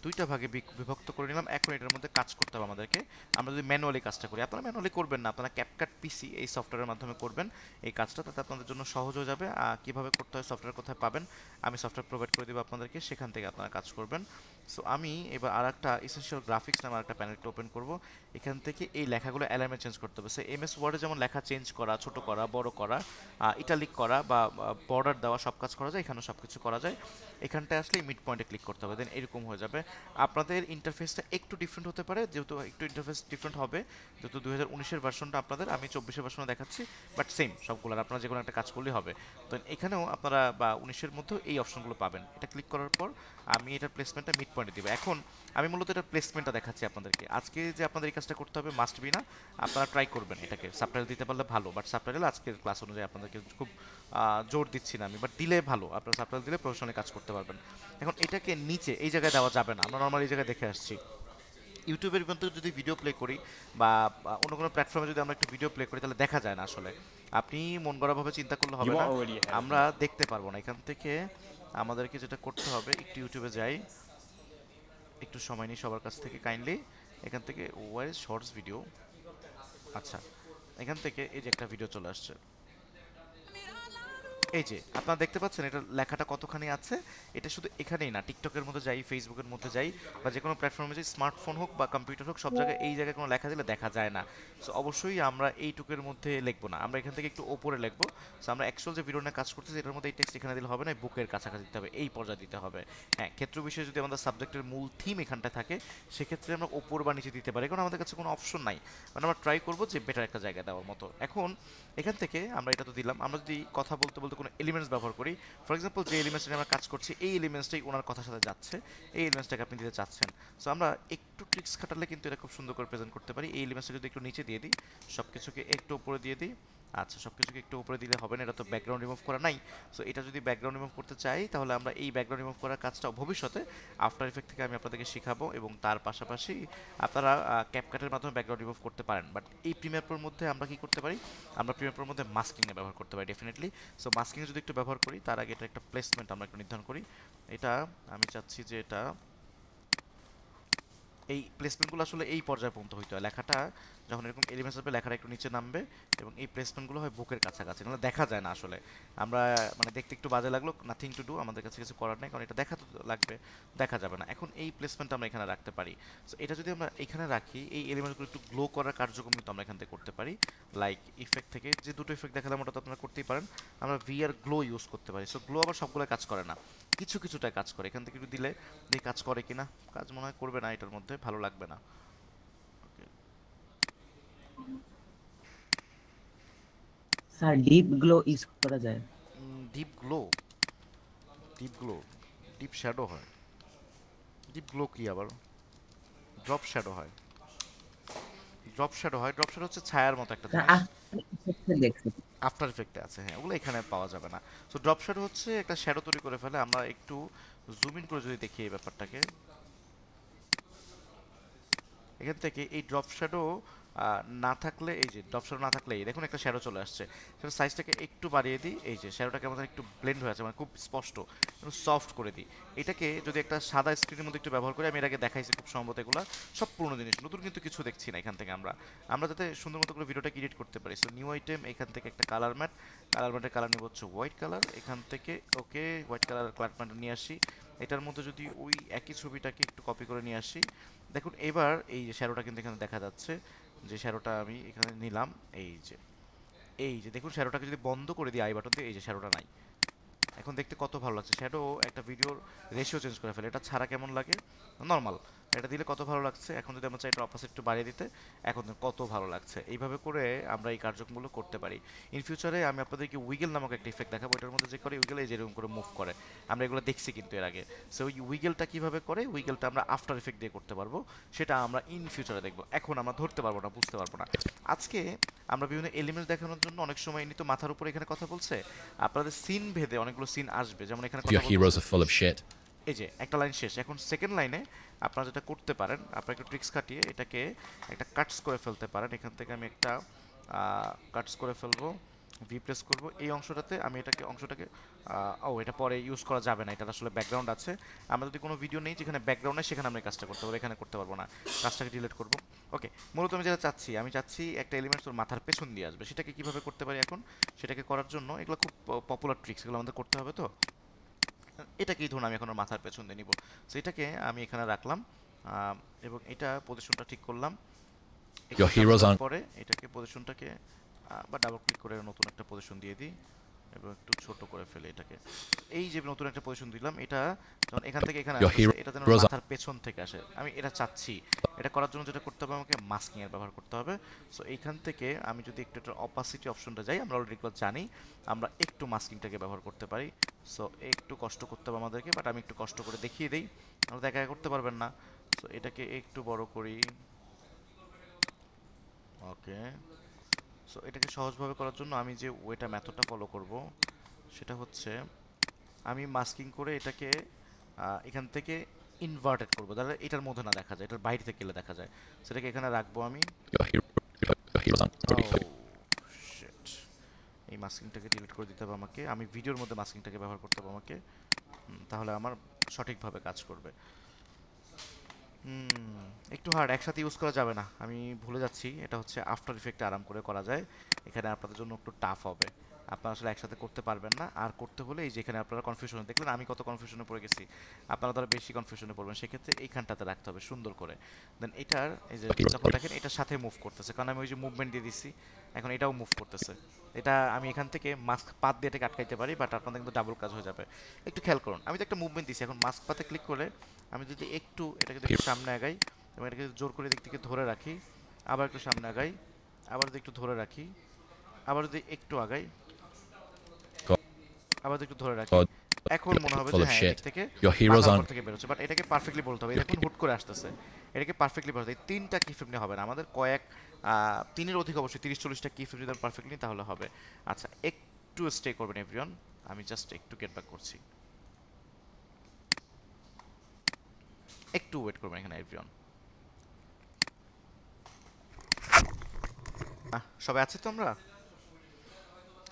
Speaker 1: দুইটা ভাগে বিভক্ত করে নিলাম। এখন এটার মধ্যে কাজ করতে হবে আমাদেরকে। আমরা যদি ম্যানুয়ালি কাজটা করি, আপনারা ম্যানুয়ালি করবেন না, আপনারা ক্যাপকাট পিসি এই সফটওয়্যারের মাধ্যমে করবেন এই কাজটা, তাতে আপনাদের জন্য সহজ হয়ে যাবে। কিভাবে করতে হয়, সফটওয়্যার কোথায় পাবেন, আমি সফটওয়্যার প্রোভাইড করে দেবো আপনাদেরকে, সেখান থেকে আপনারা কাজ করবেন। সো আমি এবার আর একটা এসেনশিয়াল গ্রাফিক্স নামে একটা প্যানেলটা ওপেন করব। এখান থেকে এই লেখাগুলো অ্যালাইনমেন্ট চেঞ্জ করতে হবে। সো এমএস ওয়ার্ডে যেমন লেখা চেঞ্জ করা, ছোট করা, বড় করা, ইটালিক করা বা বর্ডার দেওয়া, সব কাজ করা যায়, এখানেও সব কিছু করা যায়। এখানটায় আসলে মিড পয়েন্টে ক্লিক করতে হবে, দেন এরকম হয়ে যাবে। আপনাদের ইন্টারফেসটা একটু ডিফারেন্ট হতে পারে, যেহেতু একটু ইন্টারফেস ডিফারেন্ট হবে, যেহেতু 2019-এর ভার্সনটা আপনাদের, আমি 24-এর ভার্সনে দেখাচ্ছি, বাট সেম সবগুলোর আপনারা যে কোনো একটা কাজ করলেই হবে। তো এখানেও আপনারা বা 19-এর মধ্যেও এই অপশনগুলো পাবেন। এটা ক্লিক করার পর আমি এটার প্লেসমেন্টটা মিড পয়েন্টে দিব। এখন আমি মূলত এটার প্লেসমেন্টটা দেখাচ্ছি আপনাদেরকে। আজকে যে আপনাদের এই কাজটা করতে হবে মাস্ট বি না, আপনারা ট্রাই করবেন এটাকে, সাবটাইটেল দিতে পারলে ভালো, বাট সাবটাইটেল আজকের ক্লাস অনুযায়ী আপনাদেরকে খুব জোর দিচ্ছি না আমি, বাট দিলে ভালো, আপনারা সাবটাইটেল দিলে প্রফেশনালি কাজ করতে পারবেন। এখন এটাকে নিচে এই জায়গায় দেওয়া যাবে না, আমরা নর্মালি এই জায়গায় দেখে আসছি। ইউটিউবের মধ্যে যদি ভিডিও প্লে করি বা অন্য কোনো প্ল্যাটফর্মে যদি আমরা একটু ভিডিও প্লে করি, তাহলে দেখা যায় না আসলে, আপনি মন গড়াভাবে চিন্তা করলে হবে না, আমরা দেখতে পারবো না। এখান থেকে আমাদেরকে যেটা করতে হবে, একটু ইউটিউবে যাই, একটু সময় নিই সবার কাছ থেকে কাইন্ডলি। এখান থেকে ওয়ার ইজ শর্টস ভিডিও, আচ্ছা, এখান থেকে এই যে একটা ভিডিও চলে আসছে, এই যে আপনারা দেখতে পাচ্ছেন এটা লেখাটা কতখানি আছে। এটা শুধু এখানেই না, টিকটকের মধ্যে যাই, ফেসবুকের মধ্যে যাই, বা যে কোনো প্ল্যাটফর্মে যাই, স্মার্টফোন হোক বা কম্পিউটার হোক, সব জায়গায় এই জায়গায় কোনো লেখা দিলে দেখা যায় না। সো অবশ্যই আমরা এইটুকের মধ্যে লিখবো না, আমরা এখান থেকে একটু ওপরে লিখবো। সো আমরা অ্যাকচুয়াল যে ভিডিও নিয়ে কাজ করতেছি এটার মধ্যে এই টেক্সট এখানে দিলে হবে না, বুকের কাছাকাছি দিতে হবে, এই পর্যায়ে দিতে হবে। হ্যাঁ, ক্ষেত্র বিষয়ে যদি আমাদের সাবজেক্টের মূল থিম এখানটা থাকে, সেক্ষেত্রে আমরা ওপর বা নিচে দিতে পারি, কারণ আমাদের কাছে কোনো অপশন নাই, মানে আমরা ট্রাই করবো যে বেটার একটা জায়গায় দেওয়ার মতো। এখন এখান থেকে আমরা এটা তো দিলাম, আমরা যদি কথা বলতে বলতে কোনো এলিমেন্টস ব্যবহার করি, ফর এক্সাম্পল যে এলিমেন্টস নিয়ে আমরা কাজ করছি, এই এলিমেন্টসটাই ওনার কথার সাথে যাচ্ছে, এই এলিমেন্টসটাকে আপনি দিতে চাচ্ছেন। সো আমরা একটু ট্রিক্স খাটালে কিন্তু এটা খুব সুন্দর করে প্রেজেন্ট করতে পারি। এই এলিমেন্টসটা যদি একটু নিচে দিয়ে দিই, সব কিছুকে একটু উপরে দিয়ে দিই, আচ্ছা, সব কিছুকে একটু উপরে দিলে হবে না, এটা তো ব্যাকগ্রাউন্ড রিমুভ করা নাই। সো এটা যদি ব্যাকগ্রাউন্ড রিমুভ করতে চাই, তাহলে আমরা এই ব্যাকগ্রাউন্ড রিমুভ করার কাজটা ভবিষ্যতে আফটার ইফেক্ট থেকে আমি আপনাদেরকে শেখাবো, এবং তার পাশাপাশি আপনারা ক্যাপকাটের মাধ্যমে ব্যাকগ্রাউন্ড রিমুভ করতে পারেন। বাট এই প্রিমিয়ার প্রোর মধ্যে আমরা কি করতে পারি, আমরা প্রিমিয়ার প্রোর মধ্যে মাস্কিংয়ে ব্যবহার করতে পারি ডেফিনেটলি। সো মাস্কিংয়ে যদি একটু ব্যবহার করি, তার আগে এটা একটা প্লেসমেন্ট আমরা একটু নির্ধারণ করি। এটা আমি চাচ্ছি যে এটা এই প্লেসমেন্টগুলো আসলে এই পর্যায়ে পর্যন্ত হইতে হয়, লেখাটা যখন এরকম এলিমেন্টস আসবে লেখাটা একটু নিচে নামবে এবং এই প্লেসমেন্টগুলো হয় বুকের কাছাকাছি, নাহলে দেখা যায় না আসলে। আমরা মানে দেখতে একটু বাজে লাগলো, নাথিং টু ডু, আমাদের কাছে কিছু করার নেই, কারণ এটা দেখা তো লাগবে, দেখা যাবে না। এখন এই প্লেসমেন্ট আমরা এখানে রাখতে পারি। সো এটা যদি আমরা এখানে রাখি, এই এলিমেন্টগুলো একটু গ্লো করার কার্যক্রম কিন্তু আমরা এখান থেকে করতে পারি। লাইক ইফেক্ট থেকে যে দুটো ইফেক্ট দেখালাম ওটা তো আপনারা করতেই পারেন। আমরা ভিআর গ্লো ইউজ করতে পারি। সো গ্লো আবার সবগুলো কাজ করে না, কিছু কিছুটা কাজ করে। এখান থেকে একটু দিলে দেখি কাজ করে কিনা। কাজ মনে হয় করবে না, এটার মধ্যে ভালো লাগবে না।
Speaker 4: স্যার ডিপ গ্লো ইউজ করা যায়?
Speaker 1: Deep glow, deep glow, deep shadow হয়। ডিপ গ্লো কি আবার? ড্রপ শ্যাডো হয়, ড্রপ শ্যাডো হয়। ড্রপ শ্যাডো হচ্ছে ছায়ার মতো একটা
Speaker 4: স্যার
Speaker 1: জিনিস।
Speaker 4: দেখছি।
Speaker 1: আফটার ইফেক্টে আছে, হ্যাঁ, ওগুলো এখানে পাওয়া যাবে না। সো ড্রপ শ্যাডো হচ্ছে একটা শ্যাডো তৈরি করে ফেলে। আমরা একটু জুম ইন করে যদি দেখি এই ব্যাপারটাকে, এখান থেকে এই ড্রপ শ্যাডো না থাকলে, এই যে ড্রপ শ্যাডো না থাকলে এই দেখুন একটা শ্যাডো চলে আসছে। সেটা সাইজটাকে একটু বাড়িয়ে দিই, এই যে শ্যাডোটাকে আমাদের একটু ব্লেন্ড হয়ে আছে, মানে খুব স্পষ্ট, একটু সফট করে দিই। এটাকে যদি একটা সাদা স্ক্রিনের মধ্যে একটু ব্যবহার করি, আমি এর আগে দেখাইছি খুব সম্ভবত, এগুলো সব পুরনো জিনিস, নতুন কিন্তু কিছু দেখছি না এখান থেকে। আমরা যাতে সুন্দর মতো করে ভিডিওটা এডিট করতে পারি। সো নিউ আইটেম, এখান থেকে একটা কালার ম্যাট, কালার ম্যাটের কালার নেব হচ্ছে হোয়াইট কালার। এখান থেকে ওকে হোয়াইট কালার ম্যাট নিয়ে আসি। এটার মধ্যে যদি ওই একই ছবিটাকে একটু কপি করে নিয়ে আসি, দেখুন এবার এই যে শ্যাডোটা কিন্তু এখানে দেখা যাচ্ছে, যে শ্যাডোটা আমি এখানে নিলাম, এই যে দেখুন শ্যাডোটাকে যদি বন্ধ করে দিই আই বাটন দিয়ে, এই যে শ্যাডোটা নাই। এখন দেখতে কত ভালো লাগছে। শ্যাডো একটা ভিডিওর রেশিও চেঞ্জ করে ফেলে। এটা ছাড়া কেমন লাগে? নর্মাল। এটা দিলে কত ভালো লাগছে। এখন যদি আমরা চাই এটা অপোজিট একটু বাড়িয়ে দিতে, এখন কত ভালো লাগছে। এইভাবে করে আমরা এই কার্যক্রমগুলো করতে পারি। ইন ফিউচারে আমি আপনাদেরকে উইগেল নামক একটা ইফেক্ট দেখাবো। এটার মধ্যে যে করে উইগেল, এই যেরকম করে মুভ করে, আমরা এগুলো দেখছি কিন্তু এর আগে। সো ওই উইগেলটা কীভাবে করে, উইগেলটা আমরা আফটার ইফেক্ট দিয়ে করতে পারবো, সেটা আমরা ইন ফিউচারে দেখবো। এখন আমরা ধরতে পারবো না, বুঝতে পারবো না। আজকে আমরা বিভিন্ন এলিমেন্টস দেখানোর জন্য অনেক সময় এমনি তো মাথার উপরে এখানে কথা বলছে, আপনাদের সিন ভেদে অনেকগুলো সিন আসবে, যেমন এখানে
Speaker 6: Your
Speaker 1: কথা
Speaker 6: heroes
Speaker 1: বলছে,
Speaker 6: are full of shit.
Speaker 1: এই যে একটা লাইন শেষ। এখন সেকেন্ড লাইনে আপনারা যেটা করতে পারেন, আপনারা একটু ট্রিক্স খাটিয়ে এটাকে একটা কাটস করে ফেলতে পারেন। এখান থেকে আমি একটা কাটস করে ফেলবো, ভি প্রেস করবো এই অংশটাতে। আমি অংশটাকে এটা পরে ইউজ করা যাবে না, এটা আসলে ব্যাকগ্রাউন্ড আছে। আমরা যদি কোনো ভিডিও নেই যেখানে ব্যাকগ্রাউন্ড নেই, সেখানে আমরা এই কাজটা করতে পারবো, এখানে করতে পারবো না। কাজটাকে ডিলিট করবো। ওকে, মূলত আমি যেটা চাচ্ছি, আমি চাচ্ছি একটা এলিমেন্টস তোর মাথার পেছন দিয়ে আসবে। সেটাকে কিভাবে করতে পারি এখন? সেটাকে করার জন্য এগুলো খুব পপুলার ট্রিক্স, এগুলো আমাদের করতে হবে। তো এটাকেই ধরুন আমি এখন ওর মাথার পেছন দিয়ে নিব। সো এটাকে আমি এখানে রাখলাম এবং এটা পজিশনটা ঠিক করলাম।
Speaker 6: Your heroes aren't.
Speaker 1: পরে এটাকে পজিশনটাকে বা ডাবল ক্লিক করে নতুন একটা পজিশন দিয়ে দিই এবং একটু ছোট করে ফেলে এটাকে। এই যে নতুন একটা পজিশন দিলাম, এটা যখন এখান থেকে এখানে
Speaker 6: Your
Speaker 1: আসছে, এটা যেন
Speaker 6: heroes are.
Speaker 1: মাথার পেছন থেকে আসে, আমি এটা চাচ্ছি। এটা করার জন্য যেটা করতে হবে, আমাকে মাস্কিং এর ব্যবহার করতে হবে। সো এইখান থেকে আমি যদি একটু একটা অপাসিটি অপশনটা যাই, আমরা অলরেডি জানি আমরা একটু মাস্কিংটাকে ব্যবহার করতে পারি। সো একটু কষ্ট করতে হবে আমাদেরকে, বাট আমি একটু কষ্ট করে দেখিয়ে দিই, আমরা একা একা করতে পারবেন না। সো এটাকে একটু বড় করি। ওকে, সো এটাকে সহজভাবে করার জন্য আমি যে ওয়েটা মেথডটা ফলো করব, সেটা হচ্ছে আমি মাস্কিং করে এটাকে এখান থেকে ইনভার্টেড করবো, তাহলে এটার মধ্যে না দেখা যায়, এটার বাইরে থেকে গেলে দেখা যায়। সেটাকে এখানে রাখবো আমি।
Speaker 6: Your heroes aren't.
Speaker 1: শিট, এই মাস্কিংটাকে ডিলিট করে দিতে হবে আমাকে। আমি ভিডিওর মধ্যে মাস্কিংটাকে ব্যবহার করতে হবে আমাকে, তাহলে আমার সঠিকভাবে কাজ করবে। একটু হার্ড, একসাথে ইউজ করা যাবে না, আমি ভুলে যাচ্ছি। এটা হচ্ছে আফটার ইফেক্টে আরাম করে করা যায়, এখানে আপনাদের জন্য একটু টাফ হবে। আপনারা আসলে একসাথে করতে পারবেন না। আর করতে হলে এই যে এখানে আপনারা কনফিউশনে দেখলেন, আমি কত কনফিউশনে পড়ে গেছি, আপনারা তারা বেশি কনফিউশনে পড়বেন। সেক্ষেত্রে এইখানটাতে রাখতে হবে সুন্দর করে। দেন এটার এই যে যখন দেখেন এটার সাথে মুভ করতেছে, কারণ আমি ওই যে মুভমেন্ট দিয়ে দিচ্ছি, এখন এটাও মুভ করতেছে। এটা আমি এখান থেকে মাস্ক পাত দিয়ে এটাকে আটকাইতে পারি, বাট আপনাদের কিন্তু ডাবল কাজ হয়ে যাবে। একটু খেয়াল করুন, আমি তো একটা মুভমেন্ট দিচ্ছি, এখন মাস্ক পাতে ক্লিক করে আমি যদি একটু এটাকে একটু সামনে আগাই এবং এটাকে জোর করে দিক থেকে ধরে রাখি, আবার একটু সামনে আগাই, আবার যদি একটু ধরে রাখি, আবার যদি একটু আগাই, আবার একটু ধরে রাখি, এখন মনে হবে যে হ্যাঁ এদিক থেকে মাথার উপর থেকে বেরোচ্ছে। বাট এটাকে পারফেক্টলি বলতে হবে, দেখুন হুট করে আসতেছে, এটাকে পারফেক্টলি বলতে হবে। তিনটা কি ফ্রেম হবে না, আমাদের তিনের অধিক অবশ্যই 30-40টা কি ফ্রেম যদি পারফেক্টলি, তাহলে হবে। আচ্ছা, একটু স্টে করবেন এভরিওয়ান, আমি জাস্ট একটু গেট ব্যাক করছি, একটু ওয়েট করবেন এখানে এভরিওয়ান। সবাই আছে তো? আমরা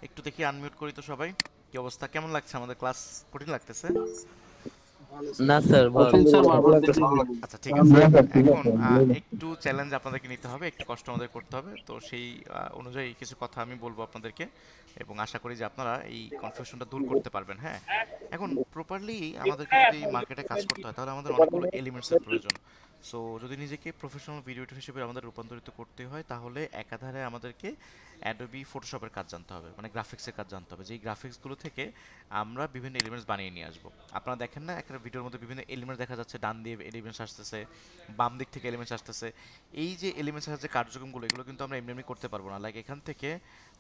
Speaker 1: একটু দেখি আনমিউট করি তো সবাই। কি অবস্থা, কেমন লাগছে আমাদের ক্লাস? কঠিন লাগতেছে?
Speaker 2: না স্যার
Speaker 1: আচ্ছা ঠিক আছে, এখন একটু চ্যালেঞ্জ আপনাদেরকে নিতে হবে, একটু কষ্ট আমাদের করতে হবে, তো সেই অনুযায়ী কিছু কথা আমি বলবো আপনাদেরকে, এবং আশা করি যে আপনারা এই কনফিউশনটা দূর করতে পারবেন। হ্যাঁ, এখন প্রপারলি আমাদেরকে যদি মার্কেটে কাজ করতে হয় তাহলে আমাদের অনেকগুলো এলিমেন্টসের প্রয়োজন। সো যদি নিজেকে প্রফেশনাল ভিডিও এডিটর হিসেবে আমাদের রূপান্তরিত করতে হয় তাহলে একাধারে আমাদেরকে অ্যাডোবি ফটোশপের কাজ জানতে হবে, মানে গ্রাফিক্সের কাজ জানতে হবে, যেই গ্রাফিক্সগুলো থেকে আমরা বিভিন্ন এলিমেন্টস বানিয়ে নিয়ে আসবো। আপনারা দেখেন না একটা ভিডিওর মধ্যে বিভিন্ন এলিমেন্ট দেখা যাচ্ছে, ডান দিয়ে এলিমেন্টস আসতেছে, বাম দিক থেকে এলিমেন্টস আসতেছে। এই যে এলিমেন্টস আসছে কার্যক্রমগুলো, এগুলো কিন্তু আমরা এমনি এমনি করতে পারবো না। লাইক এখান থেকে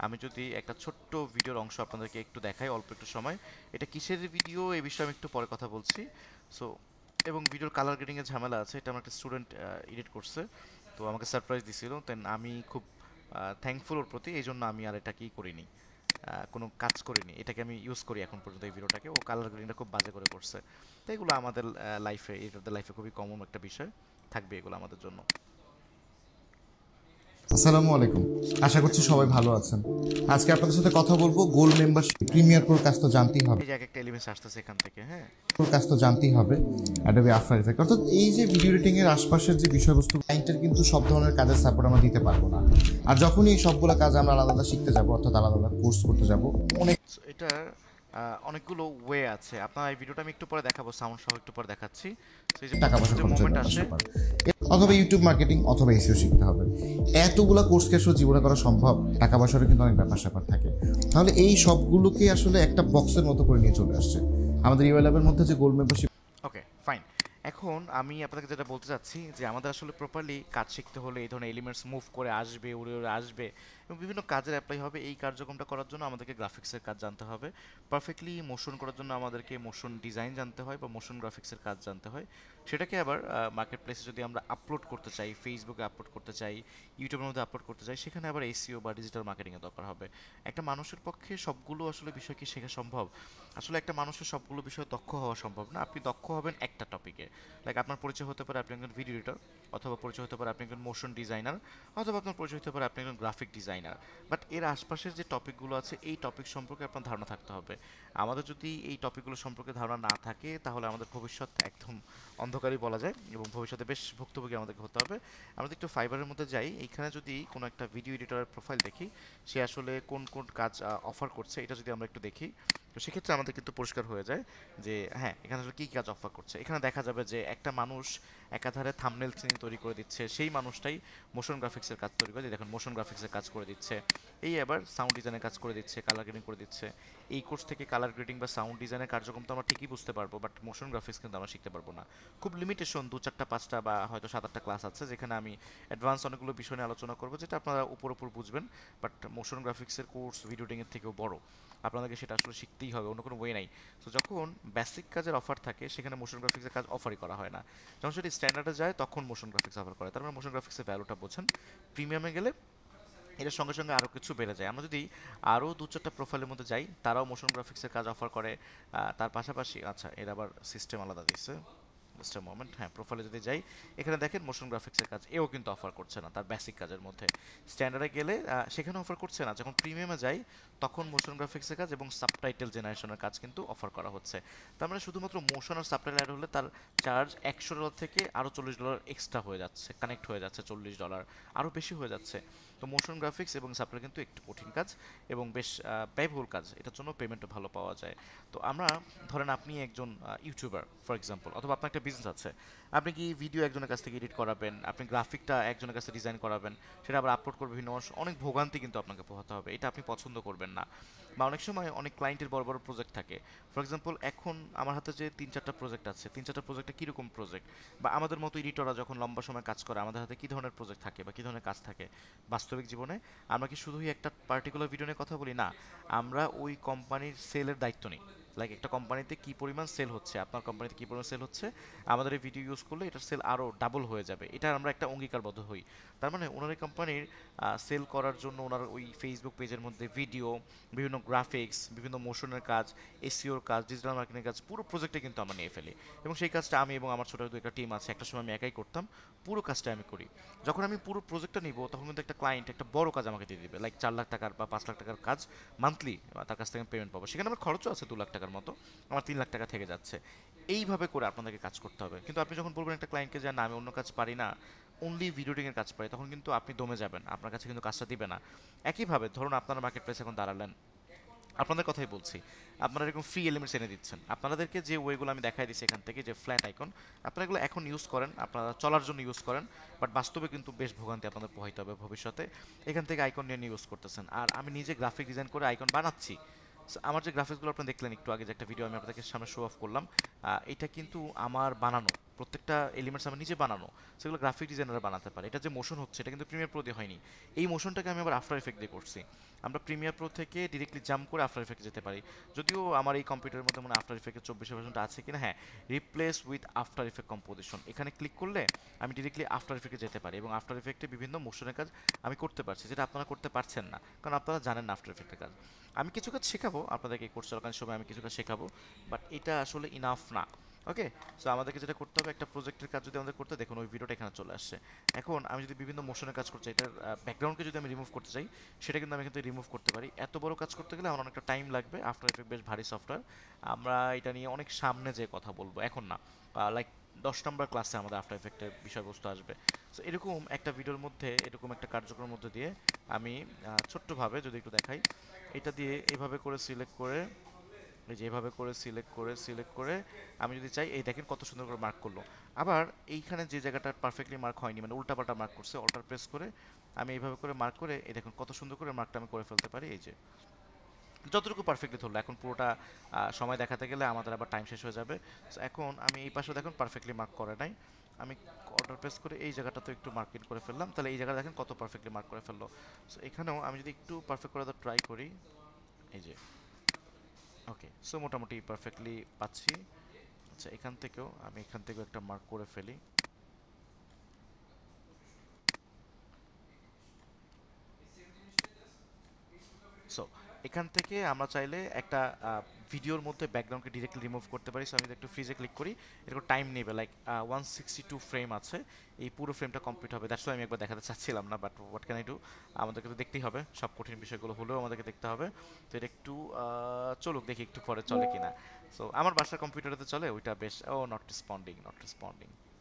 Speaker 1: আমি যদি একটা ছোট্ট ভিডিওর অংশ আপনাদেরকে একটু দেখাই অল্প একটু সময়, এটা কিসের ভিডিও এই বিষয়ে আমি একটু পরে কথা বলছি। সো এবং ভিডিওর কালার গ্রেডিংয়ের ঝামেলা আছে, এটা আমার একটা স্টুডেন্ট এডিট করছে, তো আমাকে সারপ্রাইজ দিছিল, দেন আমি খুব থ্যাঙ্কফুল ওর প্রতি, এই জন্য আমি আর এটা কি করিনি, কোনো কাজ করিনি, এটাকে আমি ইউজ করি এখন পর্যন্ত এই ভিডিওটাকে। ও কালার গ্রেডিংটা খুব বাজে করে করছে, তো এগুলো আমাদের লাইফে, এডিটরদের লাইফে খুবই কমন একটা বিষয় থাকবে এগুলো আমাদের জন্য।
Speaker 7: আসসালামু আলাইকুম, আশা করছি সবাই ভালো আছেন। আজকে আপনাদের সাথে কথা বলবো গোল্ড মেম্বারশিপ, প্রিমিয়ার প্রোর কাজ তো জানতেই হবে,
Speaker 1: এই যে একটা এলিমেন্টস আসতেছে এখান থেকে, হ্যাঁ
Speaker 7: প্রোর কাজ তো জানতেই হবে, অ্যাডোবি আফটার ইফেক্ট, অর্থাৎ এই যে ভিডিও এডিটিং এর আশপাশের যে বিষয়বস্তু, ক্লায়েন্টের কিন্তু সব ধরনের কাজের সাপোর্ট আমরা দিতে পারবো না। আর যখনই এই সবগুলো কাজ আমরা আলাদা আলাদা শিখতে যাব, অর্থাৎ আলাদা আলাদা কোর্স করতে যাব, অনেক
Speaker 1: এটা অনেকগুলো ওয়ে আছে। আপনার এই ভিডিওটা আমি একটু পরে দেখাবো, সাউন্ড সহ একটু পরে দেখাচ্ছি। সেই যে
Speaker 7: টাকা পয়সা খরচ
Speaker 1: মোমেন্ট
Speaker 7: করতে
Speaker 1: আসে,
Speaker 7: পারে, অথবা ইউটিউব মার্কেটিং অথবা এসইও শিখতে হবে। এতগুলা কোর্স কি আসলে জীবনে করা সম্ভব? টাকা পয়সারও কিন্তু অনেক ব্যাপার স্যাপার থাকে। তাহলে এই সবগুলোকে আসলে একটা বক্সের মতো করে নিয়ে চলে আসছে আমাদের ইউএল ল্যাবের মধ্যে যে গোল্ড মেম্বারশিপ।
Speaker 1: Okay fine. এখন আমি আপনাদেরকে যেটা বলতে চাচ্ছি যে আমাদের আসলে প্রপারলি কাজ শিখতে হলে এই ধরনের এলিমেন্টস মুভ করে আসবে, উড়ে উড়ে আসবে এবং বিভিন্ন কাজের অ্যাপ্লাই হবে। এই কার্যক্রমটা করার জন্য আমাদেরকে গ্রাফিক্সের কাজ জানতে হবে, পারফেক্টলি মোশন করার জন্য আমাদেরকে মোশন ডিজাইন জানতে হয় বা মোশন গ্রাফিক্সের কাজ জানতে হয়। সেটাকে আবার মার্কেট প্লেসে যদি আমরা আপলোড করতে চাই, ফেসবুকে আপলোড করতে চাই, ইউটিউবের মধ্যে আপলোড করতে চাই, সেখানে আবার এসইও বা ডিজিটাল মার্কেটিংয়ের দরকার হবে। একটা মানুষের পক্ষে সবগুলো আসলে বিষয় কি শেখা সম্ভব? আসলে একটা মানুষের সবগুলো বিষয় দক্ষ হওয়া সম্ভব না। আপনি দক্ষ হবেন একটা টপিকে, লাইক আপনার পরিচয় হতে পারে আপনি একজন ভিডিও এডিটর, অথবা পরিচয় হতে পারে আপনি একজন মোশন ডিজাইনার, অথবা আপনার পরিচয় হতে পারে আপনি একজন গ্রাফিক ডিজাইনার। বাট এর আশপাশের যে টপিকগুলো আছে এই টপিক সম্পর্কে আপনার ধারণা থাকতে হবে। আমাদের যদি এই টপিকগুলো সম্পর্কে ধারণা না থাকে তাহলে আমাদের ভবিষ্যৎ একদম অন্ধকারই বলা যায়, এবং ভবিষ্যতে বেশ ভুক্তভোগী আমাদেরকে হতে হবে। আমরা যদি একটু ফাইবারের মধ্যে যাই, এইখানে যদি কোনো একটা ভিডিও এডিটরের প্রোফাইল দেখি, সে আসলে কোন কোন কাজ অফার করছে, এটা যদি আমরা একটু দেখি, তো সেক্ষেত্রে আমাদের কিন্তু পরিষ্কার হয়ে যায় যে হ্যাঁ এখানে আসলে কী কাজ অফার করছে। এখানে দেখা যাবে যে একটা মানুষ একাধারে থাম্বনেল তৈরি করে দিচ্ছে, সেই মানুষটাই মোশন গ্রাফিক্সের কাজ তৈরি করে, দেখুন মোশন গ্রাফিক্সের কাজ করে দিচ্ছে, এই আবার সাউন্ড ডিজাইনের কাজ করে দিচ্ছে, কালার গ্রেডিং করে দিচ্ছে। এই কোর্স থেকে কালার গ্রেডিং বা সাউন্ড ডিজাইনের কার্যক্রম তো আমরা ঠিকই বুঝতে পারবো, বাট মোশন গ্রাফিক্স কিন্তু আমরা শিখতে পারবো না। খুব লিমিটেশন 2-4-5টা বা হয়তো 7-8টা ক্লাস আছে যেখানে আমি অ্যাডভান্স অনেকগুলো বিষয় নিয়ে আলোচনা করবো, যেটা আপনারা উপর বুঝবেন। বাট মোশন গ্রাফিক্সের কোর্স ভিডিও এডিটিংয়ের থেকেও বড়, আপনাদেরকে সেটা আসলে শিখতেই হবে, অন্য কোনো ওয়ে নাই। তো যখন বেসিক কাজের অফার থাকে সেখানে মোশন গ্রাফিক্সের কাজ অফারই করা হয় না। যখন সেটি স্ট্যান্ডার্ডে যায় তখন মোশন গ্রাফিক্স অফার করে, তার মানে মোশন গ্রাফিক্সের ভ্যালুটা বোঝেন। প্রিমিয়ামে গেলে এটার সঙ্গে সঙ্গে আরও কিছু বেড়ে যায়। আমরা যদি আরও 2-4টা প্রোফাইলের মধ্যে যাই, তারাও মোশন গ্রাফিক্সের কাজ অফার করে। তার পাশাপাশি আচ্ছা এর আবার সিস্টেম আলাদা দিচ্ছে, জাস্ট আ মোমেন্ট। হ্যাঁ, প্রোফাইলে যদি যাই, এখানে দেখেন মোশন গ্রাফিক্সের কাজ এও কিন্তু অফার করছে না তার বেসিক কাজের মধ্যে। স্ট্যান্ডার্ডে গেলে সেখানে অফার করছে না, যখন প্রিমিয়ামে যাই তখন মোশন গ্রাফিক্সের কাজ এবং সাবটাইটেল জেনারেশনের কাজ কিন্তু অফার করা হচ্ছে। তার মানে শুধুমাত্র মোশন আর সাবটাইটেল অ্যাড হলে তার চার্জ $100 থেকে আরও $40 এক্সট্রা হয়ে যাচ্ছে, কানেক্ট হয়ে যাচ্ছে, $40 আরও বেশি হয়ে যাচ্ছে। তো মোশন গ্রাফিক্স এবং সাবটাইটেল কিন্তু একটু কঠিন কাজ এবং বেশ ব্যয়বহুল কাজ, এটার জন্য পেমেন্টও ভালো পাওয়া যায়। তো আমরা ধরেন আপনি একজন ইউটিউবার ফর এক্সাম্পল, অথবা আপনার একটা বিজনেস আছে, আপনি কি ভিডিও একজনের কাছ থেকে এডিট করাবেন, আপনি গ্রাফিকটা একজনের কাছে ডিজাইন করাবেন, সেটা আবার আপলোড করবে বিভিন্ন মানুষ, অনেক ভোগান্তি কিন্তু আপনাকে পোহাতে হবে, এটা আপনি পছন্দ করবেন না। বা অনেক সময় অনেক ক্লায়েন্টের বড় বড় প্রজেক্ট থাকে। ফর এক্সাম্পল এখন আমার হাতে যে 3-4টা প্রজেক্ট আছে, 3-4টা প্রজেক্টে কীরকম প্রজেক্ট, বা আমাদের মতো এডিটররা যখন লম্বা সময় কাজ করে আমাদের হাতে কী ধরনের প্রজেক্ট থাকে বা কী ধরনের কাজ থাকে বাস্তবিক জীবনে। আমরা কি শুধুই একটা পার্টিকুলার ভিডিও নিয়ে কথা বলি না, আমরা ওই কোম্পানির সেলের দায়িত্ব নিই। লাইক একটা কোম্পানিতে কী পরিমাণ সেল হচ্ছে, আপনার কোম্পানিতে কী পরিমাণ সেল হচ্ছে, আমাদের এই ভিডিও ইউজ করলে এটার সেল আরও ডাবল হয়ে যাবে, এটা আমরা একটা অঙ্গীকারবদ্ধ হই। তার মানে ওনার এই কোম্পানির সেল করার জন্য ওনার ওই ফেসবুক পেজের মধ্যে ভিডিও, বিভিন্ন গ্রাফিক্স, বিভিন্ন মোশনের কাজ, এসইওর কাজ, ডিজিটাল মার্কেটিংয়ের কাজ, পুরো প্রজেক্টে কিন্তু আমরা নিয়ে ফেলি। এবং সেই কাজটা আমি এবং আমার ছোটো একটা টিম আছে, একটা সময় আমি একাই করতাম, পুরো কাজটা আমি করি। যখন আমি পুরো প্রজেক্টটা নিব তখন কিন্তু একটা ক্লায়েন্ট একটা বড় কাজ আমাকে দিয়ে দিবে, লাইক 4 লাখ টাকার বা 5 লাখ টাকার কাজ মান্থলি তার কাছ থেকে আমি পেমেন্ট পাবো। সেখানে আমার খরচও আছে 2 লাখ টাকা টাকার মতো, আমার 3 লাখ টাকা থেকে যাচ্ছে। এইভাবে করে আপনাদেরকে কাজ করতে হবে। কিন্তু আপনি যখন বলবেন একটা ক্লায়েন্টকে যে না আমি অন্য কাজ পারি না, অনলি ভিডিও এডিটিং এর কাজ পারি, তখন কিন্তু আপনি দমে যাবেন, আপনার কাছে কিন্তু কাজটা দিবে না। একইভাবে ধরুন আপনারা মার্কেট প্লেসে এখন দাঁড়ালেন, আপনাদের কথাই বলছি, আপনারা এরকম ফ্রি এলিমেন্টস এনে দিচ্ছেন, আপনাদেরকে যে ওয়েগুলো আমি দেখাই দিচ্ছি এখান থেকে, যে ফ্ল্যাট আইকন, আপনারা এগুলো এখন ইউজ করেন, আপনারা চলার জন্য ইউজ করেন, বাট বাস্তবে কিন্তু বেশ ভোগান্তি আপনাদের পোহাইতে হবে ভবিষ্যতে। এখান থেকে আইকন নিয়ে ইউজ করতেছেন, আর আমি নিজে গ্রাফিক ডিজাইন করে আইকন বানাচ্ছি। So, আমার যে গ্রাফিক্সগুলো আপনারা দেখলেন একটু আগে, যে একটা ভিডিও আমি আপনাদেরকে সামনে শো অফ করলাম, এটা কিন্তু আমার বানানো, প্রত্যেকটা এলিমেন্টস আমার নিজে বানানো, সেগুলো গ্রাফিক ডিজাইনাররা বানাতে পারে। এটা যে মোশন হচ্ছে এটা কিন্তু প্রিমিয়ার প্রো দিয়ে হয়নি, এই মোশনটাকে আমি আবার আফটার এফেক্ট দিয়ে করছি। আমরা প্রিমিয়ার প্রো থেকে ডিরেক্টলি জাম্প করে আফটার এফেক্টে যেতে পারি, যদিও আমার এই কম্পিউটারের মধ্যে মনে আফটার এফেক্টের 24% আছে কিনা, হ্যাঁ, replace with after effect composition, এখানে ক্লিক করলে আমি ডিরেক্টলি আফটার এফেক্টে যেতে পারি এবং আফটার এফেক্টে বিভিন্ন মোশনের কাজ আমি করতে পারছি, যেটা আপনারা করতে পারছেন না, কারণ আপনারা জানেন না আফটার এফেক্টের কাজ। আমি কিছু কাজ শেখাবো আপনাদেরকে, এই কোর্স চলাকালীন সময় আমি কিছু কাজ শেখাবো, বাট এটা আসলে ইনাফ না। ওকে, সো আমাদেরকে যেটা করতে হবে, একটা প্রজেক্টের কাজ যদি আমাদের করতে, দেখুন ওই ভিডিওটা এখানে চলে আসছে। এখন আমি যদি বিভিন্ন মোশনের কাজ করতে চাই, এটার ব্যাকগ্রাউন্ডকে যদি আমি রিমুভ করতে চাই, সেটা কিন্তু আমি কিন্তু রিমুভ করতে পারি। এত বড় কাজ করতে গেলে আমার অনেকটা টাইম লাগবে, আফটার এফেক্ট বেশ ভারী সফটওয়্যার, আমরা এটা নিয়ে অনেক সামনে যে কথা বলবো, এখন না, লাইক 10 নম্বর ক্লাসে আমাদের আফটার এফেক্টের বিষয়বস্তু আসবে। সো এরকম একটা ভিডিওর মধ্যে, এরকম একটা কার্যক্রমের মধ্যে দিয়ে আমি ছোট্টভাবে যদি একটু দেখাই, এটা দিয়ে এইভাবে করে সিলেক্ট করে, এই যে এইভাবে করে সিলেক্ট করে আমি যদি চাই, এই দেখেন কত সুন্দর করে মার্ক করলো। আবার এইখানে যে জায়গাটা পারফেক্টলি মার্ক হয়নি, মানে উল্টাপাল্টা মার্ক করছে, অল্টার প্রেস করে আমি এইভাবে করে মার্ক করে, এই দেখুন কত সুন্দর করে মার্কটা আমি করে ফেলতে পারি। এই যে যতটুকু পারফেক্টলি ধরলো, এখন পুরোটা সময় দেখাতে গেলে আমাদের আবার টাইম শেষ হয়ে যাবে। সো এখন আমি এই পাশে দেখুন পারফেক্টলি মার্ক করে নাই, আমি অর্ডার প্রেস করে এই জায়গাটাতে একটু মার্কিং করে ফেললাম, তাহলে এই জায়গাটা দেখেন কত পারফেক্টলি মার্ক করে ফেললো। সো এখানেও আমি যদি একটু পারফেক্ট করে ট্রাই করি, এই যে ওকে, সো মোটামুটি পারফেক্টলি পাচ্ছি। আচ্ছা, এখান থেকেও একটা মার্ক করে ফেলি। সো এখান থেকে আমরা চাইলে একটা ভিডিওর মধ্যে ব্যাকগ্রাউন্ডকে ডিরেক্টলি রিমুভ করতে পারি। সো আমি যদি একটু ফ্রিজে ক্লিক করি, এরকম টাইম নেবে, লাইক 162 ফ্রেম আছে, এই পুরো ফ্রেমটা কমপ্লিট হবে। দ্যাটস ওয়াই আমি একবার দেখাতে চাচ্ছিলাম না, but what can I do, আমাদেরকে তো দেখতেই হবে, সব কঠিন বিষয়গুলো হলেও আমাদেরকে দেখতে হবে। তো এটা একটু চলুক, দেখি একটু পরে চলে কিনা। সো আমার বাসার কম্পিউটারেতে চলে, ওইটা বেশ, ও not responding,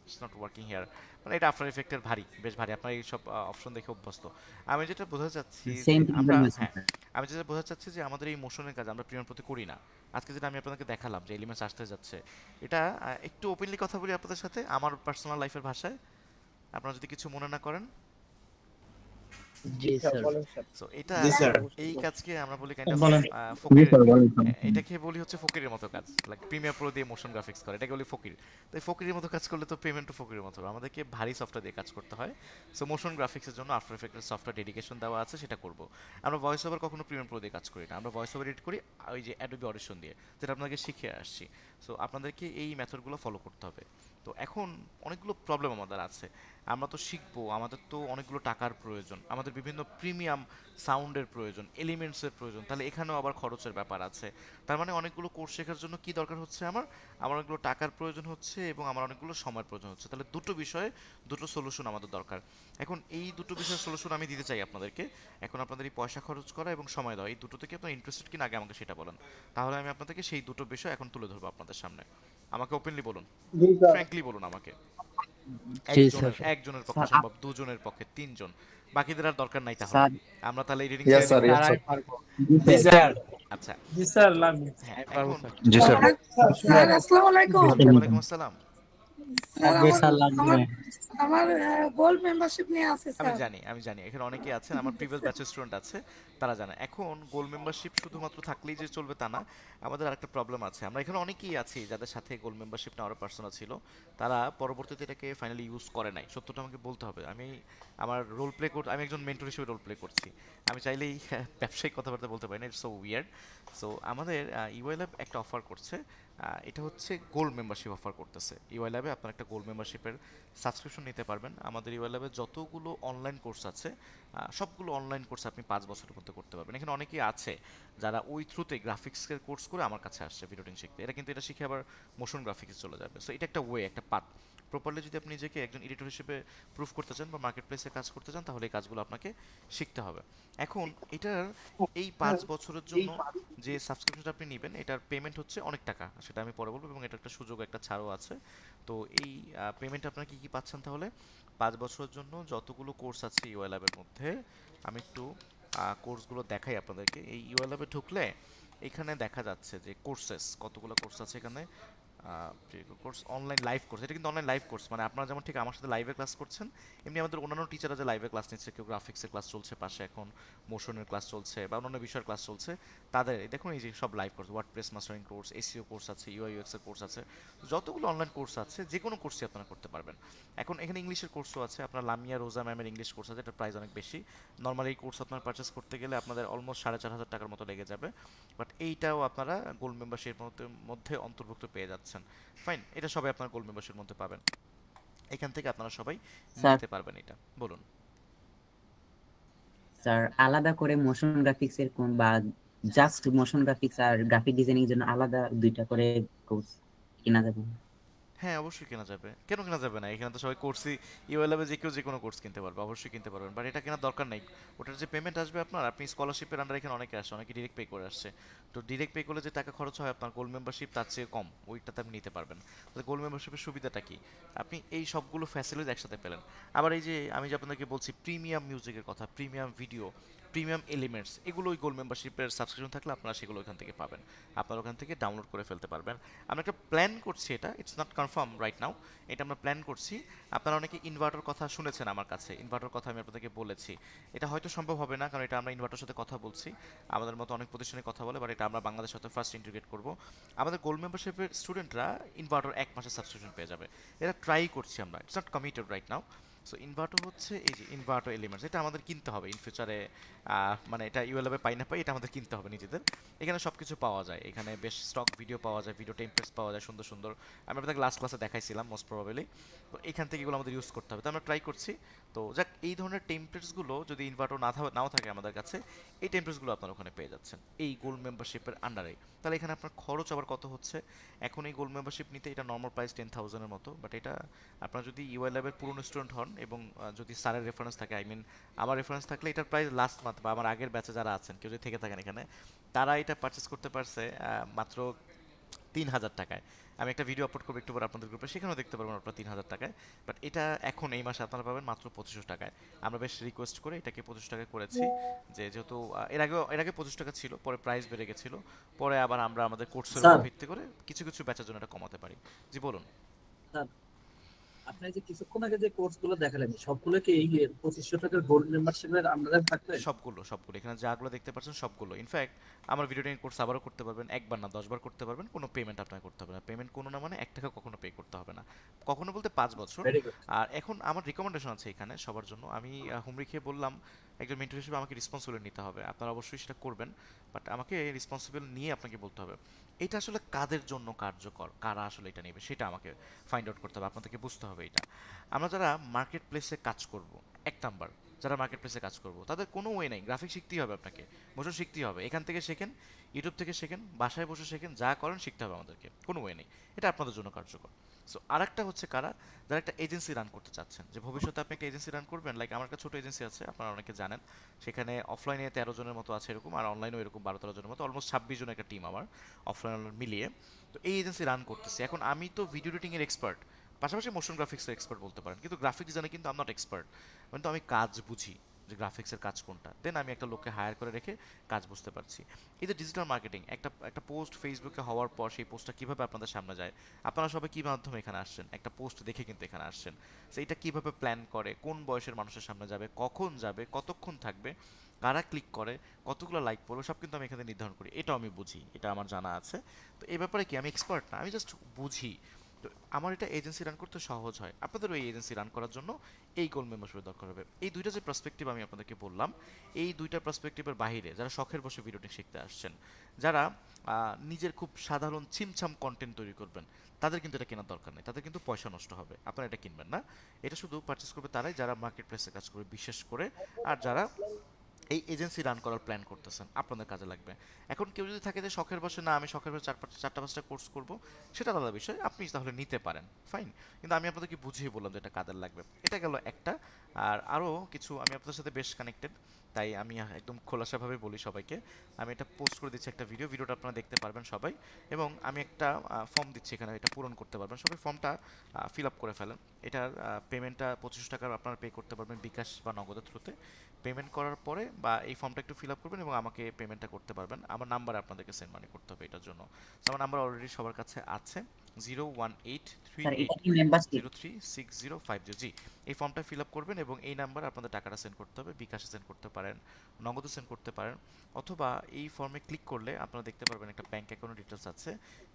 Speaker 1: it's not working here, মানে এটা আফটার এফেক্টের বেশ ভারী, আপনার এই সব অপশন দেখে অভ্যস্ত। আমি যেটা বোঝাতে চাচ্ছি যে
Speaker 4: সেম
Speaker 1: আমরা,
Speaker 4: প্রবলেম
Speaker 1: হ্যাঁ, আমি যেটা বোঝাতে চাচ্ছি যে আমাদের এই মোশনের কাজ আমরা প্রিমিয়ার প্রতি করি না। আজকে যেটা আমি আপনাদেরকে দেখালাম যে এলিমেন্টস আসতে যাচ্ছে, এটা একটু ওপেনলি কথা বলি আপনাদের সাথে আমার পার্সোনাল লাইফের ভাষায়, আপনারা যদি কিছু মনে না করেন।
Speaker 2: জি স্যার।
Speaker 1: সো এটা,
Speaker 3: জি স্যার।
Speaker 1: এই কাজকে আমরা বলি কাইন্ড অফ
Speaker 3: বলেন।
Speaker 1: ফকির, এটাকে বলি হচ্ছে ফকিরের মতো কাজ, লাইক প্রিমিয়ার প্রো দিয়ে মোশন গ্রাফিক্স করে, এটাকে বলি ফকির। তো এই ফকিরের মতো কাজ করলে তো পেমেন্টও ফকিরের মতো হবে, আমাদেরকে ভারী সফটওয়্যার দিয়ে কাজ করতে হয়। সো মোশন গ্রাফিক্সের জন্য আফটার এফেক্টের সফটওয়্যার ডেডিকেশন দেওয়া আছে, সেটা করব। আমরা ভয়েস ওভার কখনো প্রিমিয়ার প্রো দিয়ে কাজ করি না, আমরা ভয়েস ওভার এডিট করি ওই যে অ্যাডোবি অডিশন দিয়ে, যেটা আপনাদেরকে শিখে আসছি। সো আপনাদেরকে এই মেথডগুলো ফলো করতে হবে। তো এখন অনেকগুলো প্রবলেম আমাদের আছে, আমরা তো শিখবো, আমাদের তো অনেকগুলো টাকার প্রয়োজন, আমাদের বিভিন্ন প্রিমিয়াম সাউন্ডের প্রয়োজন, এলিমেন্টসের প্রয়োজন, তাহলে এখানেও আবার খরচের ব্যাপার আছে। তার মানে অনেকগুলো কোর্স শেখার জন্য কি দরকার হচ্ছে, আমার অনেকগুলো টাকার প্রয়োজন হচ্ছে এবং আমার অনেকগুলো সময়ের প্রয়োজন হচ্ছে। তাহলে দুটো বিষয়ে দুটো সলিউশন আমাদের দরকার। এখন এই দুটো বিষয়ের সলিউশন আমি দিতে চাই আপনাদেরকে। এখন আপনাদের এই পয়সা খরচ করা এবং সময় দেওয়া, এই দুটো থেকে আপনারা ইন্টারেস্টেড কিনা আগে আমাকে সেটা বলেন, তাহলে আমি আপনাদেরকে সেই দুটো বিষয় এখন তুলে ধরবো আপনাদের সামনে। আমাকে ওপেনলি বলুন, ফ্র্যাঙ্কলি বলুন আমাকে।
Speaker 2: জি স্যার।
Speaker 1: একজনের পক্ষে সম্ভব, দুজনের পক্ষে, তিনজন, বাকিদের আর দরকার নাই তাহলে।
Speaker 4: স্যার
Speaker 1: আমরা তাহলে editing
Speaker 5: Yes, sir, yes, sir.
Speaker 3: জি স্যার।
Speaker 1: আচ্ছা,
Speaker 3: জি স্যার, লাগবে।
Speaker 1: হ্যাঁ, এখন
Speaker 5: জি স্যার।
Speaker 8: স্যার আসসালামু আলাইকুম।
Speaker 1: ওয়ালাইকুম আসসালাম।
Speaker 8: স্যার আমার গোল্ড মেম্বারশিপ নিয়ে আছে
Speaker 1: আমি
Speaker 8: স্যার।
Speaker 1: জানি এখানে অনেকেই আছেন, আমার প্রিভিয়াস ব্যাচের স্টুডেন্ট আছে, তারা জানে। এখন গোল্ড মেম্বারশিপ শুধুমাত্র থাকলেই যে চলবে তা না, আমাদের আরেকটা প্রবলেম আছে। আমরা এখানে অনেকেই আছি যাদের সাথে গোল্ড মেম্বারশিপ নেওয়ার পার্সোনা ছিল, তারা পরবর্তীতে এটাকে ফাইনালি ইউজ করে নাই। সত্যটা আমাকে বলতে হবে, আমি আমার রোল প্লে আমি একজন মেন্টর হিসেবে রোল প্লে করছি, আমি চাইলেই ব্যবসায়িক কথাবার্তা বলতে পারি না, ইটস সো উইয়ার্ড। সো আমাদের ইউআই ল্যাব একটা অফার করছে, এটা হচ্ছে গোল্ড মেম্বারশিপ অফার করতেছে। ইউআই ল্যাবে আপনার একটা গোল্ড মেম্বারশিপের সাবস্ক্রিপশন নিতে পারবেন। আমাদের ইউআই ল্যাবে যতগুলো অনলাইন কোর্স আছে, সবগুলো অনলাইন কোর্স আপনি 5 বছরের মধ্যে করতে পারবেন। এখানে অনেকেই আছে যারা ওই থ্রুতে গ্রাফিক্সের কোর্স করে আমার কাছে আসছে ভিডিও এডিটিং শিখতে, এটা কিন্তু এটা শিখে আবার মোশন গ্রাফিক্সে চলে যাবে। সো এটা একটা ওয়ে, একটা পাথ। প্রপারলি যদি আপনি নিজেকে একজন এডিটর হিসেবে প্রুফ করতে চান বা মার্কেট প্লেসে কাজ করতে চান, তাহলে এই কাজগুলো আপনাকে শিখতে হবে। এখন এটার এই 5 বছরের জন্য যে সাবস্ক্রিপশনটা আপনি নেবেন, এটার পেমেন্ট হচ্ছে অনেক টাকা, সেটা আমি পরে বলবো, এবং এটা একটা সুযোগ, একটা ছাড়ও আছে। তো এই পেমেন্ট আপনারা কি কি পাচ্ছেন তাহলে? 5 বছরের জন্য যতগুলো কোর্স আছে ইউআই ল্যাবের মধ্যে, আমি একটু কোর্সগুলো দেখাই আপনাদেরকে। এই ইউআই ল্যাবে ঢুকলে এখানে দেখা যাচ্ছে যে কোর্সেস কতগুলো কোর্স আছে এখানে। কোর্স, অনলাইন লাইভ কোর্স, এটা কিন্তু অনলাইন লাইভ কোর্স, মানে আপনারা যেমন ঠিক আমার সাথে লাইভে ক্লাস করছেন, এমনি আমাদের অন্যান্য টিচাররা যে লাইভে ক্লাস নিচ্ছে, কেউ গ্রাফিক্সের ক্লাস চলছে পাশে, এখন মোশনের ক্লাস চলছে বা অন্যান্য বিষয়ের ক্লাস চলছে, তাদের দেখুন এই যে সব live course, WordPress mastering course, SEO course আছে, ইউআই ইউএক্স এর কোর্স আছে। যতগুলো অনলাইন কোর্স আছে যে কোনো কোর্সই আপনারা করতে পারবেন। এখন এখানে ইংলিশের কোর্সও আছে, আপনার লামিয়া রোজা ম্যামের ইংলিশ কোর্স আছে, এটার প্রাইস অনেক বেশি। নর্মালি এই কোর্স আপনার পারচেস করতে গেলে আপনাদের অলমোস্ট 4,500 টাকার মতো লেগে যাবে, বাট এইটাও আপনারা গোল্ড মেম্বারশিপের মধ্যে অন্তর্ভুক্ত পেয়ে যাচ্ছেন। ফাইন, এটা সবাই আপনার গোল্ড মেম্বারশিপের মধ্যে পাবেন, এখান থেকে আপনারা সবাই
Speaker 4: স্যার
Speaker 1: নিতে পারবেন। এটা বলুন।
Speaker 4: স্যার আলাদা করে মোশন গ্রাফিক্স এর কোন বা জাস্ট মোশন গ্রাফিক্স আর গ্রাফিক ডিজাইনিং এর জন্য আলাদা 2টা করে কোর্স কিনা যাবে?
Speaker 1: হ্যাঁ, অবশ্যই কেনা যাবে, কেন কেনা যাবে না? এখানে তো সবাই কোর্সই, ইউএল ল্যাবে যে কেউ যে কোনো কোর্স কিনতে পারবে, অবশ্যই কিনতে পারবেন, বাট এটা কেনার দরকার নেই। ওটার যে পেমেন্ট আসবে আপনার, আপনি স্কলারশিপের আন্ডার এখানে অনেকে আসে, অনেকে ডিরেক্ট পে করে আসছে, তো ডিরেক্ট পে করলে যে টাকা খরচ হয় আপনার গোল্ড মেম্বারশিপ তার চেয়ে কম, ওইটাতে আপনি নিতে পারবেন। তাহলে গোল্ড মেম্বারশিপের সুবিধাটা কি? আপনি এই সবগুলো ফ্যাসিলিটি একসাথে পেলেন। আবার এই যে আমি যে আপনাদেরকে বলছি প্রিমিয়াম মিউজিকের কথা, প্রিমিয়াম ভিডিও, প্রিমিয়াম এলিমেন্টস, এগুলো ওই গোল্ড মেম্বারশিপের সাবস্ক্রিপশন থাকলে আপনারা সেগুলো ওখান থেকে পাবেন, আপনারা ওখান থেকে ডাউনলোড করে ফেলতে পারবেন। আমরা একটা প্ল্যান করছি, এটা it's not confirm right now, এটা আমরা প্ল্যান করছি। আপনারা অনেকে ইনভার্টার কথা শুনেছেন আমার কাছে, ইনভার্টার কথা আমি আপনাদেরকে বলেছি, এটা হয়তো সম্ভব হবে না, কারণ এটা আমরা ইনভার্টার সাথে কথা বলছি, আমাদের মতো অনেক প্রতিষ্ঠানে কথা বলে, বাট এটা আমরা বাংলাদেশের সাথে ফার্স্ট ইন্টিগ্রেট করব। আমাদের গোল্ড মেম্বারশিপের স্টুডেন্টরা ইনভার্টার 1 মাসের সাবস্ক্রিপশন পেয়ে যাবে, এটা ট্রাই করছি আমরা, it's not committed right now. So inverter হচ্ছে এই যে ইনভার্টার এলিমেন্টস, এটা আমাদের কিনতে হবে ইন ফিউচারে, মানে এটা ইউএলএবে পাই না পাই, এটা আমাদের কিনতে হবে নিজেদের। এখানে সব কিছু পাওয়া যায়, এখানে বেশ স্টক ভিডিও পাওয়া যায়, ভিডিও টেমপ্লেটস পাওয়া যায় সুন্দর সুন্দর, আমি আপনাকে লাস্ট ক্লাসে দেখাইছিলাম মোস্ট প্রবাবলি। তো এখান থেকে এগুলো আমাদের ইউজ করতে হবে, তো আমরা ট্রাই করছি। তো যাক, এই ধরনের টেমপ্লেটসগুলো যদি ইনভার্টার নাও থাকে আমাদের কাছে, এই টেমপ্লেটসগুলো আপনারা ওখানে পেয়ে যাচ্ছেন এই গোল্ড মেম্বারশিপের আন্ডারে। তাহলে এখানে আপনার খরচ আবার কত হচ্ছে? এখন এই গোল্ড মেম্বারশিপ নিতে এটা নর্মাল প্রাইস 10,000-এর মতো, বাট এটা আপনারা যদি ইউআই ল্যাবের পুরনো স্টুডেন্ট হন এবং যদি স্যারের রেফারেন্স থাকে, আই মিন আমার রেফারেন্স থাকলে, এটার প্রাইস লাস্ট মান্থ বা আমার আগের ব্যাচে যারা আছেন কেউ যদি থেকে থাকেন এখানে, তারা এটা পারচেস করতে পারছে মাত্র 3,000 টাকায়। আমি একটা ভিডিও আপলোড করবো একটু পর আপনাদের গ্রুপে, সেখানেও দেখতে পারবেন আপনারা 3,000 টাকায়, বাট এটা এখন এই মাসে আপনারা পাবেন মাত্র 2,500 টাকায়। আমরা বেশ রিকোয়েস্ট করে এটাকে 25 টাকায় করেছি, যে যেহেতু এর আগে 25 টাকা ছিল, পরে প্রাইস বেড়ে গেছিল, পরে আবার আমরা আমাদের কোর্সের উপর ভিত্তি করে কিছু কিছু ব্যাচের জন্য এটা কমাতে পারি। জি বলুন।
Speaker 9: স্যার, আপনি যে কিছুক্ষণ আগে যে কোর্সগুলো দেখালেন সবগুলো কি এই 2500 টাকার গোল্ড মেম্বারশিপের আন্ডারে থাকবে?
Speaker 1: সবগুলো এখানে যাগুলো দেখতে পাচ্ছেন সবগুলো, ইনফ্যাক্ট আমার ভিডিও ট্রেনিং কোর্স আবারও করতে পারবেন, একবার না 10 বার করতে পারবেন, কোনো পেমেন্ট আপনাকে করতে হবে না। পেমেন্ট কোনো না, মানে 1 টাকা কখনো পে করতে হবে না, কখনো বলতে 5 বছর।
Speaker 9: Very good.
Speaker 1: আর এখন আমার রিকমেন্ডেশন আছে এখানে সবার জন্য, আমি হুমরি খেয়ে বললাম একজন মেন্টর হিসেবে আমাকে রেসপন্সিবল নিতে হবে, আপনারা অবশ্যই সেটা করবেন, বাট আমাকে রেসপন্সিবল নিয়ে আপনাকে বলতে হবে এটা আসলে কাদের জন্য কার্যকর, কারা আসলে এটা নেবে, সেটা আমাকে ফাইন্ড আউট করতে হবে, আপনাদেরকে বুঝতে হবে এটা। আমরা যারা মার্কেট প্লেসে কাজ করব, 1 নাম্বার যারা মার্কেট প্লেসে কাজ করবো, তাদের কোনো ওয়ে নেই, গ্রাফিক শিখতেই হবে আপনাকে, মোশন শিখতেই হবে, এখান থেকে শেখেন, ইউটিউব থেকে শেখেন, বাসায় বসে শেখেন, যা করেন শিখতে হবে আমাদেরকে, কোনো ওয়ে নেই, এটা আপনাদের জন্য কার্যকর। সো আরেকটা হচ্ছে কারা, যারা একটা এজেন্সি রান করতে চাচ্ছেন, যে ভবিষ্যতে আপনি একটা এজেন্সি রান করবেন, লাইক আমার একটা ছোটো এজেন্সি আছে, আপনারা অনেকে জানেন, সেখানে অফলাইনে 13 জনের মতো আছে এরকম, আর অনলাইনেও এরকম 12-13 জনের মতো, অলমোস্ট 26 জনের একটা টিম আমার অফলাইন মিলিয়ে। তো এই এজেন্সি রান করতেছি, এখন আমি তো ভিডিও এডিটিংয়ের এক্সপার্ট, পাশাপাশি মোশন গ্রাফিক্সের এক্সপার্ট বলতে পারেন, কিন্তু গ্রাফিক ডিজাইনে কিন্তু আমি নট এক্সপার্ট, কিন্তু আমি কাজ বুঝি যে গ্রাফিক্সের কাজ কোনটা, দেন আমি একটা লোককে হায়ার করে রেখে কাজ বুঝতে পারছি। এই যে ডিজিটাল মার্কেটিং, একটা পোস্ট ফেসবুকে হওয়ার পর সেই পোস্টটা কীভাবে আপনাদের সামনে যায়, আপনারা সবাই কী মাধ্যমে এখানে আসছেন, একটা পোস্ট দেখে কিন্তু এখানে আসছেন, সো এইটা কীভাবে প্ল্যান করে, কোন বয়সের মানুষের সামনে যাবে, কখন যাবে, কতক্ষণ থাকবে, কারা ক্লিক করে, কতগুলো লাইক পড়বে, সব কিন্তু আমি এখানে নির্ধারণ করি, এটাও আমি বুঝি, এটা আমার জানা আছে। তো এই ব্যাপারে কি আমি এক্সপার্ট না, আমি জাস্ট বুঝি। তো আমার এটা এজেন্সি রান করতে সহজ হয়, আপনাদেরও এই এজেন্সি রান করার জন্য এই গোল্ড মেম্বারশিপের দরকার হবে। এই দুইটা যে পার্সপেক্টিভ আমি আপনাদেরকে বললাম, এই দুইটা পার্সপেক্টিভের বাইরে যারা শখের বসে ভিডিওটি শিখতে আসছেন, যারা নিজের খুব সাধারণ ছিমছাম কন্টেন্ট তৈরি করবেন, তাদের কিন্তু এটা কেনার দরকার নেই, তাদের কিন্তু পয়সা নষ্ট হবে, আপনারা এটা কিনবেন না। এটা শুধু পারচেস করবে তারাই যারা মার্কেট প্লেসে কাজ করে বিশেষ করে, আর যারা এই এজেন্সি রান করার প্ল্যান করতেছেন, আপনাদের কাজে লাগবে। এখন কেউ যদি থাকে যে শখের বসে না আমি শখের বসে চারটা পাঁচটা কোর্স করব, সেটা আলাদা বিষয়, আপনি তাহলে নিতে পারেন, ফাইন। কিন্তু আমি আপনাদেরকে বুঝিয়ে বললাম যে এটা কাদের লাগবে। এটা গেল একটা। আর আরও কিছু, আমি আপনাদের সাথে বেশ কানেক্টেড, তাই আমি একদম খোলাসাভাবে বলি সবাইকে। আমি এটা পোস্ট করে দিচ্ছি একটা ভিডিওটা আপনারা দেখতে পারবেন সবাই। এবং আমি একটা ফর্ম দিচ্ছি এখানে, এটা পূরণ করতে পারবেন সবাই। ফর্মটা ফিল আপ করে ফেলেন। এটার পেমেন্টটা 25 টাকার আপনারা পে করতে পারবেন বিকাশ বা নগদের থ্রুতে। পেমেন্ট করার পরে বা এই ফর্মটা একটু ফিল আপ করবেন এবং আমাকে পেমেন্টটা করতে পারবেন। আমার নাম্বারে আপনাদেরকে সেন্ড মানি করতে হবে এটার জন্য। তো আমার নাম্বার অলরেডি সবার কাছে আছে,
Speaker 4: স্যার এটা কি মেম্বারশিপ?
Speaker 1: 01838036050। জি, এই ফর্মটা ফিল আপ করবেন এবং এই নাম্বারে আপনাদের টাকাটা সেন্ড করতে হবে। বিকাশে সেন্ড করতে পারেন, নগদে সেন্ড করতে পারেন, অথবা এই ফর্মে ক্লিক করলে আপনারা দেখতে পারবেন একটা ব্যাংক অ্যাকাউন্টের ডিটেলস আছে।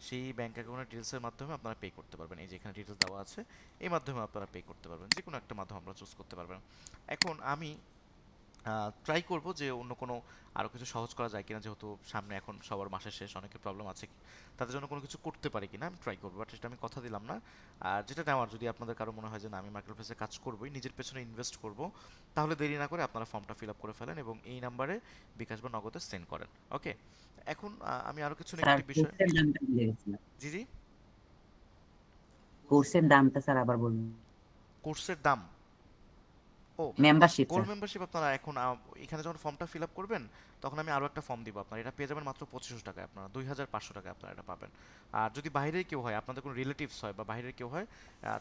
Speaker 1: সেই ব্যাংক অ্যাকাউন্টের ডিটেলসের মাধ্যমে আপনারা পে করতে পারবেন। এই যে এখানে ডিটেলস দেওয়া আছে, এই মাধ্যমে আপনারা পে করতে পারবেন। যে কোনো একটা মাধ্যম আপনারা চুজ করতে পারবেন। এখন আমি ট্রাই করব যে অন্য কোনো আরও কিছু সহজ করা যায় কিনা, যেহেতু সামনে এখন সবার মাসের শেষ, অনেকের প্রবলেম আছে, তাদের জন্য কোনো কিছু করতে পারি কিনা আমি ট্রাই করবো, বাট সেটা আমি কথা দিলাম না। আর যেটা নেওয়ার, যদি আপনাদের কারো মনে হয় যে না আমি মার্কেট প্লেসে কাজ করবোই, নিজের পেছনে ইনভেস্ট করব, তাহলে দেরি না করে আপনারা ফর্মটা ফিল আপ করে ফেলেন এবং এই নাম্বারে বিকাশ বা নগদে সেন্ড করেন। ওকে, এখন আমি আরও কিছু
Speaker 4: স্যার
Speaker 1: নেগেটিভ বিষয়।
Speaker 4: কোর্সের দামটা ভুলে গেছিলাম।
Speaker 1: জি জি,
Speaker 4: কোর্সের দামটা স্যার আবার বলুন।
Speaker 1: কোর্সের দাম, ও
Speaker 4: মেম্বারশিপ
Speaker 1: গোল্ড
Speaker 4: স্যার।
Speaker 1: মেম্বারশিপ আপনারা এখন এখানে যখন ফর্মটা ফিল আপ করবেন, তখন আমি আরও একটা ফর্ম দিব আপনারা, এটা পেয়ে যাবেন মাত্র 2500 টাকায়, আপনারা 2500 টাকায় আপনারা এটা পাবেন। আর যদি বাইরের কেউ হয়, আপনাদের কোনো রিলেটিভস হয় বা বাইরের কেউ হয়,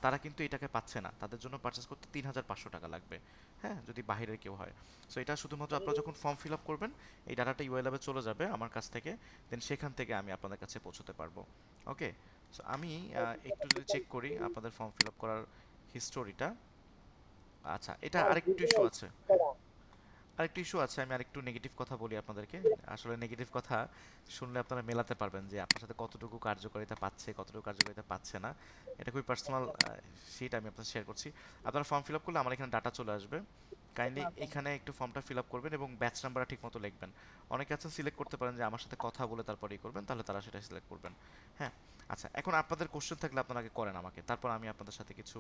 Speaker 1: তারা কিন্তু এটাকে পাচ্ছে না, তাদের জন্য পারচেস করতে 3500 টাকা লাগবে। হ্যাঁ, যদি বাইরের কেউ হয়। সো এটা শুধুমাত্র আপনারা যখন ফর্ম ফিল আপ করবেন, এই ডাটাটা ইউএলএবে চলে যাবে আমার কাছ থেকে, দেন সেখান থেকে আমি আপনাদের কাছে পৌঁছতে পারবো। ওকে, সো আমি একটু যদি চেক করি আপনাদের ফর্ম ফিল আপ করার হিস্টোরিটা। আচ্ছা, এটা আরেকটু ইস্যু আছে, আমি আরেকটু নেগেটিভ কথা বলি আপনাদেরকে। আসলে নেগেটিভ কথা শুনলে আপনারা মেলাতে পারবেন যে আপনার সাথে কতটুকু কার্যকারিতা পাচ্ছে, কতটুকু কার্যকারিতা পাচ্ছে না। এটা খুবই পার্সোনাল শিট, আমি আপনাদের শেয়ার করছি। আপনারা ফর্ম ফিল আপ করলে আমার এখানে ডাটা চলে আসবে। কাইন্ডলি এখানে একটু ফর্মটা ফিল আপ করবেন এবং ব্যাচ নাম্বারটা ঠিক মতো লিখবেন। অনেকে আছেন সিলেক্ট করতে পারেন যে আমার সাথে কথা বলে তারপরেই করবেন, তাহলে তারা সেটা সিলেক্ট করবেন। হ্যাঁ, আচ্ছা, এখন আপনাদের কোশ্চেন থাকলে আপনারা আগে করেন আমাকে, তারপর আমি আপনাদের সাথে কিছু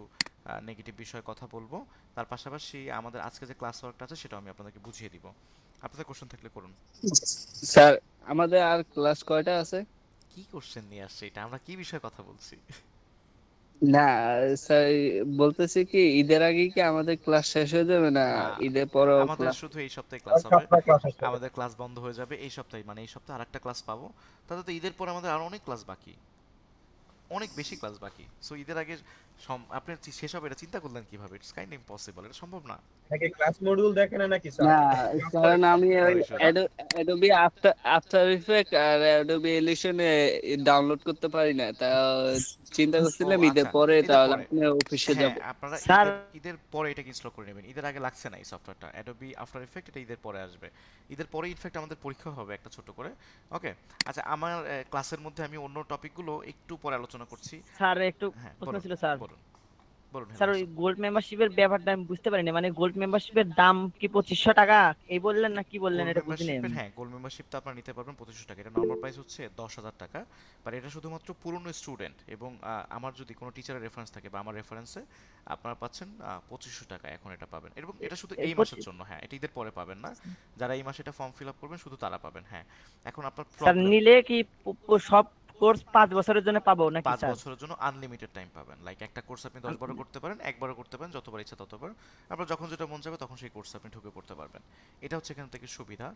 Speaker 1: নেগেটিভ বিষয়ে কথা বলবো। তার পাশাপাশি আমাদের আজকে যে ক্লাস ওয়ার্কটা আছে সেটাও আমি আপনাদেরকে বুঝিয়ে দিব। আপনাদের কোশ্চেন থাকলে করুন।
Speaker 2: স্যার আমাদের আর ক্লাস কয়টা আছে?
Speaker 1: কি কোশ্চেন নিয়ে আসছে এটা? আমরা কি বিষয়ে কথা বলছি?
Speaker 2: না স্যার, বলতেছি কি ঈদের আগে কি আমাদের ক্লাস শেষ হয়ে যাবে, না
Speaker 1: না,
Speaker 2: ঈদের পরেও
Speaker 1: আমাদের
Speaker 2: ক্লাস?
Speaker 1: শুধু এই সপ্তাহে ক্লাস হবে। আমাদের ক্লাস বন্ধ হয়ে যাবে এই সপ্তাহে, মানে এই সপ্তাহে আরেকটা ক্লাস পাবো। তাতে তো ঈদের পরে আমাদের আরো অনেক ক্লাস বাকি, অনেক বেশি ক্লাস বাকি। সো ঈদের আগে আপনি শেষ হবে এটা চিন্তা করলেন কিভাবে? ইটস কাইন্ড ইম্পসিবল, এটা সম্ভব না।
Speaker 3: নাকি ক্লাস মডিউল দেখেন না নাকি
Speaker 2: না
Speaker 3: স্যার?
Speaker 2: কারণ আমি ওই
Speaker 1: No issues.
Speaker 2: Adobe after effect আর অ্যাডোবি এলিশনে ডাউনলোড করতে পারি না, তা চিন্তা
Speaker 1: ও
Speaker 2: করছিলাম ঈদের
Speaker 1: আচ্ছা,
Speaker 2: পরে
Speaker 1: ঈদের
Speaker 2: তাহলে
Speaker 1: পরে।
Speaker 2: আপনি অফিসে
Speaker 1: হ্যাঁ,
Speaker 2: যাব।
Speaker 1: আপনারা
Speaker 2: স্যার
Speaker 1: ঈদের পরে এটাকে ইনস্টল করে নেবেন। ঈদের আগে লাগছে না এই সফটওয়্যারটা, অ্যাডোবি আফটার ইফেক্ট, এটা ঈদের পরে আসবে। ঈদের পরে ইনফ্যাক্ট আমাদের পরীক্ষা হবে একটা ছোট করে। ওকে, আচ্ছা, আমার ক্লাসের মধ্যে আমি অন্য টপিকগুলো একটু পরে আলোচনা করছি।
Speaker 10: স্যার একটু
Speaker 1: হ্যাঁ,
Speaker 10: প্রশ্ন
Speaker 1: বলুন
Speaker 10: ছিল স্যার।
Speaker 1: বলুন বলুন।
Speaker 10: স্যার ওই গোল্ড মেম্বারশিপের ব্যাপারটা আমি বুঝতে পারিনি, মানে গোল্ড মেম্বারশিপের দাম কি 2500 টাকা এই বললেন না কি বললেন
Speaker 1: গোল্ড
Speaker 10: এটা বুঝিনি
Speaker 1: মেম্বারশিপের,
Speaker 10: আমি।
Speaker 1: হ্যাঁ, গোল্ড মেম্বারশিপ তো আপনারা নিতে পারবেন 2500 টাকা। এটা নর্মাল প্রাইস হচ্ছে 10,000 টাকা। বাট এটা শুধুমাত্র পুরনো স্টুডেন্ট এবং আমার যদি কোনো টিচারের রেফারেন্স থাকে বা আমার রেফারেন্সে আপনারা পাচ্ছেন 2500 টাকা এখন এটা পাবেন। এবং এটা শুধু
Speaker 10: এই
Speaker 1: এই মাসের জন্য, হ্যাঁ, এটা ঈদের পরে পাবেন না। যারা এই মাসে এটা ফর্ম ফিল আপ করবেন শুধু তারা পাবেন। হ্যাঁ, এখন আপনার
Speaker 10: স্যার
Speaker 1: প্রবলেম,
Speaker 10: নিলে কি সব কোর্স 5 বছরের জন্য পাবো নাকি
Speaker 1: 5
Speaker 10: স্যার?
Speaker 1: বছরের জন্য আনলিমিটেড টাইম পাবেন। লাইক একটা কোর্স আপনি 10 বারও করতে পারেন, একবারও করতে পারেন, যতবার ইচ্ছা ততবার। আপনার যখন যেটা মন যাবে তখন সেই কোর্স আপনি ঢুকে পড়তে পারবেন। এটা হচ্ছে এখান থেকে সুবিধা।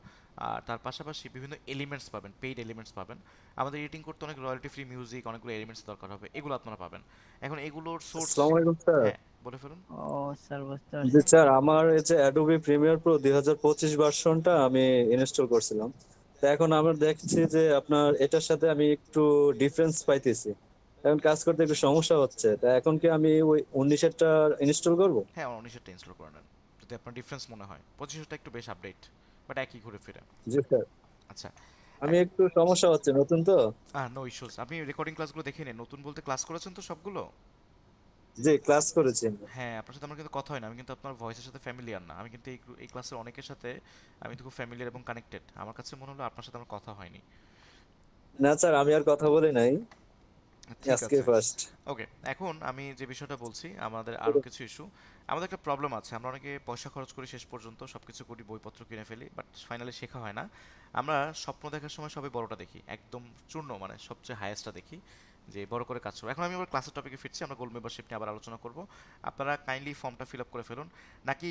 Speaker 1: আর তার পাশাপাশি বিভিন্ন এলিমেন্টস পাবেন, পেইড এলিমেন্টস পাবেন। আমাদের এডিটিং করতে অনেক রয়্যালটি ফ্রি মিউজিক, অনেকগুলো এলিমেন্টস দরকার হবে, এগুলো আপনারা পাবেন। এখন এগুলোর সোর্স,
Speaker 11: আসসালামু আলাইকুম স্যার।
Speaker 1: হ্যাঁ বলে ফেলুন।
Speaker 10: ও স্যার বুঝতে
Speaker 11: জি
Speaker 10: পারছি।
Speaker 11: স্যার, আমার এই যে অ্যাডোবি প্রিমিয়ার প্রো 2025 ভার্সনটা আমি ইনস্টল করছিলাম। তো এখন আমরা দেখছি যে আপনার এটার সাথে আমি একটু ডিফারেন্স পাইতেছি, এখন কাজ করতে একটু সমস্যা হচ্ছে। তা এখন কি আমি ওই 19-এরটা ইনস্টল করব?
Speaker 1: হ্যাঁ, 19-এরটা ইনস্টল করে নেন যদি আপনার ডিফারেন্স মনে হয়। 2500টা একটু বেশ আপডেট, বাট একই ঘুরে ফিরে।
Speaker 11: জি স্যার,
Speaker 1: আচ্ছা,
Speaker 11: আমি একটু সমস্যা হচ্ছে, নতুন তো।
Speaker 1: No issues. আপনি রেকর্ডিং ক্লাসগুলো দেখে নিন। নতুন বলতে ক্লাস করেছেন তো সবগুলো?
Speaker 11: জি ক্লাস করেছি।
Speaker 1: হ্যাঁ, আপনার সাথে আমার কিন্তু কথা হয় না, আমি কিন্তু আপনার ভয়েসের সাথে ফ্যামিলিয়ার না। আমি কিন্তু এই ক্লাসের অনেকের সাথে আমি তো খুব ফ্যামিলিয়ার এবং কানেক্টেড। আমার কাছে মনে হলো আপনার সাথে আমার কথা হয়নি।
Speaker 11: না স্যার, আমি আর কথা বলি নাই।
Speaker 1: ঠিক
Speaker 11: আজকে
Speaker 1: আছে
Speaker 11: ফার্স্ট।
Speaker 1: ওকে এখন আমি যে বিষয়টা বলছি আমাদের আরো কিছু ইস্যু আমাদের একটা প্রবলেম আছে আমরা অনেকে পয়সা খরচ করি শেষ পর্যন্ত সবকিছু করি বইপত্র কিনে ফেলি বাট ফাইনালি শেখা হয় না আমরা স্বপ্ন দেখার সময় সবাই বড়টা দেখি একদম চূর্ণ মানে সবচেয়ে হাইয়েস্টটা দেখি যে বড় করে কাজ করবো এখন আমি আবার ক্লাসের টপিকে ফিরছি আমরা গোল্ড মেম্বারশিপ নিয়ে আবার আলোচনা করব আপনারা কাইন্ডলি ফর্মটা ফিল আপ করে ফেলুন নাকি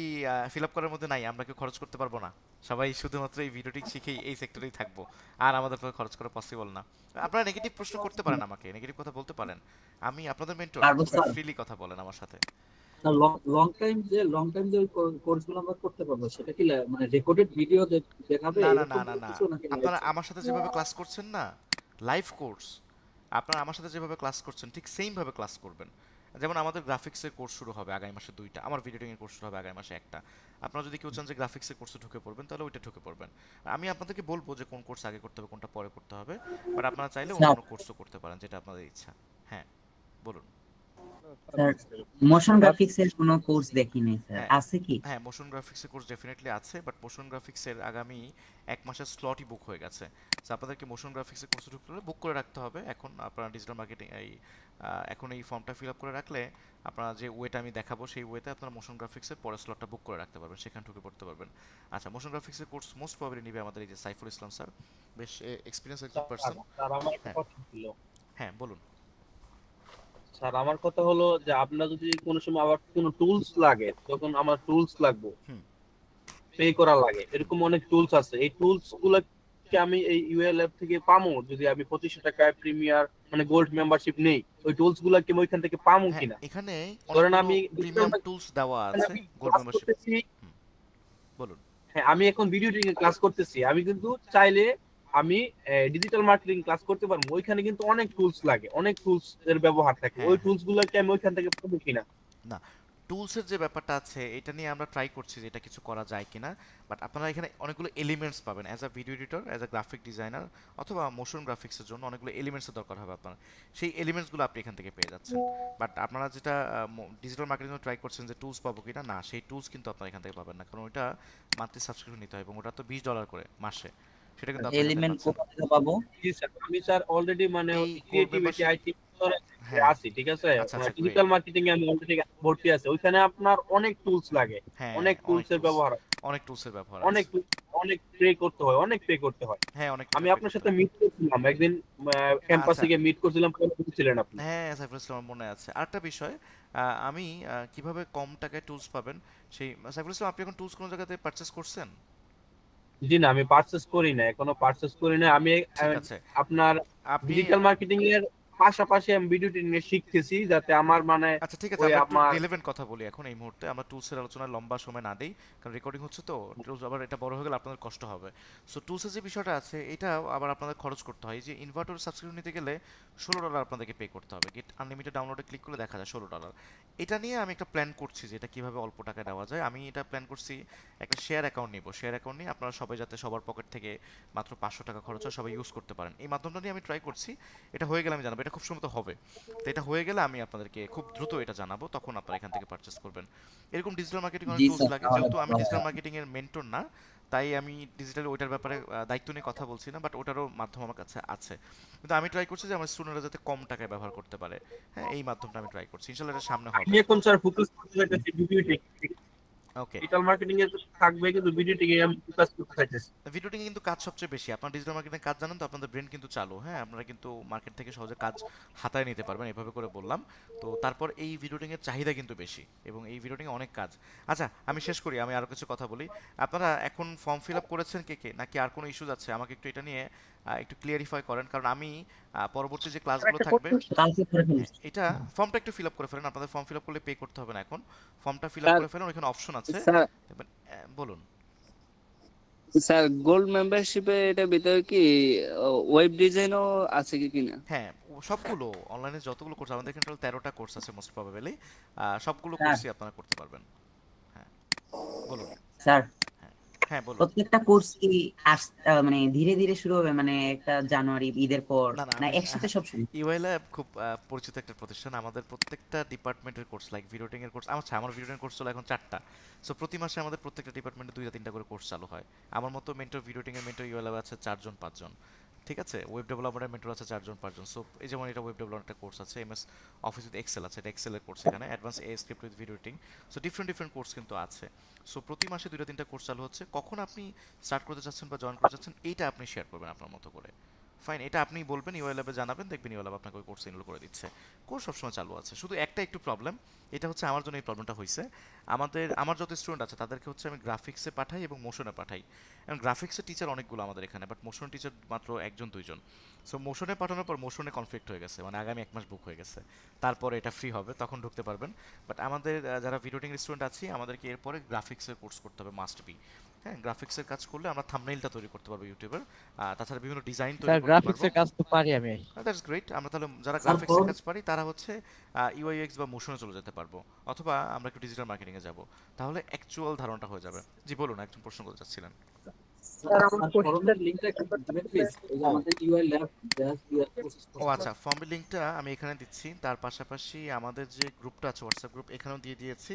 Speaker 1: ফিল আপ করার মধ্যে নাই আমরা কেউ খরচ করতে পারবো না সবাই শুধুমাত্র এই ভিডিওটি শিখেই এই সেক্টরেই থাকবো আর আমাদের পক্ষে খরচ করা পসিবল না আপনারা নেগেটিভ প্রশ্ন করতে পারেন আমাকে নেগেটিভ কথা বলতে পারেন আমি আপনাদের মেন্টর
Speaker 4: পারবো স্যার।
Speaker 1: ফ্রিলি কথা বলেন আমার সাথে
Speaker 9: না লং টাইম যে কোর্সগুলো আমরা করতে পারবো সেটা কি মানে রেকর্ডেড ভিডিও দেখাবে
Speaker 1: না না
Speaker 9: এরকম
Speaker 1: না না না
Speaker 9: কিছু নাকি
Speaker 1: আপনারা আমার সাথে যেভাবে ক্লাস করছেন না লাইভ কোর্স আপনারা আমার সাথে যেভাবে ক্লাস করছেন ঠিক সেম ভাবে ক্লাস করবেন যেমন আমাদের গ্রাফিক্সের কোর্স শুরু হবে আগামী মাসে 2টা আমার ভিডিও এডিটিং এর কোর্স শুরু হবে আগামী মাসে 1টা আপনারা যদি কেউ চান যে গ্রাফিক্সের কোর্সে ঢুকে পড়বেন তাহলে ওইটা ঢুকে পড়বেন আমি আপনাদেরকে বলবো যে কোন কোর্স আগে করতে হবে কোনটা পরে করতে হবে বাট আপনারা চাইলে অন্য কোনো কোর্সও করতে পারেন যেটা আপনাদের ইচ্ছা হ্যাঁ বলুন
Speaker 4: স্যার মোশন গ্রাফিক্স এর কোনো কোর্স দেখিনি স্যার, আছে কি?
Speaker 1: হ্যাঁ মোশন গ্রাফিক্সের কোর্স ডেফিনেটলি আছে বাট মোশন গ্রাফিক্সের আগামী 1 মাসের স্লটই বুক হয়ে গেছে সো আপনাদেরকে মোশন গ্রাফিক্সের কোর্সে ঢুকতে হলে বুক করে রাখতে হবে এখন আপনারা ডিজিটাল মার্কেটিং এখন এই ফর্মটা ফিল আপ করে রাখলে আপনারা যে ওয়েটা আমি দেখাবো সেই ওয়েতে আপনারা মোশন গ্রাফিক্সের পরের স্লটটা বুক করে রাখতে পারবেন সেখানে ঢুকে পড়তে পারবেন আচ্ছা মোশন গ্রাফিক্সের কোর্স মোস্ট প্রবাবলি নিবে আমাদের এই যে সাইফুল ইসলাম স্যার বেশ এক্সপিরিয়েন্স একজন পারসন
Speaker 3: স্যার আমার একটা কথা ছিল
Speaker 1: হ্যাঁ বলুন
Speaker 3: স্যার আমার কথা হলো যে আপনার যদি কোনো সময় আবার কোনো টুলস লাগে তখন আমার টুলস লাগবে পে করা লাগে এরকম অনেক টুলস আছে এই টুলস গুলো কি আমি এই ইউএল অ্যাপ থেকে পামো যদি আমি 2500 টাকায় প্রিমিয়ার মানে গোল্ড মেম্বারশিপ নেই ওই টুলস গুলো কি আমি ওইখান থেকে পামো কিনা
Speaker 1: এখানে
Speaker 3: ধরেন আমি
Speaker 1: প্রিমিয়াম টুলস দেওয়া আছে গোল্ড মেম্বারশিপ বলুন
Speaker 3: হ্যাঁ আমি এখন ভিডিও এডিটিং ক্লাস করতেছি আমি কিন্তু চাইলে আমি ডিজিটাল মার্কেটিং ক্লাস করতে পারবো ওইখানে কিন্তু অনেক টুলস লাগে অনেক টুলস এর ব্যবহার থাকে ওই টুলস গুলো কি আমি ওইখান থেকে পাবো কিনা
Speaker 1: না টুলসের যে ব্যাপারটা আছে এটা নিয়ে আমরা ট্রাই করছি যে এটা কিছু করা যায় কিনা বাট আপনারা এখানে অনেকগুলো এলিমেন্টস পাবেন as a video editor as a graphic designer অথবা মোশন গ্রাফিক্সের জন্য অনেকগুলো এলিমেন্টসের দরকার হবে আপনার সেই এলিমেন্টসগুলো আপনি এখান থেকে পেয়ে যাচ্ছেন বাট আপনারা যেটা ডিজিটাল মার্কেটিং ট্রাই করছেন যে টুলস পাবো কিনা না সেই টুলস কিন্তু আপনারা এখান থেকে পাবেন না কারণ ওটা মান্থলি সাবস্ক্রিপশন নিতে হয় এবং ওটা তো $20 করে মাসে সেটা কিন্তু
Speaker 4: এলিমেন্ট কোথা থেকে পাবো?
Speaker 3: জি স্যার আমি স্যার অলরেডি মানে ক্রিয়েটিভিটি আইটি আছি ঠিক আছে ডিজিটাল মার্কেটিং এ আমি অলরেডি ভর্তি আছে ওইখানে আপনার অনেক টুলস লাগে অনেক টুলস এর ব্যবহার
Speaker 1: অনেক টুলস এর ব্যবহার
Speaker 3: অনেক অনেক পে করতে হয় অনেক পে করতে হয়
Speaker 1: হ্যাঁ অনেক
Speaker 3: আমি আপনার সাথে মিট করছিলাম একদিন ক্যাম্পাসে গিয়ে মিট করছিলাম পরে বলছিলেন আপনি
Speaker 1: হ্যাঁ সাইফুল ইসলাম মনে আছে আরেকটা বিষয় আমি কিভাবে কম টাকায় টুলস পাবেন সেই সাইফুল ইসলাম আপনি এখন টুলস কোন জায়গাতে পারচেজ করছেন
Speaker 3: জি না আমি পারচেজ করি না এখনো পারচেজ করি না আমি আপনার ডিজিটাল মার্কেটিং এর পাশাপাশি আমি ভিডিও এডিটিং শিখতেছি যাতে আমার মানে
Speaker 1: আচ্ছা ঠিক আছে আমরা একটু রিলেভেন্ট কথা বলি এখন এই মুহূর্তে আমরা টুলসের আলোচনা লম্বা সময় না দেই কারণ রেকর্ডিং হচ্ছে তো টুলস আবার এটা বড় হয়ে গেলে আপনাদের কষ্ট হবে সো টুলসের যে বিষয়টা আছে এটা আবার আপনাদের খরচ করতে হয় যে ইনভার্টার সাবস্ক্রিপশন নিতে গেলে $16 আপনাদেরকে পে করতে হবে গেট আনলিমিটেড ডাউনলোডে ক্লিক করলে দেখা যায় $16 এটা নিয়ে আমি একটা প্ল্যান করছি যে এটা কিভাবে অল্প টাকায় দেওয়া যায় আমি এটা প্ল্যান করছি একটা শেয়ার অ্যাকাউন্ট নিব শেয়ার অ্যাকাউন্ট নিয়ে আপনারা সবাই যাতে সবার পকেট থেকে মাত্র $500 খরচ হয় সবাই ইউজ করতে পারেন এই মাধ্যমটা নিয়ে আমি ট্রাই করছি এটা হয়ে গেলে আমি জানাবো এটা খুব সম্ভবত হবে তো এটা হয়ে গেলে আমি আপনাদেরকে খুব দ্রুত এটা জানাবো তখন আপনারা এখান থেকে পারচেজ করবেন এরকম ডিজিটাল মার্কেটিং অনেক টুলস লাগে যেহেতু আমি ডিজিটাল মার্কেটিং এর মেন্টর না তাই আমি ডিজিটাল ওইটার ব্যাপারে দায়িত্ব নিয়ে কথা বলছি না বাট ওটারও মাধ্যম আমার কাছে আছে কিন্তু আমি ট্রাই করছি যে আমার স্টুডেন্টরা যাতে কম টাকায় ব্যবহার করতে পারে হ্যাঁ এই মাধ্যমটা আমি ট্রাই করছি ইনশাআল্লাহ এটা সামনে হবে
Speaker 3: আমি এখন স্যার ফোকাস করতে চাইতেছি video editing
Speaker 1: okay
Speaker 3: digital marketing এ থাকবে কিন্তু ভিডিও এডিটিং এ আমি ফোকাস করতে চাইতেছি
Speaker 1: ভিডিও এডিটিং কিন্তু কাজ সবচেয়ে বেশি আপনার ডিজিটাল মার্কেটিং কাজ জানেন তো আপনাদের ব্রেন কিন্তু চালু হ্যাঁ আপনারা কিন্তু মার্কেট থেকে সহজে কাজ হাতায় নিতে পারবেন এভাবে করে বললাম তো তারপর এই ভিডিও এডিটিং এর চাহিদা কিন্তু বেশি এবং এই ভিডিও এডিটিং অনেক কাজ আচ্ছা আমি শেষ করি আমি আরো কিছু কথা বলি আপনারা এখন ফর্ম ফিল আপ করেছেন কে কে নাকি আর কোনো ইস্যুজ আছে আমাকে একটু এটা নিয়ে একটু ক্লিয়ারিফাই করেন কারণ আমি পরবর্তী যে ক্লাসগুলো থাকবে এটা ফর্মটা একটু ফিল আপ করে ফেলেন আপনাদের ফর্ম ফিল আপ করলে পে করতে হবে না এখন ফর্মটা ফিল আপ করে ফেলেন ওখানে অপশন আছে বলুন
Speaker 2: স্যার গোল্ড মেম্বারশিপে এটা ভিতরে কি ওয়েব ডিজাইনও আছে কি কিনা
Speaker 1: হ্যাঁ সবগুলো অনলাইনে যতগুলো কোর্স আমাদের এখানে 13টা কোর্স আছে মোস্ট প্রবাবলি সবগুলো কোর্সই আপনারা করতে পারবেন হ্যাঁ বলুন
Speaker 4: স্যার
Speaker 1: হ্যাঁ বলুন
Speaker 4: প্রত্যেকটা কোর্স কি মানে ধীরে ধীরে শুরু হবে মানে একটা জানুয়ারি ঈদের পর না একসাথে সব শুরু
Speaker 1: ইউআই ল্যাব খুব পরিচিত একটা প্রতিষ্ঠান আমাদের প্রত্যেকটা ডিপার্টমেন্টের কোর্স লাইক ভিডিও এডিটিং এর কোর্স আমার ভিডিও এডিটিং কোর্স চলে এখন 4টা সো প্রতি মাসে আমাদের প্রত্যেকটা ডিপার্টমেন্টে 2-3টা করে কোর্স চালু হয় আমার মতো মেন্টর ভিডিও এডিটিং এর মেন্টর ইউআই ল্যাব আছে 4-5 জন ঠিক আছে? ওয়েব ডেভেলপমেন্টের মেন্টর আছে 4 জন 5 জন। সো এই যেমন এটা ওয়েব ডেভেলপমেন্টের কোর্স আছে, এমএস অফিস উইথ এক্সেল আছে, এটা এক্সেলের কোর্স এখানে, advance A script with video editing. So different course কিন্তু আছে। সো প্রতি মাসে 2-3টা কোর্স চালু হচ্ছে। কখন আপনি স্টার্ট করতে চাচ্ছেন বা জয়েন করতে চাচ্ছেন এইটা আপনি শেয়ার করবেন আপনার মতো করে। ফাইন, এটা আপনি বলবেন ইউআই ল্যাবে জানাবেন, দেখবেন ইউআই ল্যাব আপনাকে ওই কোর্স এনরোল করে দিচ্ছে। কোর্স সবসময় চালু আছে। শুধু একটা একটু প্রবলেম, এটা হচ্ছে আমার জন্য এই প্রবলেমটা হয়েছে। আমার যত স্টুডেন্ট আছে তাদেরকে হচ্ছে আমি গ্রাফিক্সে পাঠাই এবং মোশনে পাঠাই। এবং গ্রাফিক্সের টিচার অনেকগুলো আমাদের এখানে, বাট মোশন টিচার মাত্র 1-2 জন। সো মোশনে পাঠানোর পর মোশনে কনফ্লিক্ট হয়ে গেছে, মানে আগামী 1 মাস বুক হয়ে গেছে। তারপরে এটা ফ্রি হবে, তখন ঢুকতে পারবেন। বাট আমাদের যারা ভিডিও এডিটিং স্টুডেন্ট আছি, আমাদেরকে এরপরে গ্রাফিক্সের কোর্স করতে হবে, মাস্ট বি। হ্যাঁ, গ্রাফিক্সের কাজ করলে আমরা থাম্বনেইলটা তৈরি করতে পারবো ইউটিউবের, তাছাড়া বিভিন্ন ডিজাইন তৈরি করতে পারবো।
Speaker 12: গ্রাফিক্সের কাজ তো পারি আমি।
Speaker 1: That's great. আমরা তাহলে যারা গ্রাফিক্সের কাজ পারি তারা হচ্ছে ইউআই ইউএক্স বা মোশনে চলে যেতে পারবো, অথবা আমরা একটু ডিজিটাল মার্কেটিং এ যাব, তাহলে অ্যাকচুয়াল ধারণাটা হয়ে যাবে। জি বলুন, একজন প্রশ্ন করতে চাচ্ছিলেন। ও আচ্ছা, ফর্মের লিঙ্কটা আমি এখানে দিচ্ছি, তার পাশাপাশি আমাদের যে গ্রুপটা আছে হোয়াটসঅ্যাপ গ্রুপ, এখানেও দিয়ে দিয়েছি।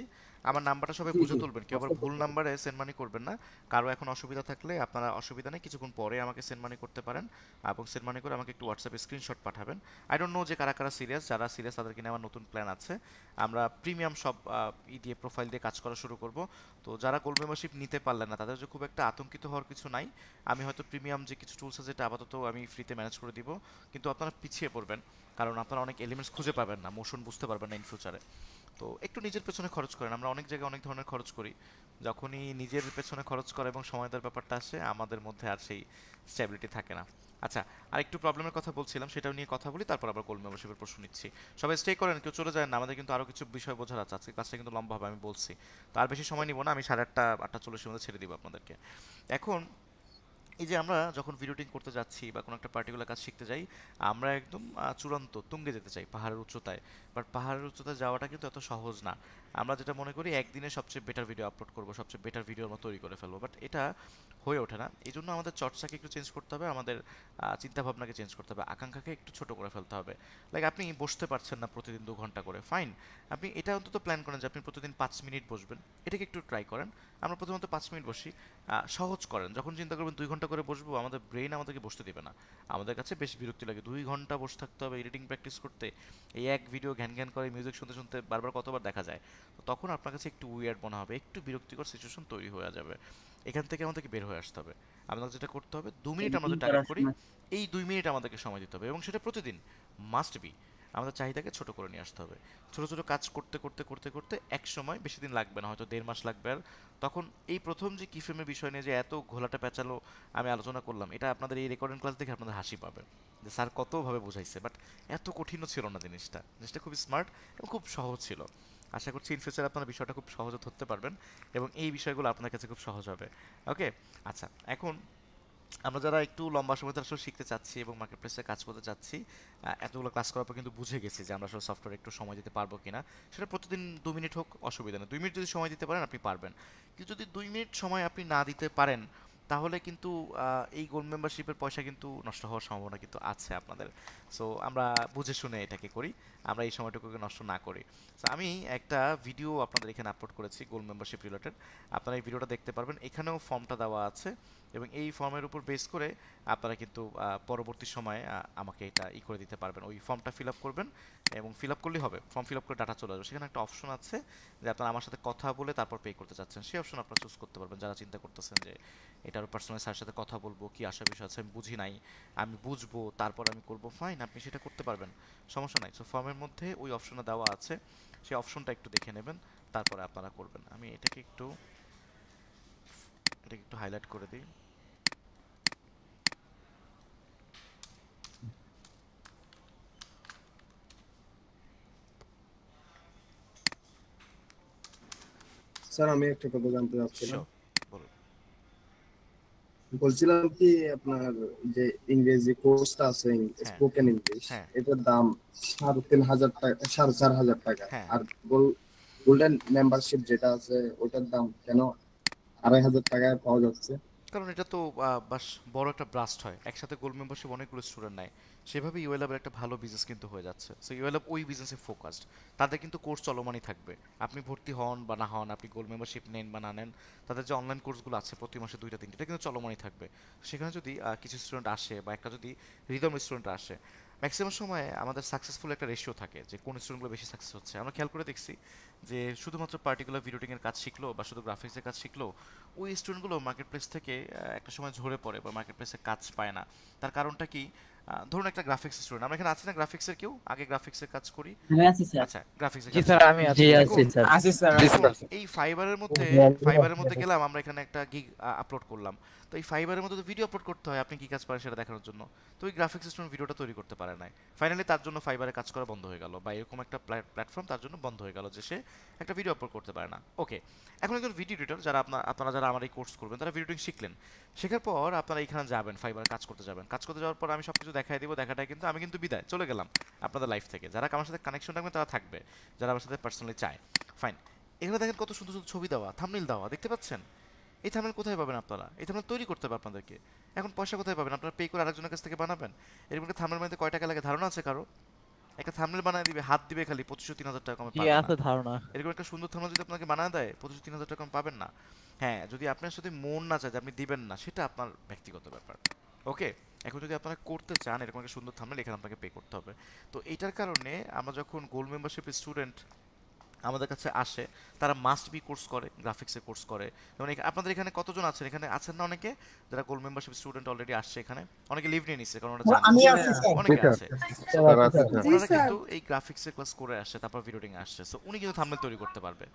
Speaker 1: আমার নাম্বারটা সবাই বুঝে তুলবেন, কেউ আবার ভুল নাম্বারে সেন্ড মানি করবেন না। কারো এখন অসুবিধা থাকলে আপনারা অসুবিধা নেই, কিছুক্ষণ পরে আমাকে সেন্ড মানি করতে পারেন, এবং সেন্ড মানি করে আমাকে একটু হোয়াটসঅ্যাপে স্ক্রিনশট পাঠাবেন। আই ডোন্ট নো যে কারা কারা সিরিয়াস, যারা সিরিয়াস তাদেরকে নিয়ে আমার নতুন প্ল্যান আছে। আমরা প্রিমিয়াম সব দিয়ে প্রোফাইল দিয়ে কাজ করা শুরু করব। তো যারা গোল্ড মেম্বারশিপ নিতে পারলেন না তাদের যে খুব একটা আতঙ্কিত হওয়ার কিছু নাই। আমি হয়তো প্রিমিয়াম যে কিছু টুলস আছে যেটা আপাতত আমি ফ্রিতে ম্যানেজ করে দিব, কিন্তু আপনারা পিছিয়ে পড়বেন, কারণ আপনারা অনেক এলিমেন্টস খুঁজে পাবেন না, মোশন বুঝতে পারবেন না ইন ফিউচারে। তো একটু নিজের পেছনে খরচ করেন। আমরা অনেক জায়গায় অনেক ধরনের খরচ করি, যখনই নিজের পেছনে খরচ করা এবং সময় দেওয়ার ব্যাপারটা আসে, আমাদের মধ্যে আর সেই স্ট্যাবিলিটি থাকে না। আচ্ছা, আর একটু প্রবলেমের কথা বলছিলাম, সেটাও নিয়ে কথা বলি, তারপর আবার গোল্ড মেম্বারশিপের প্রশ্ন নিচ্ছি। সবাই স্টে করেন, কেউ চলে যায় না, আমাদের কিন্তু আরও কিছু বিষয় বোঝার আছে। আজকে ক্লাসটা কিন্তু লম্বা হবে, আমি বলছি। তো আর বেশি সময় নিব না, আমি 8:30-8:40 মধ্যে ছেড়ে দিব আপনাদেরকে। এখন এই যে আমরা যখন ভিডিও এডিটিং করতে যাচ্ছি বা কোনো একটা পার্টিকুলার কাজ শিখতে যাই, আমরা একদম চূড়ান্ত তুঙ্গে যেতে চাই, পাহাড়ের উচ্চতায়। বাট পাহাড়ের উচ্চতায় যাওয়াটা কিন্তু এত সহজ না। আমরা যেটা মনে করি একদিনে সবচেয়ে বেটার ভিডিও আপলোড করবো, সবচেয়ে বেটার ভিডিও আমরা তৈরি করে ফেলবো, বাট এটা হয়ে ওঠে না। এই জন্য আমাদের চর্চাকে একটু চেঞ্জ করতে হবে, আমাদের চিন্তাভাবনাকে চেঞ্জ করতে হবে, আকাঙ্ক্ষাকে একটু ছোট করে ফেলতে হবে। লাইক আপনি বসতে পারছেন না প্রতিদিন 2 ঘন্টা করে, ফাইন, আপনি এটা অন্তত প্ল্যান করেন যে আপনি প্রতিদিন 5 মিনিট বসবেন। এটাকে একটু ট্রাই করেন। আমরা প্রথমত 5 মিনিট বসি, সহজ করেন। যখন চিন্তা করবেন 2 ঘন্টা করে বসবো, আমাদের ব্রেন আমাদেরকে বসতে দেবে না, আমাদের কাছে বেশ বিরক্তি লাগে। 2 ঘন্টা বসে থাকতে হবে এডিটিং প্র্যাকটিস করতে, এই এক ভিডিও ঘ্যান ঘ্যান করে মিউজিক শুনতে শুনতে বারবার কতবার দেখা যায়। তো তখন আপনার কাছে একটু উইয়ার্ড মনে হবে, একটু বিরক্তিকর সিচুয়েশন তৈরি হয়ে যাবে। এখান থেকে আমাদেরকে বের হয়ে আসতে হবে। আপনাকে যেটা করতে হবে, 2 মিনিট আমাদের টার্গেট করি, এই 2 মিনিট আমাদেরকে সময় দিতে হবে, এবং সেটা প্রতিদিন মাস্ট বি। আমাদের চাহিদাকে ছোট করে নিয়ে আসতে হবে। ছোট ছোট কাজ করতে করতে করতে করতে এক সময়, বেশি দিন লাগবে না, হয়তো 1.5 মাস লাগবে। আর তখন এই প্রথম যে কি ফ্রেমের বিষয় নিয়ে যে এত ঘোলাটা পেঁচালো আমি আলোচনা করলাম, এটা আপনাদের এই রেকর্ডিং ক্লাস দেখে আপনাদের হাসি পাবে যে স্যার কতভাবে বোঝাইছে, বাট এত কঠিনও ছিল না জিনিসটা। জিনিসটা খুবই স্মার্ট এবং খুব সহজ ছিল। আশা করছি ইন ফিউচার আপনারা বিষয়টা খুব সহজে ধরতে পারবেন এবং এই বিষয়গুলো আপনার কাছে খুব সহজ হবে। ওকে, আচ্ছা, এখন আমরা যারা একটু লম্বা সময় ধরে আসলে শিখতে চাচ্ছি এবং মার্কেট প্লেসে কাজ করতে চাচ্ছি, এতগুলো ক্লাস করার পর কিন্তু বুঝে গেছি যে আমরা আসলে সফটওয়্যারে একটু সময় দিতে পারবো কিনা। সেটা প্রতিদিন 2 মিনিট হোক, অসুবিধা নেই। 2 মিনিট যদি সময় দিতে পারেন আপনি পারবেন, কিন্তু যদি 2 মিনিট সময় আপনি না দিতে পারেন, তাহলে কিন্তু এই গোল্ড মেম্বারশিপের পয়সা কিন্তু নষ্ট হওয়ার সম্ভাবনা কিন্তু আছে আপনাদের। সো আমরা বুঝে শুনে এটাকে করি, আমরা এই সময়টুকুকে নষ্ট না করি। সো আমি একটা ভিডিও আপনাদের এখানে আপলোড করেছি গোল্ড মেম্বারশিপ রিলেটেড, আপনারা এই ভিডিওটা দেখতে পারবেন। এখানেও ফর্মটা দেওয়া আছে এবং এই ফর্মের উপর বেস করে আপনারা কিন্তু পরবর্তী সময়ে আমাকে এটা করে দিতে পারবেন। ওই ফর্মটা ফিল আপ করবেন এবং ফিল আপ করলেই হবে, ফর্ম ফিল আপ করে ডাটা চলে আসবে। সেখানে একটা অপশন আছে যে আপনারা আমার সাথে কথা বলে তারপর পে করতে চাচ্ছেন, সেই অপশন আপনারা চুজ করতে পারবেন। যারা চিন্তা করতেছেন যে এটার পার্সোনাল স্যারের সাথে কথা বলবো, কি আশা বিষয় আছে আমি বুঝি নাই, আমি বুঝবো তারপর আমি করবো, ফাইন, আপনি সেটা করতে পারবেন, সমস্যা নাই। সো ফর্মের মধ্যে ওই অপশনটা দেওয়া আছে, সেই অপশনটা একটু দেখে নেবেন, তারপরে আপনারা করবেন। আমি এটাকে একটু হাইলাইট করে দিই।
Speaker 13: স্যার আমি একটা কথা জানতে চাচ্ছিলাম।
Speaker 1: বলুন।
Speaker 13: বলছিলাম কি আপনার যে ইংরেজি কোর্সটা আছে স্পোকেন ইংলিশ, এটার দাম 3,500 টাকা, 4,500 টাকা, আর গোল্ডেন মেম্বারশিপ যেটা আছে ওটার দাম কেন 2,500 টাকায় পাওয়া যাচ্ছে?
Speaker 1: কারণ এটা তো বাস বড় একটা ব্রাস্ট হয়, একসাথে গোল্ড মেম্বারশিপ অনেকগুলো স্টুডেন্ট নেয়, সেভাবে ইউএলএবের একটা ভালো বিজনেস কিন্তু হয়ে যাচ্ছে। সো ইউএলএব ওই বিজনেসে ফোকাসড, তাদের কিন্তু কোর্স চলমানই থাকবে, আপনি ভর্তি হন বা না হন, আপনি গোল্ড মেম্বারশিপ নেন বা না নেন, তাদের যে অনলাইন কোর্সগুলো আছে প্রতি মাসে 2টা 3টা, এটা কিন্তু চলমানই থাকবে। সেখানে যদি কিছু স্টুডেন্ট আসে বা একটা যদি রিদম স্টুডেন্ট আসে, ম্যাক্সিমাম সময়ে আমাদের সাকসেসফুল একটা রেশিও থাকে যে কোন স্টুডেন্টগুলো বেশি সাকসেস হচ্ছে। আমরা খেয়াল করে দেখছি যে শুধুমাত্র পার্টিকুলার ভিডিও এডিটিংয়ের কাজ শিখলো বা শুধু গ্রাফিক্সের কাজ শিখলো, ওই স্টুডেন্টগুলো মার্কেট প্লেস থেকে একটা সময় ঝরে পড়ে বা মার্কেট প্লেসে কাজ পায় না। তার কারণটা কি? ধরুন একটা গ্রাফিক্স স্টুডেন্ট, আমরা এখানে আছি না গ্রাফিক্সের কেউ, আগে গ্রাফিক্সের কাজ করি।
Speaker 4: আমি আছি স্যার।
Speaker 1: আচ্ছা, গ্রাফিক্সের
Speaker 2: জি
Speaker 1: কাজ
Speaker 2: স্যার
Speaker 1: করি।
Speaker 2: আমি আছি। জি আছি স্যার। আছি স্যার।
Speaker 1: এই ফাইবারের মধ্যে গেলাম, আমরা এখানে একটা গিগ আপলোড করলাম। তো এই ফাইবারের মধ্যে তো ভিডিও আপলোড করতে হয় আপনি কি কাজ পারেন সেটা দেখানোর জন্য। তো ওই গ্রাফিক্স স্টুডেন্ট ভিডিওটা তৈরি করতে পারে না, ফাইনালি তার জন্য ফাইবারে কাজ করা বন্ধ হয়ে গেল, বা এরকম একটা প্ল্যাটফর্ম তার জন্য বন্ধ হয়ে গেল যে সে একটা ভিডিও আপলোড করতে পারে না। ওকে, এখন একজন ভিডিও এডিটর, যারা আপনারা যারা আমার এই কোর্স করবেন তারা ভিডিও এডিটিং শিখলেন, শেখার পর আপনারা এখানে যাবেন, ফাইবারে কাজ করতে যাবেন। কাজ করতে যাওয়ার পর আমি সব কিছু দেখাই দিব, দেখাটাই কিন্তু আমি কিন্তু বিদায় চলে গেলাম আপনাদের লাইফ থেকে। যারা আমার সাথে কানেকশন রাখবেন তারা থাকবে, যারা আমার সাথে পার্সোনালি চায়, ফাইন। এখানে দেখেন কত সুন্দর সুন্দর ছবি দেওয়া, থাম্বনেইল দেওয়া, দেখতে পাচ্ছেন? এই থাম্বনেইল কোথায় পাবেন আপনারা? এই থাম্বনেইল তৈরি করতে হবে আপনাদেরকে। এখন পয়সা কোথায় পাবেন? আপনারা পে করে আরেকজনের কাছ থেকে বানাবেন? এরকম একটা থাম্বনেইল বানাতে কয় টাকা লাগে ধারণা আছে কারো? একটা থাম্বনেইল বানায় দিবে, হাত দিবে খালি 2500-3000 টাকা কমে পাবেন না।
Speaker 2: আছে ধারণা।
Speaker 1: এরকম একটা সুন্দর থাম্বনেইল যদি আপনাকে বানায় দেয় 2500-3000 টাকা কম পাবেন না। হ্যাঁ, যদি আপনার সাথে মন না চায় যে আপনি দিবেন না, সেটা আপনার ব্যক্তিগত ব্যাপার। ওকে, এখন যদি আপনারা করতে চান এরকম একটা সুন্দর থাম্বনেইল, এখানে আপনাকে পে করতে হবে। তো এইটার কারণে আমরা যখন গোল্ড মেম্বারশিপ স্টুডেন্ট আমাদের কাছে আসে, তারা মাস্ট বি কোর্স করে, গ্রাফিক্সের কোর্স করে। যেমন আপনাদের এখানে কতজন আছেন? এখানে আছেন না অনেকে যারা গোল্ড মেম্বারশিপ স্টুডেন্ট অলরেডি আসছে এখানে? অনেকে লিভ নিয়ে নিচ্ছে কারণ ওরা জানে অনেকে আছে। ওনারা কিন্তু এই গ্রাফিক্সের ক্লাস করে আসছে, তারপর ভিডিও এডিটিং আসছে, সো উনি কিন্তু থাম্বনেইল তৈরি করতে পারবে।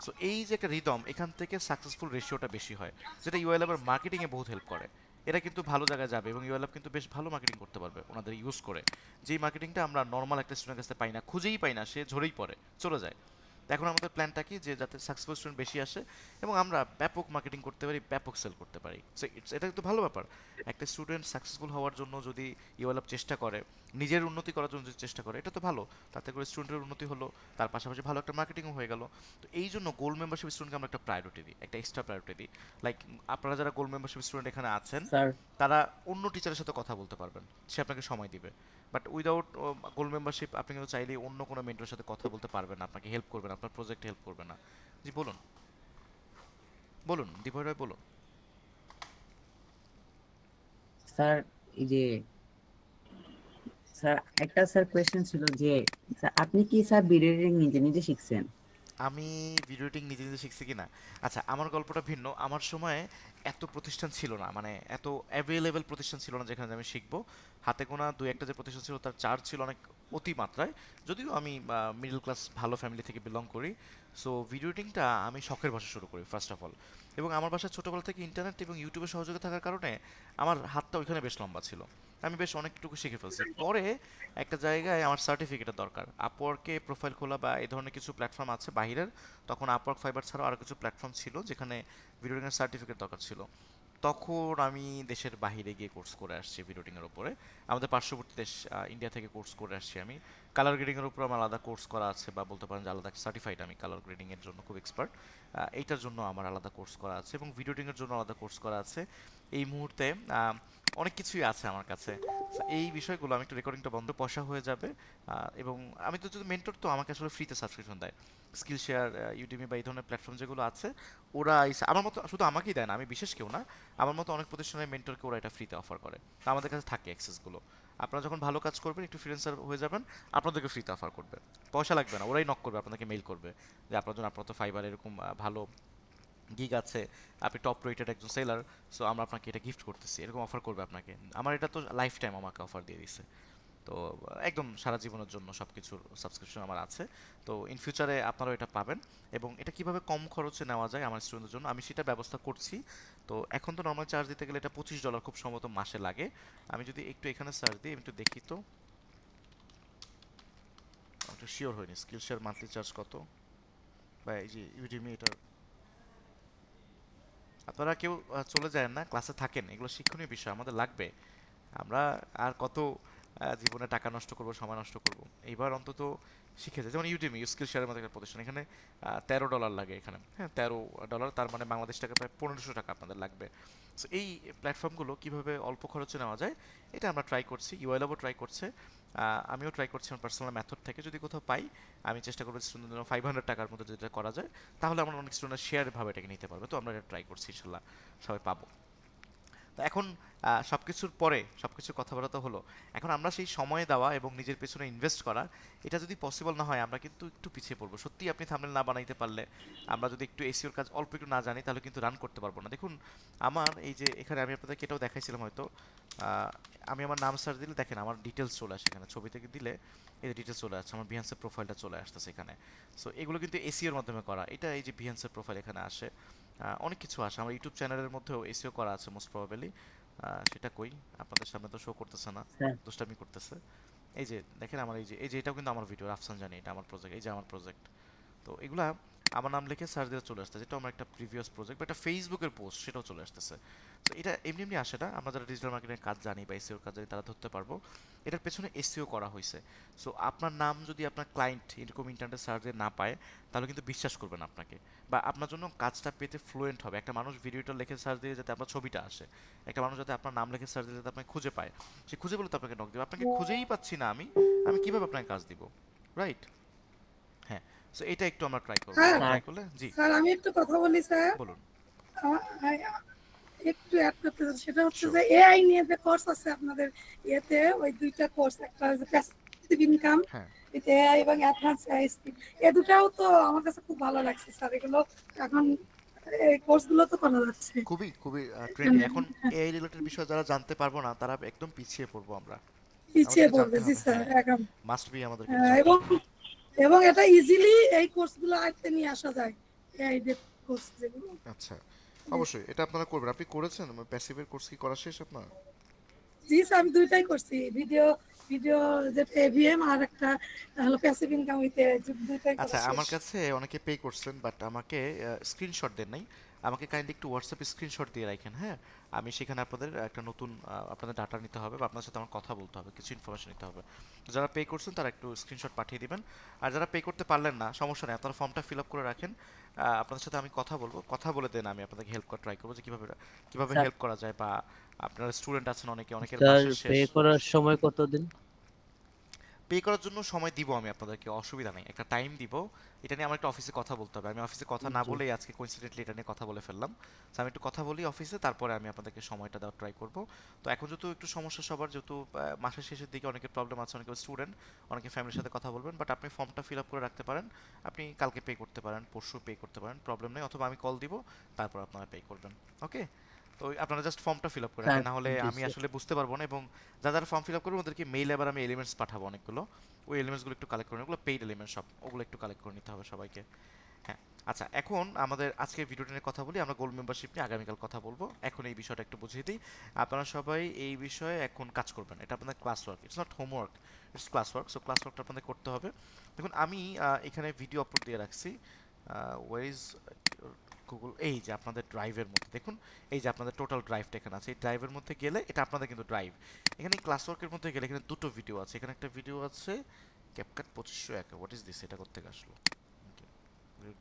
Speaker 1: সো এই যে একটা রিদম, এখান থেকে সাকসেসফুল রেশিওটা বেশি হয়, যেটা ইউএলএব এর মার্কেটিং এ বহুত হেল্প করে। এরা কিন্তু ভালো জায়গায় যাবে এবং ইউএলএব কিন্তু বেশ ভালো মার্কেটিং করতে পারবে ওনাদের ইউজ করে, যেই মার্কেটিংটা আমরা নর্মাল একটা স্টুডেন্টের কাছে পাই না, খুঁজেই পাই না, সে ঝরেই পড়ে চলে যায়। এখন আমাদের প্ল্যানটা কি যে যাতে সাকসেসফুল স্টুডেন্ট বেশি আসে এবং আমরা ব্যাপক মার্কেটিং করতে পারি, ব্যাপক সেল করতে পারি। সো এটা কিন্তু ভালো ব্যাপার। একটা স্টুডেন্ট সাকসেসফুল হওয়ার জন্য যদি ইউএলএব চেষ্টা করে, নিজের উন্নতি করার জন্য যদি চেষ্টা করে, এটা তো ভালো। তাতে করে স্টুডেন্টের উন্নতি হলো, তার পাশাপাশি ভালো একটা মার্কেটিংও হয়ে গেল। তো এই জন্য গোল্ড মেম্বারশিপ স্টুডেন্টকে আমরা একটা প্রায়োরিটি দিই, একটা এক্সট্রা প্রায়োরিটি দিই। লাইক আপনারা যারা গোল্ড মেম্বারশিপ স্টুডেন্ট এখানে আছেন, তারা অন্য টিচারের সাথে কথা বলতে পারবেন, সে আপনাকে সময় দিবে। বাট উইদাউট গোল্ড মেম্বারশিপ আপনি কিন্তু চাইলেই অন্য কোনো মেন্টরের সাথে কথা বলতে পারবেন না, আপনাকে হেল্প করবেন, আপনার প্রজেক্টে হেল্প করবে না। জি বলুন, বলুন দীপক রায় বলুন।
Speaker 4: স্যার এই যে স্যার একটা স্যার কোয়েশ্চেন ছিল যে স্যার আপনি কি স্যার ভিডিও এডিটিং নিজে নিজে শিখছেন?
Speaker 1: আমি ভিডিও এডিটিং নিজে নিজে শিখছি কিনা, আচ্ছা আমার গল্পটা ভিন্ন। আমার সময় এত প্রতিষ্ঠান ছিল না, মানে এত অ্যাভেলেবেল প্রতিষ্ঠান ছিল না যেখানে আমি শিখবো। হাতে গোনা 2-1টা যে প্রতিষ্ঠান ছিল তার চার্জ ছিল অনেক অতিমাত্রায়, যদিও আমি মিডল ক্লাস ভালো ফ্যামিলি থেকে বিলং করি। সো ভিডিও এডিটিংটা আমি শখের বসে শুরু করি ফার্স্ট অফ অল, এবং আমার বাসায় ছোটোবেলা থেকে ইন্টারনেট এবং ইউটিউবের সহযোগিতা থাকার কারণে আমার হাতটা ওইখানে বেশ লম্বা ছিল, আমি বেশ অনেকটুকু শিখে ফেলছি। পরে একটা জায়গায় আমার সার্টিফিকেটের দরকার, আপওয়ার্কে প্রোফাইল খোলা বা এই ধরনের কিছু প্ল্যাটফর্ম আছে বাহিরের, তখন আপওয়ার্ক ফাইবার ছাড়াও আরও কিছু প্ল্যাটফর্ম ছিল যেখানে ভিডিও এডিটিংয়ের সার্টিফিকেট দরকার ছিল। তখন আমি দেশের বাহিরে গিয়ে কোর্স করে আসছি ভিডিও এডিটিংয়ের উপরে, আমাদের পার্শ্ববর্তী দেশ ইন্ডিয়া থেকে কোর্স করে আসছি আমি। কালার গ্রেডিংয়ের উপর আমার আলাদা কোর্স করা আছে, বা বলতে পারেন যে আলাদা সার্টিফাইড, আমি কালার গ্রেডিংয়ের জন্য খুব এক্সপার্ট, এইটার জন্য আমার আলাদা কোর্স করা আছে, এবং ভিডিও এডিটিংয়ের জন্য আলাদা কোর্স করা আছে। এই মুহূর্তে অনেক কিছুই আছে আমার কাছে। এই বিষয়গুলো আমি একটু রেকর্ডিংটা বন্ধ, পয়সা হয়ে যাবে। এবং আমি তো যদি মেন্টর, তো আমাকে আসলে ফ্রিতে সাবস্ক্রিপশন দেয়, স্কিল শেয়ার, ইউটিউবে বা এই ধরনের প্ল্যাটফর্ম যেগুলো আছে, ওরা আমার মতো শুধু আমাকেই দেয় না, আমি বিশেষ কেউ না, আমার মতো অনেক প্রতিষ্ঠানের মেন্টরকে ওরা এটা ফ্রিতে অফার করে, তো আমাদের কাছে থাকে অ্যাক্সেসগুলো। আপনারা যখন ভালো কাজ করবেন, একটু ফ্রিল্যান্সার হয়ে যাবেন, আপনাদেরকে ফ্রিতে অফার করবে, পয়সা লাগবে না, ওরাই নক করবে, আপনাদেরকে মেইল করবে যে আপনার জন্য, আপনার তো ফাইবার এরকম ভালো গিগ আছে, আপনি টপ রেটেড একজন সেলার, সো আমরা আপনাকে এটা গিফট করতেছি, এরকম অফার করবে আপনাকে। আমার এটা তো লাইফ টাইম আমাকে অফার দিয়ে দিছে, তো একদম সারা জীবনের জন্য সব কিছুর সাবস্ক্রিপশন আমার আছে। তো ইন ফিউচারে আপনারাও এটা পাবেন, এবং এটা কিভাবে কম খরচে নেওয়া যায় আমার স্টুডেন্টদের জন্য আমি সেটা ব্যবস্থা করছি। তো এখন তো নর্মাল চার্জ দিতে গেলে এটা $25 খুব সম্ভবত মাসে লাগে। আমি যদি একটু এখানে সার্চ দিই, আমি একটু দেখি, তো আমি একটু শিওর হইনি স্কিল শেয়ার মান্থলি চার্জ কত, বা এই যে ইউডিমি, এটার আপনারা কেউ চলে যায় না, ক্লাসে থাকেন, এগুলো শিক্ষণীয় বিষয় আমাদের লাগবে। আমরা আর কত জীবনে টাকা নষ্ট করব, সময় নষ্ট করব। এইবার অন্তত শিখে যায়। যেমন ইউডেমি, স্কিল শেয়ারের মতো একটা প্রতিষ্ঠান, এখানে $13 লাগে এখানে, হ্যাঁ $13, তার মানে বাংলাদেশ টাকা প্রায় 1500 টাকা আপনাদের লাগবে। সো এই প্ল্যাটফর্মগুলো কিভাবে অল্প খরচে নেওয়া যায় এটা আমরা ট্রাই করছি, ইউএলএবও ট্রাই করছে, আমিও ট্রাই করছি আমার পার্সোনাল মেথড থেকে। যদি কোথাও পাই আমি চেষ্টা করবো স্টুডেন্টের 500 টাকার মধ্যে যেটা করা যায়, তাহলে আমরা অনেক স্টুডেন্ট শেয়ার ভাবে এটাকে নিতে পারবে। তো আমরা এটা ট্রাই করছি, ইনশাল্লাহ সবাই পাবো। তো এখন সবকিছুর পরে সবকিছুর কথাবার্তা হলো, এখন আমরা সেই সময় দেওয়া এবং নিজের পেছনে ইনভেস্ট করা, এটা যদি পসিবল না হয় আমরা কিন্তু একটু পিছিয়ে পড়বো। সত্যি আপনি থাম্বনেল না বানাইতে পারলে, আমরা যদি একটু এসইওর কাজ অল্প একটু না জানি, তাহলে কিন্তু রান করতে পারবো না। দেখুন আমার এই যে এখানে আমি আপনাদেরকে এটাও দেখাইছিলাম হয়তো, আমি আমার নাম সার্চ দিলে দেখেন আমার ডিটেলস চলে আসে এখানে, ছবি থেকে দিলে এই ডিটেলস চলে আসছে, আমার বিহান্সের প্রোফাইলটা চলে আসতেছে এখানে। সো এগুলো কিন্তু এসইওর মাধ্যমে করা, এটা এই যে বিহান্সের প্রোফাইল এখানে আসে, অনেক কিছু আসে। আমার ইউটিউব চ্যানেলের মধ্যেও এসইও করা আছে মোস্ট প্রবাবলি, সেটা কই আপনাদের সামনে তো শো করতেছে না, দুষ্টামি করতেছে। এই যে দেখেন আমার এই যে এটাও কিন্তু আমার ভিডিও, রাফসান জানি এটা আমার প্রজেক্ট, এই যে আমার প্রজেক্ট। তো এগুলা আমার নাম লিখে সার্চ দিলে চলে আসতেছে, যেটা আমার একটা প্রিভিয়াস প্রজেক্ট বা একটা ফেসবুকের পোস্ট, সেটাও চলে আসতেছে। তো এটা এমনি এমনি আসে না, আমরা যারা ডিজিটাল মার্কেটিংয়ের কাজ জানি বা এসইওর কাজ জানি তারা ধরতে পারবো এটার পেছনে এসইও করা হয়েছে। সো আপনার নাম যদি আপনার ক্লায়েন্ট এরকম ইন্টারনেটে সার্চ দিয়ে না পায়, তাহলে কিন্তু বিশ্বাস করবেন আপনাকে, বা আপনার জন্য কাজটা পেতে ফ্লুয়েন্ট হবে। একটা মানুষ ভিডিওটা লিখে সার্চ দিয়ে যাতে আপনার ছবিটা আসে, একটা মানুষ যাতে আপনার নাম লিখে সার্চ দিয়ে যাতে আপনাকে খুঁজে পায়, সে খুঁজে বলে তো আপনাকে নক দেবে। আপনাকে খুঁজেই পাচ্ছি না আমি কিভাবে আপনাকে কাজ দিব, রাইট? হ্যাঁ, সো এটা একটু আমরা ট্রাই করব। ট্রাই করলে জি
Speaker 8: স্যার আমি একটু কথা বলি স্যার,
Speaker 1: বলুন।
Speaker 8: একটু অ্যাড করতে চাই, সেটা হচ্ছে যে এআই নিয়ে যে কোর্স আছে আপনাদের ইয়েতে, ওই দুইটা কোর্স, একটা হচ্ছে প্যাসিভ ইনকাম, এটা এআই এবং অ্যাডভান্স এআই স্কিল, এই দুটাও তো আমার কাছে খুব ভালো লাগছে স্যার। এগুলো এখন এই কোর্সগুলো তো করা যাচ্ছে,
Speaker 1: খুবই খুবই ট্রেন্ডি। এখন এআই রিলেটেড বিষয় যারা জানতে পারবো না তারা একদম পিছিয়ে পড়বো, আমরা
Speaker 8: পিছিয়ে পড়বে। জি স্যার, একদম
Speaker 1: মাস্ট বি আমাদের।
Speaker 8: এবং এটা ইজিলি এই কোর্সগুলো আয়ত্তে নিয়ে আসা যায়, এআই এর কোর্স যেগুলো।
Speaker 1: আচ্ছা, অবশ্যই এটা আপনারা করবেন। আপনি করেছেন প্যাসিভের কোর্স, কি করা শেষ আপনার?
Speaker 8: জি স্যার, আমি দুইটাই করছি, ভিডিও যেটা এভিএম আর একটা হলো প্যাসিভ ইনকাম উইথ দুইটাই করা।
Speaker 1: আচ্ছা, আমার কাছে অনেকে পে করছেন বাট আমাকে স্ক্রিনশট দেন নাই। আমাকে কাইন্ডলি একটু হোয়াটসঅ্যাপে স্ক্রিনশট দিয়ে রাখেন, হ্যাঁ? আমি সেখানে আপনাদের একটা নতুন আপনাদের ডাটা নিতে হবে বা আপনার সাথে আমার কথা বলতে হবে, কিছু ইনফরমেশন নিতে হবে। যারা পে করছেন তারা একটু স্ক্রিনশট পাঠিয়ে দিবেন, আর যারা পে করতে পারলেন না সমস্যা নেই, আপনারা ফর্মটা ফিল আপ করে রাখেন, আপনাদের সাথে আমি কথা বলবো, কথা বলে দেন আমি আপনাদেরকে হেল্প করার ট্রাই করবো যে কিভাবে হেল্প করা যায়। বা আপনারা স্টুডেন্ট আছেন অনেকের বাসা শেষ।
Speaker 12: পে করার সময় কতদিন?
Speaker 1: পে করার জন্য সময় দিব আমি আপনাদেরকে, অসুবিধা নেই, একটা টাইম দিব। এটা নিয়ে আমার একটা অফিসে কথা বলতে হবে, আমি অফিসে কথা না বলেই আজকে কোইন্সিডেন্টলি এটা নিয়ে কথা বলে ফেললাম। তো আমি একটু কথা বলি অফিসে, তারপরে আমি আপনাদেরকে সময়টা দেওয়ার ট্রাই করব। তো এখন যেহেতু একটু সমস্যা সবার, যেহেতু মাসের শেষের দিকে অনেকের প্রবলেম আছে, অনেকে স্টুডেন্ট, অনেকে ফ্যামিলির সাথে কথা বলবেন, বাট আপনি ফর্মটা ফিল আপ করে রাখতে পারেন। আপনি কালকে পে করতে পারেন, পরশু পে করতে পারেন, প্রবলেম নেই, অথবা আমি কল দিব তারপর আপনারা পে করবেন। ওকে, তো আপনারা জাস্ট ফর্মটা ফিল আপ করে রাখেন, না হলে আমি আসলে বুঝতে পারবো না। এবং যারা ফর্ম ফিল আপ করবেন ওদেরকে মেইলে আবার আমি এলিমেন্টস পাঠাবো অনেকগুলো, ওই এলিমেন্টসগুলো একটু কালেক্ট করে, ওগুলো পেইড এলিমেন্টস সব, ওগুলো একটু কালেক্ট করে নিতে হবে সবাইকে। হ্যাঁ, আচ্ছা, এখন আমাদের আজকে ভিডিওটা নিয়ে কথা বলি, আমরা গোল্ড মেম্বারশিপ নিয়ে আগামীকাল কথা বলবো। এখন এই বিষয়টা একটু বুঝিয়ে দিই, আপনারা সবাই এই বিষয়ে এখন কাজ করবেন, এটা আপনাদের class work, it's not homework, it's class work. So class ওয়ার্কটা আপনাদের করতে হবে। দেখুন আমি এখানে ভিডিও আপলোড দিয়ে রাখছি, ওয়ার ইজ গুগল, এই যে আপনাদের ড্রাইভের মধ্যে দেখুন, এই যে আপনাদের টোটাল ড্রাইভটা এখানে আছে, এই ড্রাইভের মধ্যে গেলে এটা আপনাদের কিন্তু ড্রাইভ, এখানে ক্লাস ওয়ার্কের মধ্যে গেলে এখানে দুটো ভিডিও আছে, এখানে একটা ভিডিও আছে ক্যাপকাট 2501, হোয়াট ইজ দিস, এটা করতে আসলো,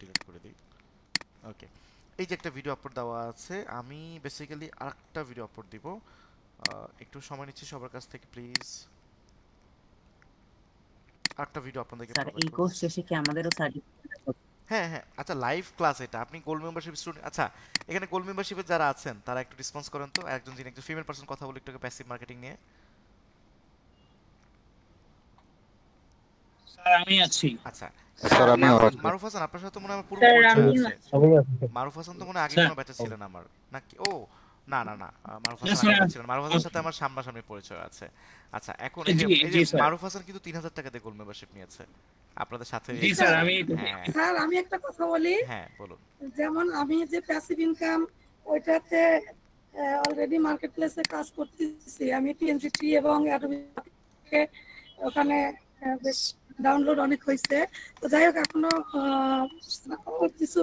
Speaker 1: ডিলিট করে দিই। ওকে, এই যে একটা ভিডিও আপলোড দেওয়া আছে, আমি বেসিক্যালি আরেকটা ভিডিও আপলোড দিব, একটু সময় নিচ্ছি সবার কাছ থেকে প্লিজ। আরেকটা ভিডিও আপনাদেরকে
Speaker 4: স্যার এই কোর্স শেষে কি আমাদেরও সার্টিফিকেট?
Speaker 1: হ্যাঁ হ্যাঁ, আচ্ছা লাইভ ক্লাস এটা, আপনি গোল্ড মেম্বারশিপ স্টুডেন্ট, আচ্ছা এখানে গোল্ড মেম্বারশিপে যারা আছেন তারা একটু রেসপন্স করেন তো, একজন ফিমেল পারসন কথা বলে একটু প্যাসিভ মার্কেটিং নিয়ে।
Speaker 14: স্যার আমি আছি।
Speaker 1: আচ্ছা
Speaker 14: স্যার আমি
Speaker 1: মারুফ হাসান, আপনার সাথে মনে হয় আমার পুরো পরিচয় আছে। মারুফ হাসান তো মনে হয় আগে কোনো ব্যাচে ছিলেন আমার নাকি? ও না না না, মারুফ হাসান আগে ছিলেন, মারুফ হাসানের সাথে আমার সামনাসামনি পরিচয় আছে। আচ্ছা, এখন এই যে মারুফ হাসান কিন্তু 3000 টাকা দিয়ে গোল্ড মেম্বারশিপ নিয়েছে আপনাদের সাথে।
Speaker 8: জি স্যার, স্যার আমি একটা কথা বলি।
Speaker 1: হ্যাঁ বলুন।
Speaker 8: যেমন আমি যে প্যাসিভ ইনকাম ওইটাতে অলরেডি মার্কেট প্লেসে কাজ করতেছি, আমি টিএনসিটি এবং অ্যাডোবি ওখানে বেশ ডাউনলোড অনেক হয়েছে। তো যাই হোক এখনো কিছু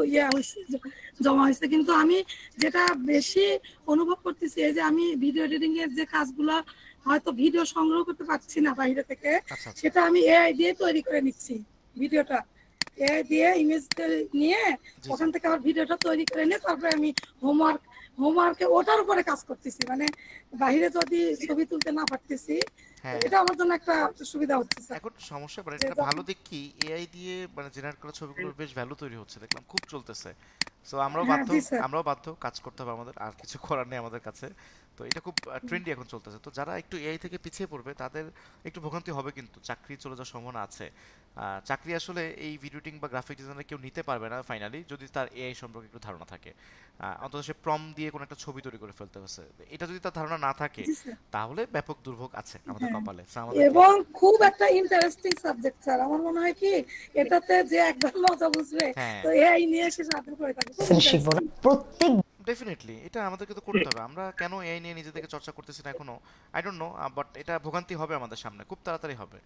Speaker 8: জমা হয়েছে, কিন্তু আমি যেটা বেশি অনুভব করতেছি এই যে আমি ভিডিও এডিটিং এর যে কাজগুলো হয়তো ভিডিও সংগ্রহ করতে পারছি না বাইরে থেকে, সেটা আমি এআই দিয়ে তৈরি করে নিচ্ছি। ভিডিওটা এআই দিয়ে ইমেজ নিয়ে ওখান থেকে আবার ভিডিওটা তৈরি করে নিয়ে তারপরে আমি হোমওয়ার্কে ওটার উপরে কাজ করতেছি। মানে বাইরে যদি ছবি তুলতে না পারতেছি, এটা আমার জন্য একটা সুবিধা হচ্ছে স্যার।
Speaker 1: এখন সমস্যা মানে একটা ভালো দিক কি, এআই দিয়ে মানে জেনারেট করা ছবিগুলোর বেশ ভ্যালু তৈরি হচ্ছে, দেখলাম খুব চলতেছে। সো আমরাও বাধ্য কাজ করতে হবে, আমাদের আর কিছু করার নেই আমাদের কাছে। তো এটা খুব ট্রেন্ডি এখন চলতেছে। তো যারা একটু এআই থেকে পিছিয়ে পড়বে তাদের একটু ভোগান্তি হবে, কিন্তু চাকরি চলে যাওয়ার সম্ভাবনা আছে। চাকরি আসলে এই ভিডিও এডিটিং বা গ্রাফিক ডিজাইনার কেউ নিতে পারবে না ফাইনালি, যদি তার এআই সম্পর্কে একটু ধারণা থাকে। অন্তত সে প্রম দিয়ে কোনো একটা ছবি তৈরি করে ফেলতে হচ্ছে, এটা যদি তার ধারণা না থাকে তাহলে ব্যাপক দুর্ভোগ আছে আমাদের কপালে।
Speaker 8: এবং খুব একটা ইন্টারেস্টিং সাবজেক্ট স্যার, আমার মনে হয় কি এটাতে যে একদম মজা বুঝবে তো এআই নিয়ে সে সাথে করে থাকবে
Speaker 1: প্রত্যেক ডেফিনেটলি এটা আমাদেরকে তো করতে হবে। আমরা কেন এআই নিয়ে নিজেদেরকে চর্চা করতেছি না এখনো, আই ডোন্ট নো, বাট এটা ভোগান্তি হবে আমাদের সামনে, খুব তাড়াতাড়ি হবে।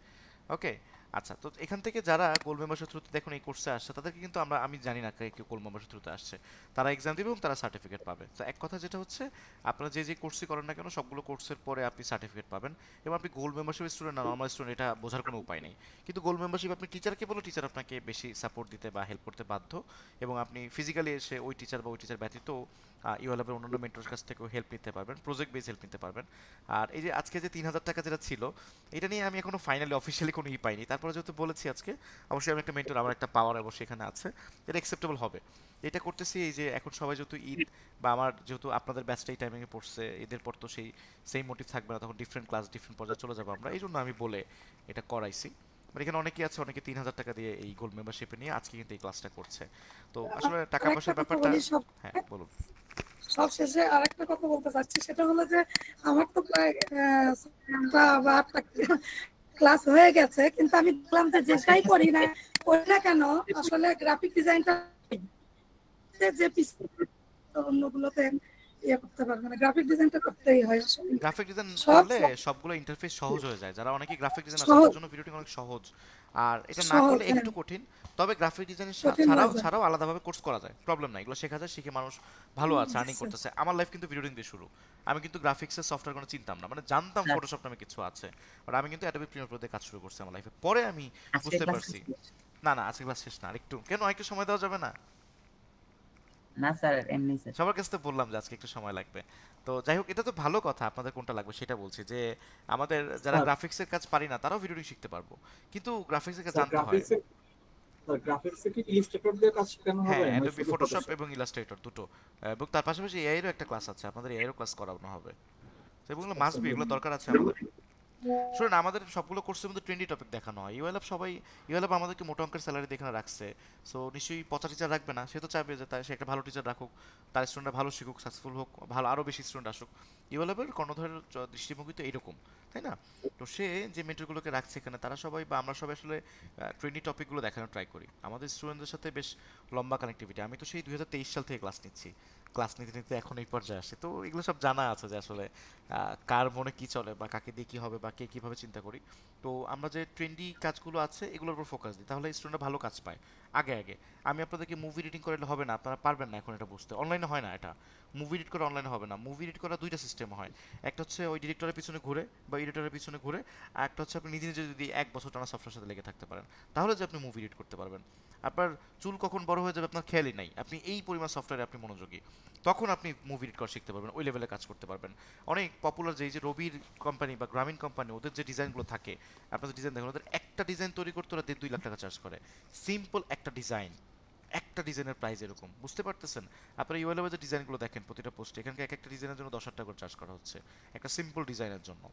Speaker 1: ওকে, আচ্ছা, তো এখান থেকে যারা গোল্ড মেম্বারশিপ থ্রুতে দেখুন এই কোর্সে আসছে তাদেরকে কিন্তু আমি জানি না কেউ গোল্ড মেম্বারশিপ থ্রুতে আসছে, তারা এক্সাম দিবে এবং তারা সার্টিফিকেট পাবে। তো এক কথা যেটা হচ্ছে, আপনারা যে কোর্সই করেন না কেন সবগুলো কোর্সের পরে আপনি সার্টিফিকেট পাবেন, এবং আপনি গোল্ড মেম্বারশিপ স্টুডেন্ট না নর্মাল স্টুডেন্ট এটা বোঝার কোনো উপায় নেই। কিন্তু গোল্ড মেম্বারশিপ আপনি টিচারকে বলো, টিচার আপনাকে বেশি সাপোর্ট দিতে বা হেল্প করতে বাধ্য, এবং আপনি ফিজিক্যালি এসে ওই টিচার বা ওই টিচার ব্যতীত ইউএলএফের অন্যান্য মেন্টরের কাছ থেকেও হেল্প নিতে পারবেন, প্রজেক্ট বেস হেল্প নিতে পারবেন। আর এই যে আজকে যে 3000 টাকা যেটা ছিল, এটা নিয়ে আমি এখনো ফাইনালি অফিসিয়ালি কোনো পাইনি, তারপরে যেহেতু বলেছি আজকে অবশ্যই আমি একটা মেন্টর, আমার একটা পাওয়ার অবশ্যই এখানে আছে, এটা অ্যাকসেপ্টেবল হবে। এটা করতেছি এই যে এখন সবাই যেহেতু ঈদ বা আমার যেহেতু আপনাদের ব্যাচটা এই টাইমিংয়ে পড়ছে, ঈদের পর তো সেই মোটিভ থাকবে না, তখন ডিফারেন্ট ক্লাস ডিফারেন্ট পর্যায়ে চলে যাবো আমরা, এই জন্য আমি বলে এটা করাইছি। মানে এখানে অনেকেই আছে, অনেকে 3000 টাকা দিয়ে এই গোল্ড মেম্বারশিপে নিয়ে আজকে কিন্তু এই ক্লাসটা করছে। তো আসলে টাকা পয়সার ব্যাপারটা, হ্যাঁ বলুন।
Speaker 8: সব শেষে আরেকটা কথা বলতে চাচ্ছি, সেটা হলো যে আমার তো প্রায় 8টা ক্লাস হয়ে গেছে, কিন্তু আমি দেখলাম যে যেটাই করি না কেন আসলে গ্রাফিক ডিজাইনটা যে অন্যগুলোতে করতে পারবে না, গ্রাফিক ডিজাইনটা করতেই হয়। আসলে
Speaker 1: গ্রাফিক ডিজাইন করলে সবগুলো ইন্টারফেস সহজ হয়ে যায়, যারা অনেকে গ্রাফিক ডিজাইন আছে তাদের জন্য ভিডিও এডিটিং অনেক সহজ, আর এটা না করলে একটু কঠিন। তবে গ্রাফিক ডিজাইন ছাড়াও আলাদাভাবে কোর্স করা যায়, প্রবলেম নাই, এগুলো শেখা যায়, শিখে মানুষ ভালো আছে, আর্নিং করতেছে। আমার লাইফ কিন্তু ভিডিও এডিটিং দিয়ে শুরু, আমি কিন্তু গ্রাফিক্সের সফটওয়্যার কোনো চিনতাম না, মানে জানতাম ফটোশপ নামে কিছু আছে, বাট আমি কিন্তু অ্যাডোবি প্রিমিয়ার প্রো দিয়ে কাজ শুরু করছি আমার লাইফে, পরে আমি বুঝতে পারছি না আজকে ক্লাস শেষ না, আরেকটু কেন একটু সময় দেওয়া যাবে না?
Speaker 4: না স্যার এমনি স্যার,
Speaker 1: সবার কাছে তো বললাম যে আজকে একটু সময় লাগবে। তো যাই হোক, এটা তো ভালো কথা, আপনাদের কোনটা লাগবে সেটা বলছি, যে আমাদের যারা গ্রাফিক্সের কাজ পারি না তারাও ভিডিও এডিটিং শিখতে পারবো, কিন্তু গ্রাফিক্সের কাজ জানতে হয়।
Speaker 9: গ্রাফিক্সে কি ইলাস্ট্রেটর দিয়ে কাজ শেখানো হবে?
Speaker 1: হ্যাঁ, অ্যাডোবি ফটোশপ এবং ইলাস্ট্রেটর দুটো, এবং তার পাশাপাশি এআই এরও একটা ক্লাস আছে, আপনাদের এআই এরও ক্লাস করানো হবে, তো এগুলো মাস্ট বি, এগুলো দরকার আছে আমাদের। শুনুন, আমাদের সবগুলো কোর্সের মধ্যে ট্রেন্ডি টপিক দেখানো হয়। ইউএলএফ আমাদেরকে মোটা অঙ্কের স্যালারি দেখে রাখছে, সো নিশ্চয়ই পচা টিচার রাখবে না, সে তো চাইবে যে সে একটা ভালো টিচার রাখুক, তার স্টুডেন্টরা ভালো শিখুক, সাকসেসফুল হোক, ভালো আরও বেশি স্টুডেন্ট আসুক। ইউএলএফের কর্ণধারের দৃষ্টিভঙ্গি তো এইরকম, তাই না? তো সে যে মেন্টরগুলোকে রাখছে এখানে, তারা সবাই বা আমরা সবাই আসলে ট্রেন্ডি টপিকগুলো দেখানোর ট্রাই করি, আমাদের স্টুডেন্টদের সাথে বেশ লম্বা কানেক্টিভিটি। আমি তো সেই 2023 সাল থেকে ক্লাস নিচ্ছি, ক্লাস নিতে নিতে এখন এই পর্যায়ে আসে, তো এগুলো সব জানা আছে যে আসলে কার মনে কি চলে বা কাকে দিয়ে কি হবে বা কে কিভাবে চিন্তা করি। তো আমরা যে ট্রেন্ডি কাজগুলো আছে এগুলোর উপর ফোকাস দিই, তাহলে স্টুডেন্টরা ভালো কাজ পায়। আগে আমি আপনাদেরকে মুভি এডিটিং করলে হবে না, আপনারা পারবেন না এখন এটা বুঝতে, অনলাইনে হয় না, এটা মুভি এডিট করা অনলাইনে হবে না। মুভি এডিট করা দুইটা সিস্টেম হয়, একটা হচ্ছে ওই ডিরেক্টরের পিছনে ঘুরে বা এডিটরের পিছনে ঘুরে, আর একটা হচ্ছে আপনি নিজে নিজে যদি 1 বছর টানা সফটওয়্যারের সাথে লেগে থাকতে পারেন, তাহলে যে আপনি মুভি এডিট করতে পারবেন। আপনার চুল কখন বড় হয়ে যাবে আপনার খেয়ালই নাই, আপনি এই পরিমাণ সফটওয়্যারে আপনি মনোযোগী, তখন আপনি মুভি এডিট করা শিখতে পারবেন, ওই লেভেলে কাজ করতে পারবেন। অনেক পপুলার যে রবির কোম্পানি বা গ্রামীণ কোম্পানি, ওদের যে ডিজাইনগুলো থাকে, আপনাদের ডিজাইন দেখুন, ওদের একটা ডিজাইন তৈরি করতে ওরা 1.5-2 লাখ টাকা চার্জ করে, সিম্পল একটা ডিজাইনের প্রাইস এরকম, বুঝতে পারতেছেন? আপনারা ইউএলএফ যে ডিজাইনগুলো দেখেন প্রতিটা পোস্টে, এখানকার একটা ডিজাইনের জন্য 10,000 টাকা করে চার্জ করা হচ্ছে, একটা সিম্পল ডিজাইনের জন্য।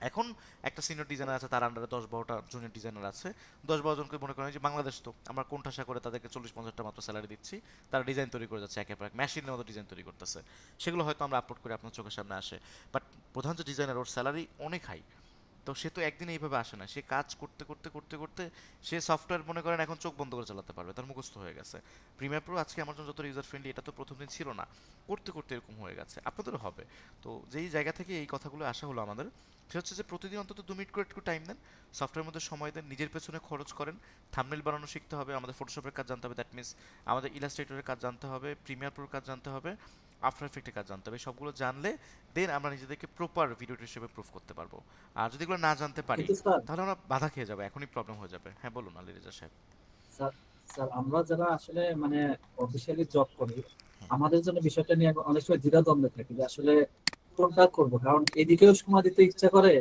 Speaker 1: এখন একটা সিনিয়র ডিজাইনার আছে, তার আন্ডারে 10-12টা জুনিয়র ডিজাইনার আছে, 10-12 জনকে মনে করেন যে বাংলাদেশ, তো আমরা কোণঠাসা করে তাদেরকে 40-50 টাকা মাত্র স্যালারি দিচ্ছি, তারা ডিজাইন তৈরি করে যাচ্ছে, একের পর এক মেশিনের মতো ডিজাইন তৈরি করতেছে, সেগুলো হয়তো আমরা আপলোড করে আপনার চোখের সামনে আসে, বাট প্রধান যে ডিজাইনার ওর স্যালারি অনেক হাই, তো সে তো একদিন এইভাবে আসে না, সে কাজ করতে করতে করতে করতে সে সফটওয়্যার মনে করেন এখন চোখ বন্ধ করে চালাতে পারবে, তার মুখস্থ হয়ে গেছে। প্রিমিয়ার প্রো আজকে আমার জন্য যত ইউজার ফ্রেন্ডলি, এটা তো প্রথম দিন ছিল না, করতে করতে এরকম হয়ে গেছে, আপনাদেরও হবে। তো যেই জায়গা থেকে এই কথাগুলো আসা হলো আমাদের, সে হচ্ছে যে প্রতিদিন অন্তত 2 মিনিট করে একটু টাইম দেন, সফটওয়্যারের মধ্যে সময় দেন, নিজের পেছনে খরচ করেন, থাম্বনেল বানানো শিখতে হবে, আমাদের ফটোশপের কাজ জানতে হবে, দ্যাট মিনস আমাদের ইলাস্ট্রেটরের কাজ জানতে হবে, প্রিমিয়ার প্রোর কাজ জানতে হবে, আফটার এফেক্টের কাজ জানতে হবে। সবগুলো জানলে দেন আমরা নিজেদেরকে প্রপার ভিডিও হিসেবে প্রুফ করতে পারবো। আর যদি এগুলো না জানতে পারি তাহলে আমরা বাধা খেয়ে যাবো, এখনই প্রবলেম হয়ে যাবে। হ্যাঁ বলুন আলী রেজা সাহেব।
Speaker 9: স্যার স্যার আমরা যারা আসলে মানে অফিসিয়ালি জব করি, আমাদের জন্য বিষয়টা নিয়ে অনেক সময় দ্বিধাদ্বন্দ্বে থাকি যে আসলে কোনটা করবো, কারণ এদিকেও সময় দিতে ইচ্ছা করে,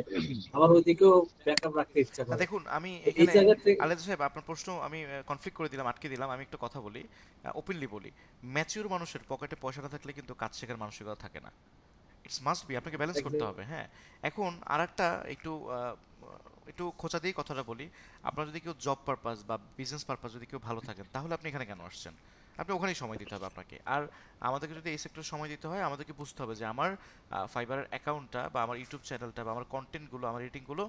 Speaker 9: আবার ওইদিকেও ব্যাকআপ রাখতে ইচ্ছা করে।
Speaker 1: দেখুন আমি
Speaker 9: এই
Speaker 1: এখানে
Speaker 9: জায়গা থেকে
Speaker 1: আলেদ সাহেব আপনার প্রশ্ন আমি কনফ্লিক্ট করে দিলাম, আটকে দিলাম। আমি একটা কথা বলি, ওপেনলি বলি, ম্যাচিউর মানুষের পকেটে পয়সা না থাকলে কিন্তু কাজ শেখার মানসিকতা থাকে না। ইটস মাস্ট বি, আপনাকে ব্যালেন্স করতে হবে। হ্যাঁ, এখন আরেকটা একটু একটু খোঁচা দিয়ে কথাটা বলি, আপনার যদি কেউ জব পারপাস বা বিজনেস পারপাস যদি কেউ ভালো থাকেন, তাহলে আপনি এখানে কেন আসছেন? আপনি ওখানেই সময় দিতে হবে আপনাকে। আর আমাদেরকে যদি এই সেক্টরে সময় দিতে হয়, আমাদেরকে বুঝতে হবে যে আমার ফাইবারের অ্যাকাউন্টটা বা আমার ইউটিউব চ্যানেলটা বা আমার কন্টেন্টগুলো, আমার রেটিংগুলো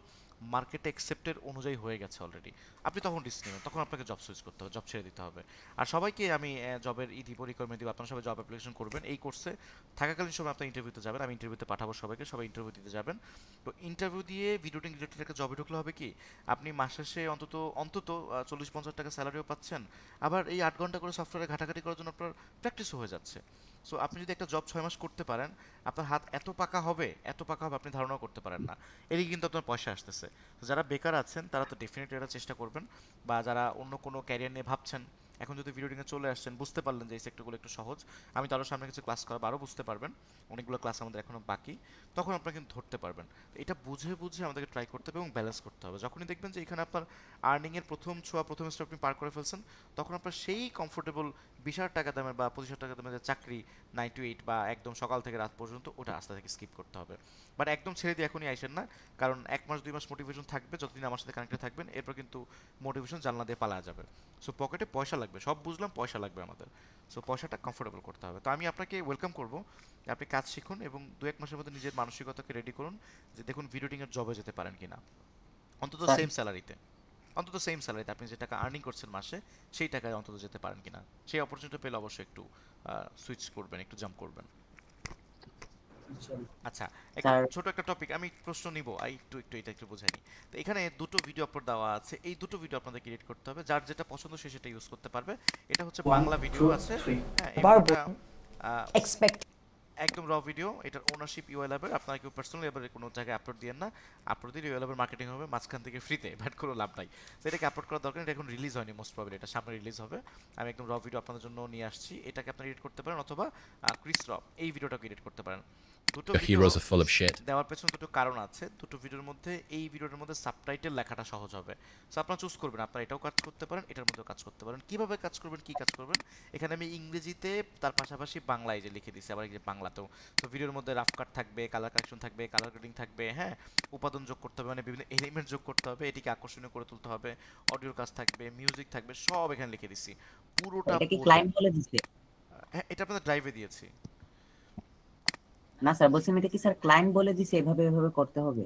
Speaker 1: মার্কেটে অ্যাকসেপ্টের অনুযায়ী হয়ে গেছে অলরেডি। আপনি তখন রিস্ক নেবেন, তখন আপনাকে জব সুইচ করতে হবে, জব ছেড়ে দিতে হবে। আর সবাইকে আমি জবের দিব, রিকোয়ারমেন্ট দিব, আপনারা সবাই জব অ্যাপ্লিকেশন করবেন। এই কোর্সে থাকাকালীন সময় আপনার ইন্টারভিউতে যাবেন, আমি ইন্টারভিউতে পাঠাবো সবাইকে, সবাই ইন্টারভিউ দিতে যাবেন। তো ইন্টারভিউ দিয়ে ভিডিও রিলেটেড একটা জবে ঢুকলে হবে কি, আপনি মাস শেষে অন্তত অন্তত 40-50 টাকা স্যালারিও পাচ্ছেন, আবার এই 8 ঘন্টা করে সফটওয়্যারে ঘাটাঘাটি করার জন্য আপনার প্র্যাকটিসও হয়ে যাচ্ছে। সো আপনি যদি একটা জব 6 মাস করতে পারেন, আপনার হাত এত পাকা হবে, এত পাকা হবে আপনি ধারণাও করতে পারেন না। এদিকে কিন্তু আপনার পয়সা আসতেছে। যারা বেকার আছেন তারা তো ডেফিনেটলি এটা চেষ্টা করবেন, বা যারা অন্য কোনো ক্যারিয়ার নিয়ে ভাবছেন, এখন যদি ভিডিও টিংয়ে চলে আসছেন, বুঝতে পারলেন যে এই সেক্টরগুলো একটু সহজ, আমি তো আরও সামনে কিছু ক্লাস করাবো, আরও বুঝতে পারবেন, অনেকগুলো ক্লাস আমাদের এখনও বাকি, তখন আপনারা কিন্তু ধরতে পারবেন। তো এটা বুঝে বুঝে আমাদেরকে ট্রাই করতে হবে এবং ব্যালেন্স করতে হবে। যখনই দেখবেন যে এখানে আপনার আর্নিংয়ের প্রথম ছোঁয়া, প্রথম স্টেপ আপনি পার করে ফেলছেন, তখন আপনার সেই কমফোর্টেবল 20,000 টাকা দামের বা 25,000 টাকা দামের যে চাকরি 9 to 8 বা একদম সকাল থেকে রাত পর্যন্ত, ওটা আস্তে থেকে স্কিপ করতে হবে। বাট একদম ছেড়ে দিয়ে এখনই আইসেন না, কারণ 1 মাস 2 মাস মোটিভেশন থাকবে, যতদিন আমার সাথে কানেক্টেড থাকবেন, এরপর কিন্তু মোটিভেশন জানলা দিয়ে পালা যাবে। সো পকেটে পয়সা লাগবে, সব বুঝলাম, পয়সা লাগবে আমাদের। সো পয়সাটা কমফোর্টেবল করতে হবে। তো আমি আপনাকে ওয়েলকাম করবো, আপনি কাজ শিখুন এবং 2-1 মাসের মধ্যে নিজের মানসিকতাকে রেডি করুন যে দেখুন ভিডিও এর জবে যেতে পারেন কিনা, অন্তত সেম স্যালারিতে, অন্তত সেম স্যালারিতে আপনি যে টাকা আর্নিং করছেন মাসে, সেই টাকায় অন্তত যেতে পারেন কিনা। সেই অপরচুনিটি পেলে অবশ্যই একটু সুইচ করবেন, একটু জাম্প করবেন। আচ্ছা, ছোট একটা টপিক, আমি প্রশ্ন নিব, একটু একটু এটা একটু বোঝাই নি। তো এখানে দুটো ভিডিও আপলোড দেওয়া আছে, এই দুটো ভিডিও আপনাদের ক্রিয়েট করতে হবে, যার যেটা পছন্দ সে সেটা ইউজ করতে পারবে। এটা হচ্ছে বাংলা ভিডিও আছে, হ্যাঁ, এক্সপেক্ট একদম র ভিডিও, এটার ওনারশিপ ইউএলএবের, আপনারা কেউ পার্সোনালি এবারে কোনো জায়গায় আপলোড দিয়েন না, আপলোড দিলে ইউএলএবের মার্কেটিং হবে মাঝখান থেকে ফ্রিতে, বাট কোনো লাভ নাই। তো এটাকে আপলোড করার দরকার, এটা এখন রিলিজ হয়নি, মোস্ট প্রবাবলি এটা সামনে রিলিজ হবে। আমি একদম র ভিডিও আপনাদের জন্য নিয়ে আসছি, এটাকে আপনারা এডিট করতে পারেন, অথবা ক্রিস র এই ভিডিওটাকে এডিট করতে পারেন। দুটো
Speaker 6: heroes are full of shit.
Speaker 1: দেওয়ার পেছনে দুটো কারণ আছে। দুটো ভিডিওর মধ্যে এই ভিডিওর মধ্যে সাবটাইটেল লেখাটা সহজ হবে। সো আপনারা চুজ করবেন, আপনারা এটাও কাজ করতে পারেন, এটার মধ্যেও কাজ করতে পারেন। কিভাবে কাজ করবেন, কি কাজ করবেন, এখানে আমি ইংরেজিতে তার পাশাপাশি বাংলায় যে লিখে দিছি, আবার বাংলাতেও। তো ভিডিওর মধ্যে রাফ কাট থাকবে, কালার কারেকশন থাকবে, কালার গ্রেডিং থাকবে, হ্যাঁ, উপাদান যোগ করতে হবে, মানে বিভিন্ন এলিমেন্ট যোগ করতে হবে, এটিকে আকর্ষণীয় করে তুলতে হবে, অডিওর কাজ থাকবে, মিউজিক থাকবে, সব এখানে লিখে দিছি পুরোটা।
Speaker 4: এটা কি ক্লায়েন্ট বলে দিছে?
Speaker 1: হ্যাঁ, এটা আপনাদের ড্রাইভে দিয়েছি।
Speaker 4: না স্যার, বলছিলাম এটা কি স্যার ক্লায়েন্ট বলে দিছে এভাবে এভাবে করতে হবে?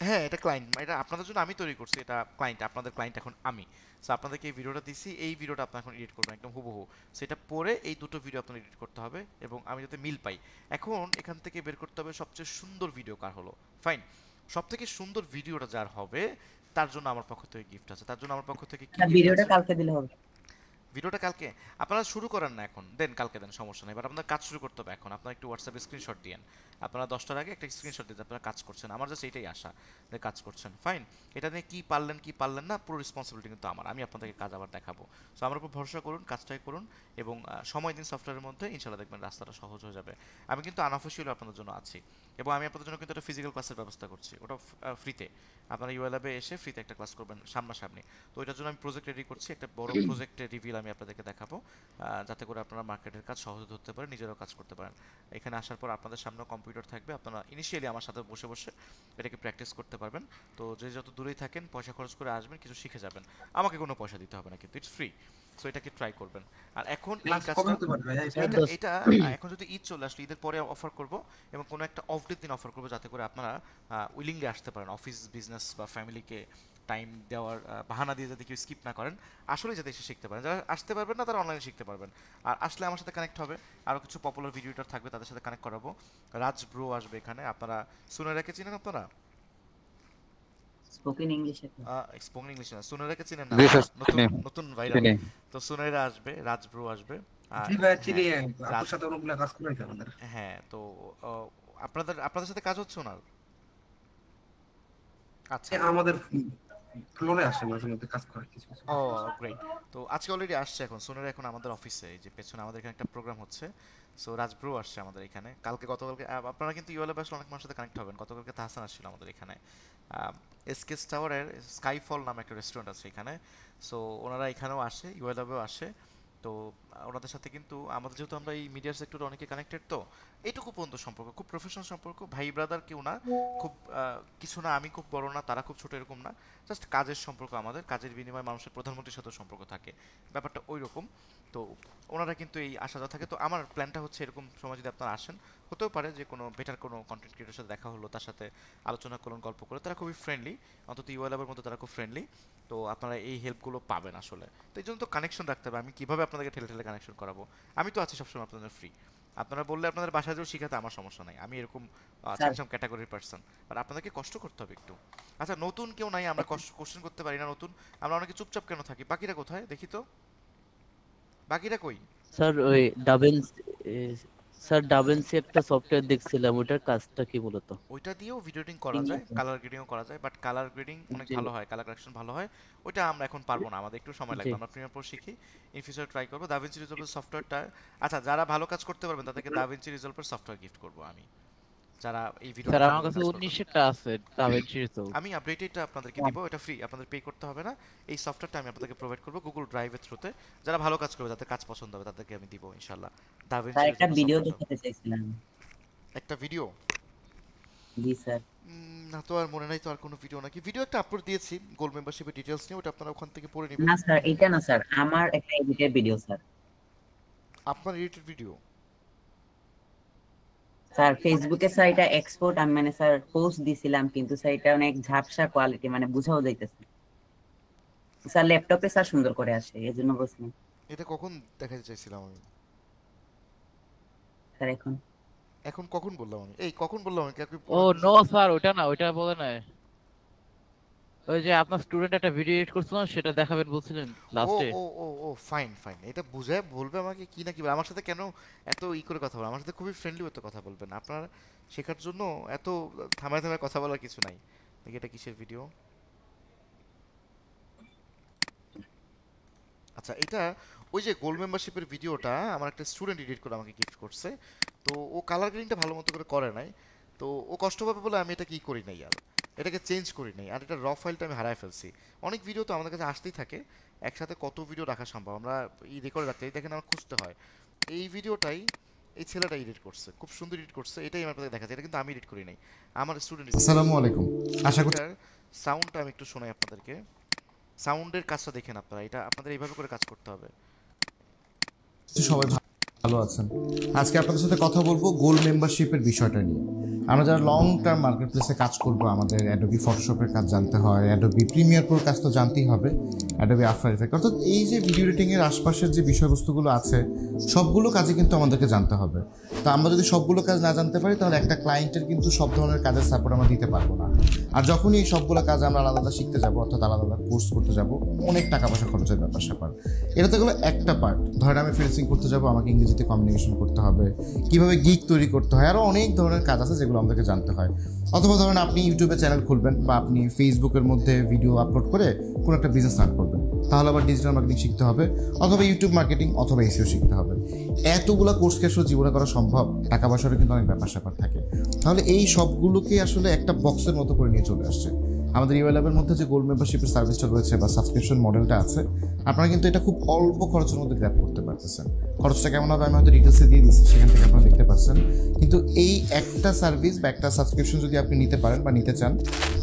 Speaker 1: হ্যাঁ, এটা ক্লায়েন্ট, এটা আপনাদের জন্য আমি তৈরি করছি, এটা ক্লায়েন্ট, আপনাদের ক্লায়েন্ট এখন আমি। সো আপনাদেরকে এই ভিডিওটা দিছি, এই ভিডিওটা আপনারা এখন এডিট করবেন একদম হুবহু, সেটা পরে এই দুটো ভিডিও আপনারা এডিট করতে হবে এবং আমি যাতে মিল পাই। এখন এখান থেকে বের করতে হবে সবচেয়ে সুন্দর ভিডিও কার হলো, ফাইন, সবথেকে সুন্দর ভিডিওটা যার হবে তার জন্য আমার পক্ষ থেকে গিফট আছে। তার জন্য আমার পক্ষ থেকে কি
Speaker 4: ভিডিওটা কালকে দিলে হবে?
Speaker 1: ভিডিওটা কালকে আপনারা শুরু করেন না, এখন দেন, কালকে দেন, সমস্যা নেই, বাট আপনাদের কাজ শুরু করতে হবে এখন। আপনারা একটু হোয়াটসঅ্যাপে স্ক্রিনশট দিয়েন, আপনারা 10টার আগে একটা স্ক্রিনশট দিতে আপনারা কাজ করছেন, আমার জাস্ট এইটাই আশা যে কাজ করছেন, ফাইন। এটা নিয়ে কি পারলেন কি পারলেন না, পুরো রেসপন্সিবিলিটি কিন্তু আমার, আমি আপনাদেরকে কাজ আবার দেখাবো। সো আমার উপর ভরসা করুন, কাজটাই করুন এবং সময় দিন সফটওয়্যারের মধ্যে, ইনশাআল্লাহ দেখবেন রাস্তাটা সহজ হয়ে যাবে। আমি কিন্তু আনঅফিশিয়ালি আপনাদের জন্য আছি এবং আমি আপনাদের জন্য কিন্তু একটা ফিজিক্যাল ক্লাসের ব্যবস্থা করছি, ওটা ফ্রিতে, আপনারা ইউএলএবে এসে ফ্রিতে একটা ক্লাস করবেন সামনাসামনি। তো ওইটার জন্য আমি প্রজেক্ট রেডি করছি, একটা বড় প্রজেক্টের রিভিল আমি আপনাদেরকে দেখাবো, যাতে করে আপনারা মার্কেটের কাজ সহজে ধরতে পারেন, নিজেরাও কাজ করতে পারেন। এখানে আসার পর আপনাদের সামনে কম্পিউটার থাকবে, আপনারা ইনিশিয়ালি আমার সাথে বসে বসে এটাকে প্র্যাকটিস করতে পারবেন। তো যে যত দূরেই থাকেন পয়সা খরচ করে আসবেন, কিছু শিখে যাবেন, আমাকে কোনো পয়সা দিতে হবে না, কিন্তু ইটস ফ্রি। সো এটাকে ট্রাই করবেন। আর এখন এই কাজটা এটা এখন যদি ঈদ চলে আসলে, ঈদের পরে অফার করব এবং কোনো একটা অফ ছুটির দিন অফার করবো, যাতে করে আপনারা উইলিংলি আসতে পারেন, অফিস বিজনেস বা ফ্যামিলিকে টাইম দেওয়ার বাহানা দিয়ে যাতে কেউ স্কিপ না করেন, আসলে যাতে এসে শিখতে পারেন। যারা আসতে পারবেন না তারা অনলাইনে শিখতে পারবেন। আর আসলে আমার সাথে কানেক্ট হবে, আরও কিছু পপুলার ভিডিও এডিটর থাকবে, তাদের সাথে কানেক্ট করাবো। রাজ ব্রো আসবে এখানে, আপনারা সুনেরাকে চিনেন? আপনারা
Speaker 4: স্পোকেন ইংলিশে
Speaker 1: স্পোকেন ইংলিশ না, সুনেরাকে চিনেন না?
Speaker 12: জি স্যার,
Speaker 1: নতুন নতুন ভাইরাল, তো সুনেরা আসবে, রাজ ব্রো আসবে। হ্যাঁ, তো আপনাদের সাথে কাজ হচ্ছে ওনার? আচ্ছা, আমাদের ফ্লোরে আসে মাঝে মধ্যে কাজ করে কিছু। ও গ্রেট। তো আজকে অলরেডি আসছে, এখন সোনারা এখন আমাদের অফিসে, এই যে পেছনে আমাদের এখানে একটা প্রোগ্রাম হচ্ছে। সো রাজব্রো আসছে আমাদের এখানে গতকালকে। আপনারা কিন্তু ইউএলএ আসলে অনেক মানুষের সাথে কানেক্ট হবেন। গতকালকে তাহসান আসছিল আমাদের এখানে। এসকেস টাওয়ারের স্কাইফল নামে একটা রেস্টুরেন্ট আছে এখানে, সো ওনারা এখানেও আসে, ইউএলএও আসে। তো ওনাদের সাথে কিন্তু আমাদের, যেহেতু আমরা এই মিডিয়া সেক্টরে অনেকে কানেক্টেড, তো এইটুকু পর্যন্ত সম্পর্ক, খুব প্রফেশনাল সম্পর্ক, ভাই ব্রাদার কেউ না, খুব কিছু না, আমি খুব বড় না, তারা খুব ছোট, এরকম না, জাস্ট কাজের সম্পর্ক আমাদের, কাজের বিনিময়ে মানুষের প্রধানমন্ত্রীর সাথে সম্পর্ক থাকে, ব্যাপারটা ওই রকম। তো ওনারা কিন্তু এই আশা থাকে। তো আমার প্ল্যানটা হচ্ছে এরকম সময় যদি আপনারা আসেন, হতেও পারে যে কোনো বেটার কোনো কন্টেন্ট ক্রিয়েটরের সাথে দেখা হলো, তার সাথে আলোচনা করুন, গল্প করে, তারা খুবই ফ্রেন্ডলি, অন্তত ইউএলএর মধ্যে তারা খুব ফ্রেন্ডলি। তো আপনারা এই হেল্পগুলো পাবেন আসলে। তো এই জন্য তো কানেকশন রাখতে হবে। আমি কীভাবে আপনাদেরকে ঠেলে ঠেলে কানেকশন করাবো? আমি তো আছি সবসময় আপনাদের ফ্রি। আপনারা বললে আপনাদের বাসায় যেও শিখাতে আমার সমস্যা নাই, আমি এরকম সেরকম ক্যাটাগরির পার্সন, বাট আপনাদেরকে কষ্ট করতে হবে একটু। আচ্ছা, নতুন কেউ নাই, আমরা কোশ্চেন করতে পারি না নতুন, আমরা অনেকে চুপচাপ কেন থাকি? বাকিরা কোথায় দেখি তো, বাকিরা কই?
Speaker 2: স্যার ওই ডাবেন্সি একটা সফটওয়্যার দেখছিলাম, ওটার কাজটা কি মূলত?
Speaker 1: ওইটা দিয়েও ভিডিও এডিটিং করা যায়, কালার গ্রেডিংও করা যায়, বাট কালার গ্রেডিং অনেক ভালো হয়, কালার কারেকশন ভালো হয়। ওইটা আমরা এখন পারবো না, আমাদের একটু সময় লাগবে, আমরা প্রিমিয়ার প্রো শিখি, ইন ফিউচার ট্রাই করবো। দাভিঞ্চি রিজলভার সফটওয়্যারটা, আচ্ছা যারা ভালো কাজ করতে পারবেন তাদেরকে দাভিঞ্চি রিজলভার সফটওয়্যার গিফট করবো আমি, যারা এই ভিডিও।
Speaker 12: স্যার আমার কাছে 19টা আছে দাভিঞ্চি রিজলভ,
Speaker 1: আমি আপডেটটা আপনাদেরকে দিব, এটা ফ্রি, আপনাদের পে করতে হবে না। এই সফটওয়্যারটা আমি আপনাদেরকে প্রোভাইড করব গুগল ড্রাইভের থ্রুতে, যারা ভালো কাজ করবে, যাদের কাজ পছন্দ হবে, তাদেরকে আমি দিব ইনশাআল্লাহ। দাভিঞ্চি
Speaker 4: স্যার একটা ভিডিও দেখাতে চাইছিলাম।
Speaker 1: একটা ভিডিও?
Speaker 4: জি স্যার।
Speaker 1: না তো আর মনে নাই তো আর কোনো ভিডিও নাকি? ভিডিও একটা আপলোড দিয়েছি গোল্ড মেম্বারশিপের ডিটেইলস নিয়ে, ওটা আপনারা ওখান থেকে পড়ে নেবেন।
Speaker 4: না স্যার, এটা না স্যার, আমার একটা এডিটেড ভিডিও স্যার।
Speaker 1: আপনার এডিটেড ভিডিও?
Speaker 4: স্যার ফেসবুকে স্যার এটা এক্সপোর্ট, আমি মানে স্যার পোস্ট দিছিলাম, কিন্তু স্যার এটা অনেক ঝাপসা কোয়ালিটি, মানে বুঝাও যাইতেছে স্যার। ল্যাপটপে স্যার সুন্দর করে আসে, এজন্য বলছিলাম।
Speaker 1: এটা কখন দেখাতে চাইছিলাম আমি
Speaker 4: স্যার?
Speaker 1: এখন কখন বললাম আমি? এই কখন বললাম আমি?
Speaker 12: ও নো স্যার, ওটা না, ওটা বলে না, ওই যে আপনার স্টুডেন্ট একটা ভিডিও এডিট করছিল, সেটা দেখাবেন বলছিলেন লাস্টে।
Speaker 1: ও ও ও ফাইন ফাইন, এটা বুঝায় বলবে আমাকে কি না কি বলে, আমার সাথে কেন এত করে কথা বলে? আমার সাথে খুবই ফ্রেন্ডলি হতে কথা বলবেন, আপনার শেখার জন্য এত থামায় থামায় কথা বলার কিছু নাই। দেখি এটা কিসের ভিডিও? আচ্ছা, এটা ওই যে গোল্ড মেম্বারশিপের ভিডিওটা আমার একটা স্টুডেন্ট এডিট করে আমাকে গিফট করছে। তো ও কালার গ্রেডিংটা ভালো মতো করে নাই, তো ও কষ্ট পাবে বলে আমি এটা কি করি নাই, আর এটাকে চেঞ্জ করি নাই, আর এটা র ফাইলটা আমি হারায় ফেলছি। অনেক ভিডিও তো আমাদের কাছে আসতেই থাকে, একসাথে কত ভিডিও রাখা সম্ভব, আমরা এই রেকর্ড রাখতে দেখেন আমার খুঁজতে হয়। এই ভিডিওটাই এই ছেলেটা এডিট করছে, খুব সুন্দর এডিট করছে, এটাই আমার আপনাদের দেখাচ্ছে। এটা কিন্তু আমি এডিট করি নাই, আমার স্টুডেন্ট।
Speaker 7: আসসালামু আলাইকুম, আশা করি
Speaker 1: সাউন্ডটা আমি একটু শোনাই আপনাদেরকে, সাউন্ডের কাজটা দেখেন আপনারা, এটা আপনাদের এইভাবে করে কাজ করতে হবে।
Speaker 7: সবাই ভালো আছেন? আজকে আপনাদের সাথে কথা বলবো গোল্ড মেম্বারশিপের বিষয়টা নিয়ে। আমরা যারা লং টার্ম মার্কেট প্লেসে কাজ করবো, আমাদের অ্যাডোবি ফটোশপের কাজ জানতে হয়, অ্যাডোবি প্রিমিয়ার প্রোর কাজ তো জানতেই হবে, অ্যাডোবি আফটার এফেক্ট, অর্থাৎ এই যে ভিডিও এডিটিংয়ের আশপাশের যে বিষয়বস্তুগুলো আছে সবগুলো কাজে কিন্তু আমাদেরকে জানতে হবে। তো আমরা যদি সবগুলো কাজ না জানতে পারি, তাহলে একটা ক্লায়েন্টের কিন্তু সব ধরনের কাজের সাপোর্ট আমরা দিতে পারবো না। আর যখনই এই সবগুলো কাজ আমরা আলাদা আলাদা শিখতে যাবো, অর্থাৎ আলাদা আলাদা কোর্স করতে যাবো, অনেক টাকা পয়সা খরচের ব্যাপার স্যাপার। এটা তো গেলো একটা পার্ট। ধরেন আমি ফ্রিল্যান্সিং করতে যাবো, আমাকে ইংরেজিতে কমিউনিকেশন করতে হবে, কীভাবে গিগ তৈরি করতে হয়, আরও অনেক ধরনের কাজ আছে যেগুলো আমাদেরকে জানতে হয়। অথবা ধরেন আপনি ইউটিউবে চ্যানেল খুলবেন, বা আপনি ফেসবুকের মধ্যে ভিডিও আপলোড করে কোনো একটা বিজনেস রান করবেন, তাহলে আবার ডিজিটাল মার্কেটিং শিখতে হবে, অথবা ইউটিউব মার্কেটিং, অথবা এসইও শিখতে হবে। এতগুলো কোর্স কি আসলে জীবনে করা সম্ভব? টাকা পয়সারও কিন্তু অনেক ব্যাপার স্যাপার থাকে। তাহলে এই সবগুলোকে আসলে একটা বক্সের মতো করে নিয়ে চলে আসছে। আমাদের ইউএলএবের মধ্যে যে গোল্ড মেম্বারশিপের সার্ভিসটা রয়েছে বা সাবস্ক্রিপশন মডেলটা আছে, আপনারা কিন্তু এটা খুব অল্প খরচের মধ্যে গ্র্যাব করতে পারতেছেন। খরচটা কেমন হবে আমি হয়তো ডিটেলসে দিয়ে দিচ্ছি, সেখান থেকে আপনারা দেখতে পাচ্ছেন। কিন্তু এই একটা সার্ভিস বা একটা সাবস্ক্রিপশন যদি আপনি নিতে পারেন বা নিতে চান,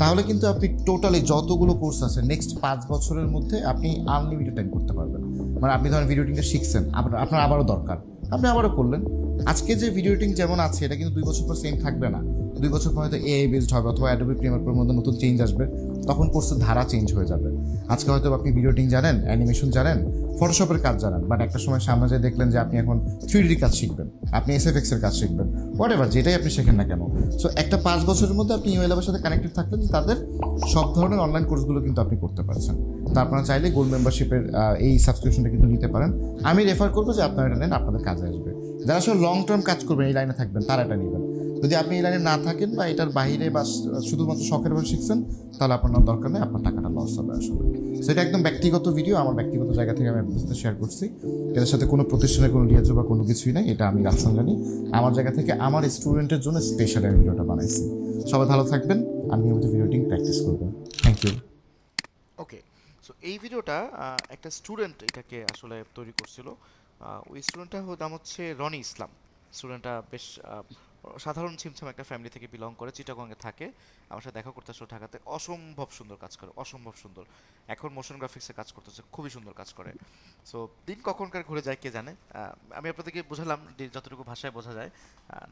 Speaker 7: তাহলে কিন্তু আপনি টোটালি যতগুলো কোর্স আছে নেক্সট 5 বছরের মধ্যে আপনি আনলিমিটেড টাইম করতে পারবেন। মানে আপনি ধরেন ভিডিও এডিটিংটা শিখছেন, আপনার আবারও দরকার, আপনি আবারও করলেন। আজকে যে ভিডিও এডিটিং যেমন আছে, এটা কিন্তু 2 বছর পর সেম থাকবে না। 2 বছর পর হয়তো এআই বেসড হবে অথবা অ্যাডোবি প্রিমিয়ার প্রোর মধ্যে নতুন চেঞ্জ আসবে, তখন কোর্সের ধারা চেঞ্জ হয়ে যাবে। আজকে হয়তো আপনি ভিডিও এডিটিং জানেন, অ্যানিমেশন জানেন, ফটোশপের কাজ জানেন, বাট একটা সময় সামনে যেয়ে দেখলেন যে আপনি এখন 3D কাজ শিখবেন, আপনি SFX এর কাজ শিখবেন, হোয়াট এভার যেটাই আপনি শেখেন না কেন। সো একটা 5 বছরের মধ্যে আপনি ইউএল এর সাথে কানেক্টেড থাকলেন যে তাদের সব ধরনের অনলাইন কোর্সগুলো কিন্তু আপনি করতে পারছেন। তো আপনারা চাইলে গোল্ড মেম্বারশিপের এই সাবস্ক্রিপশনটা কিন্তু নিতে পারেন। আমি রেফার করবো যে আপনারা এটা নেন, আপনাদের কাজে আসবে। যারা আসলে লং টার্ম কাজ করবেন, এই লাইনে থাকবেন, তারা এটা নেবেন। যদি আপনি এই লাইনে না থাকেন বা এটার বাইরে বা শুধুমাত্র শখের ভাবে শিখছেন, তাহলে আপনার দরকার নেই, আপনার টাকাটা লস হবে আসলে। সেটা একদম ব্যক্তিগত ভিডিও, আমার ব্যক্তিগত জায়গা থেকে আমি আপনার সাথে শেয়ার করছি। এটার সাথে কোনো প্রতিষ্ঠানের কোনো লিয়াজ বা কোনো কিছুই নাই, এটা আমি রাখসান জানি আমার জায়গা থেকে আমার স্টুডেন্টের জন্য স্পেশাল আমি ভিডিওটা বানাইছি। সবাই ভালো থাকবেন আর নিয়মিত ভিডিও এডিটিং প্র্যাকটিস করবেন। Thank you.
Speaker 1: ওকে, সো এই ভিডিওটা একটা স্টুডেন্ট এটাকে আসলে তৈরি করছিল। ওই স্টুডেন্টটার নাম হচ্ছে রনি ইসলাম। স্টুডেন্টটা বেশ সাধারণ ছিমছাম একটা ফ্যামিলি থেকে বিলং করে, চিটাগংয়ে থাকে। আমার সাথে দেখা করতে আসলে ঢাকাতে। অসম্ভব সুন্দর কাজ করে, অসম্ভব সুন্দর। এখন মোশন গ্রাফিক্সে কাজ করতেছে, খুবই সুন্দর কাজ করে। সো দিন কখনকার ঘুরে যায় কে জানে। আমি আপনাদেরকে বোঝালাম যতটুকু ভাষায় বোঝা যায়,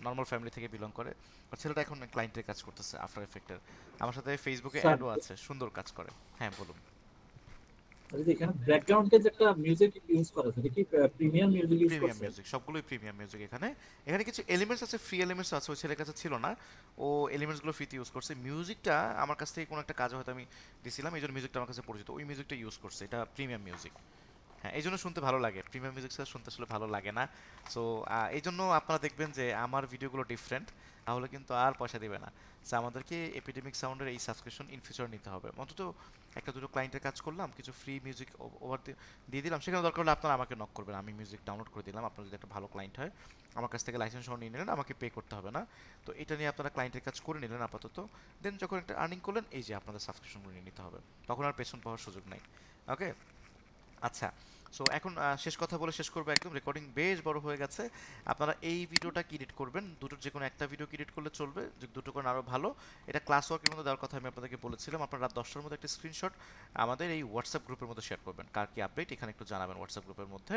Speaker 1: নর্মাল ফ্যামিলি থেকে বিলং করে। আর ছেলেটা এখন ক্লায়েন্টের কাজ করতেছে, আফটার এফেক্টের। আমার সাথে ফেসবুকে অ্যাডও আছে, সুন্দর কাজ করে। হ্যাঁ বলুন।
Speaker 9: এখানে ব্যাকগ্রাউন্ডে যে একটা মিউজিক ইউজ করা আছে, এটা কি প্রিমিয়াম মিউজিক ইউজ
Speaker 1: প্রিমিয়াম
Speaker 9: করছে?
Speaker 1: মিউজিক, সবগুলোই প্রিমিয়াম মিউজিক। এখানে কিছু এলিমেন্টস আছে, ফ্রি এলিমেন্টস আছে, ওই ছেলের কাছে ছিল না, ও এলিমেন্টসগুলো ফ্রিতে ইউজ করছে। মিউজিকটা আমার কাছ থেকে কোনো একটা কাজে হয়তো আমি দিছিলাম, এই জন্য মিউজিকটা আমার কাছে পরিচিত, ওই মিউজিকটা ইউজ করছে। এটা প্রিমিয়াম মিউজিক। হ্যাঁ, এই জন্য শুনতে ভালো লাগে। প্রিমিয়াম মিউজিক ছাড়া শুনতে আসলে ভালো লাগে না। সো এই জন্য আপনারা দেখবেন যে আমার ভিডিওগুলো ডিফারেন্ট, তাহলে কিন্তু আর পয়সা দিবে না। সো আমাদেরকে এপিডেমিক সাউন্ডের এই সাবস্ক্রিপশন ইন ফিউচার নিতে হবে। অন্তত একটা দুটো ক্লায়েন্টের কাজ করলাম, কিছু ফ্রি মিউজিক ওভার দিয়ে দিলাম, সেখানে দরকার হলে আপনারা আমাকে নক করবেন, আমি মিউজিক ডাউনলোড করে দিলাম। আপনার যদি একটা ভালো ক্লায়েন্ট হয়, আমার কাছ থেকে লাইসেন্স সহ নিয়ে নিলেন, আমাকে পে করতে হবে না। তো এটা নিয়ে আপনারা ক্লায়েন্টের কাজ করে নিলেন আপাতত। দেন যখন একটা আর্নিং করলেন, এই যে আপনাদের সাবস্ক্রিপশনগুলো নিয়ে নিতে হবে, তখন আর পেছন পাওয়ার সুযোগ নেই। ওকে, আচ্ছা। সো এখন শেষ কথা বলে শেষ করবো একদম। রেকর্ডিং বেশ বড় হয়ে গেছে। আপনারা এই ভিডিওটা এডিট করবেন, দুটোর যে কোনো একটা ভিডিও এডিট করলে চলবে, যে দুটো করেন আরও ভালো। এটা ক্লাস ওয়ার্কের মধ্যে দেওয়ার কথা আমি আপনাদেরকে বলেছিলাম। আপনারা রাত 10টার মধ্যে একটা স্ক্রিনশট আমাদের এই হোয়াটসঅ্যাপ গ্রুপের মধ্যে শেয়ার করবেন। কার কি আপডেট এখানে একটু জানাবেন হোয়াটসঅ্যাপ গ্রুপের মধ্যে।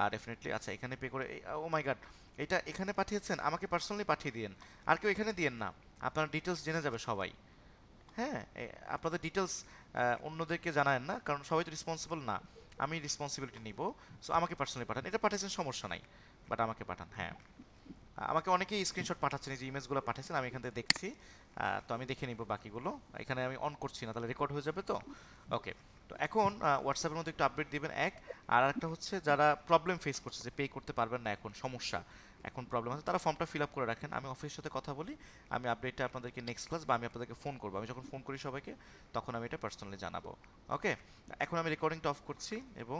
Speaker 1: আর ডেফিনেটলি আচ্ছা, এখানে পে করে, ও মাই গড, এটা এখানে পাঠিয়েছেন, আমাকে পার্সোনালি পাঠিয়ে দিয়েন, আর কেউ এখানে দিয়েন না। আপনার ডিটেলস জেনে যাবে সবাই। হ্যাঁ, আপনাদের ডিটেলস অন্যদেরকে জানায়েন না, কারণ সবাই তো রেসপন্সিবল না, আমি রেসপন্সিবিলিটি নিব। সো আমাকে পার্সোনালি পাঠান। এটা পাঠিয়েছেন সমস্যা নাই, বাট আমাকে পাঠান। হ্যাঁ, আমাকে অনেকেই স্ক্রিনশট পাঠাচ্ছেন, এই যে ইমেজগুলো পাঠিয়েছেন আমি এখান থেকে দেখছি। তো আমি দেখে নিব বাকিগুলো। এখানে আমি অন করছি না, তাহলে রেকর্ড হয়ে যাবে তো। ওকে, তো এখন হোয়াটসঅ্যাপের মধ্যে একটু আপডেট দিবেন এক। আর একটা হচ্ছে যারা প্রবলেম ফেস করছে যে পে করতে পারবেন না, এখন সমস্যা, এখন প্রবলেম আছে, তারা ফর্মটা ফিল আপ করে রাখেন। আমি অফিসের সাথে কথা বলি, আমি আপডেটটা আপনাদেরকে নেক্সট ক্লাস বা আমি আপনাদেরকে ফোন করবো। আমি যখন ফোন করি সবাইকে, তখন আমি এটা পার্সোনালি জানাবো। ওকে, এখন আমি রেকর্ডিংটা অফ করছি এবং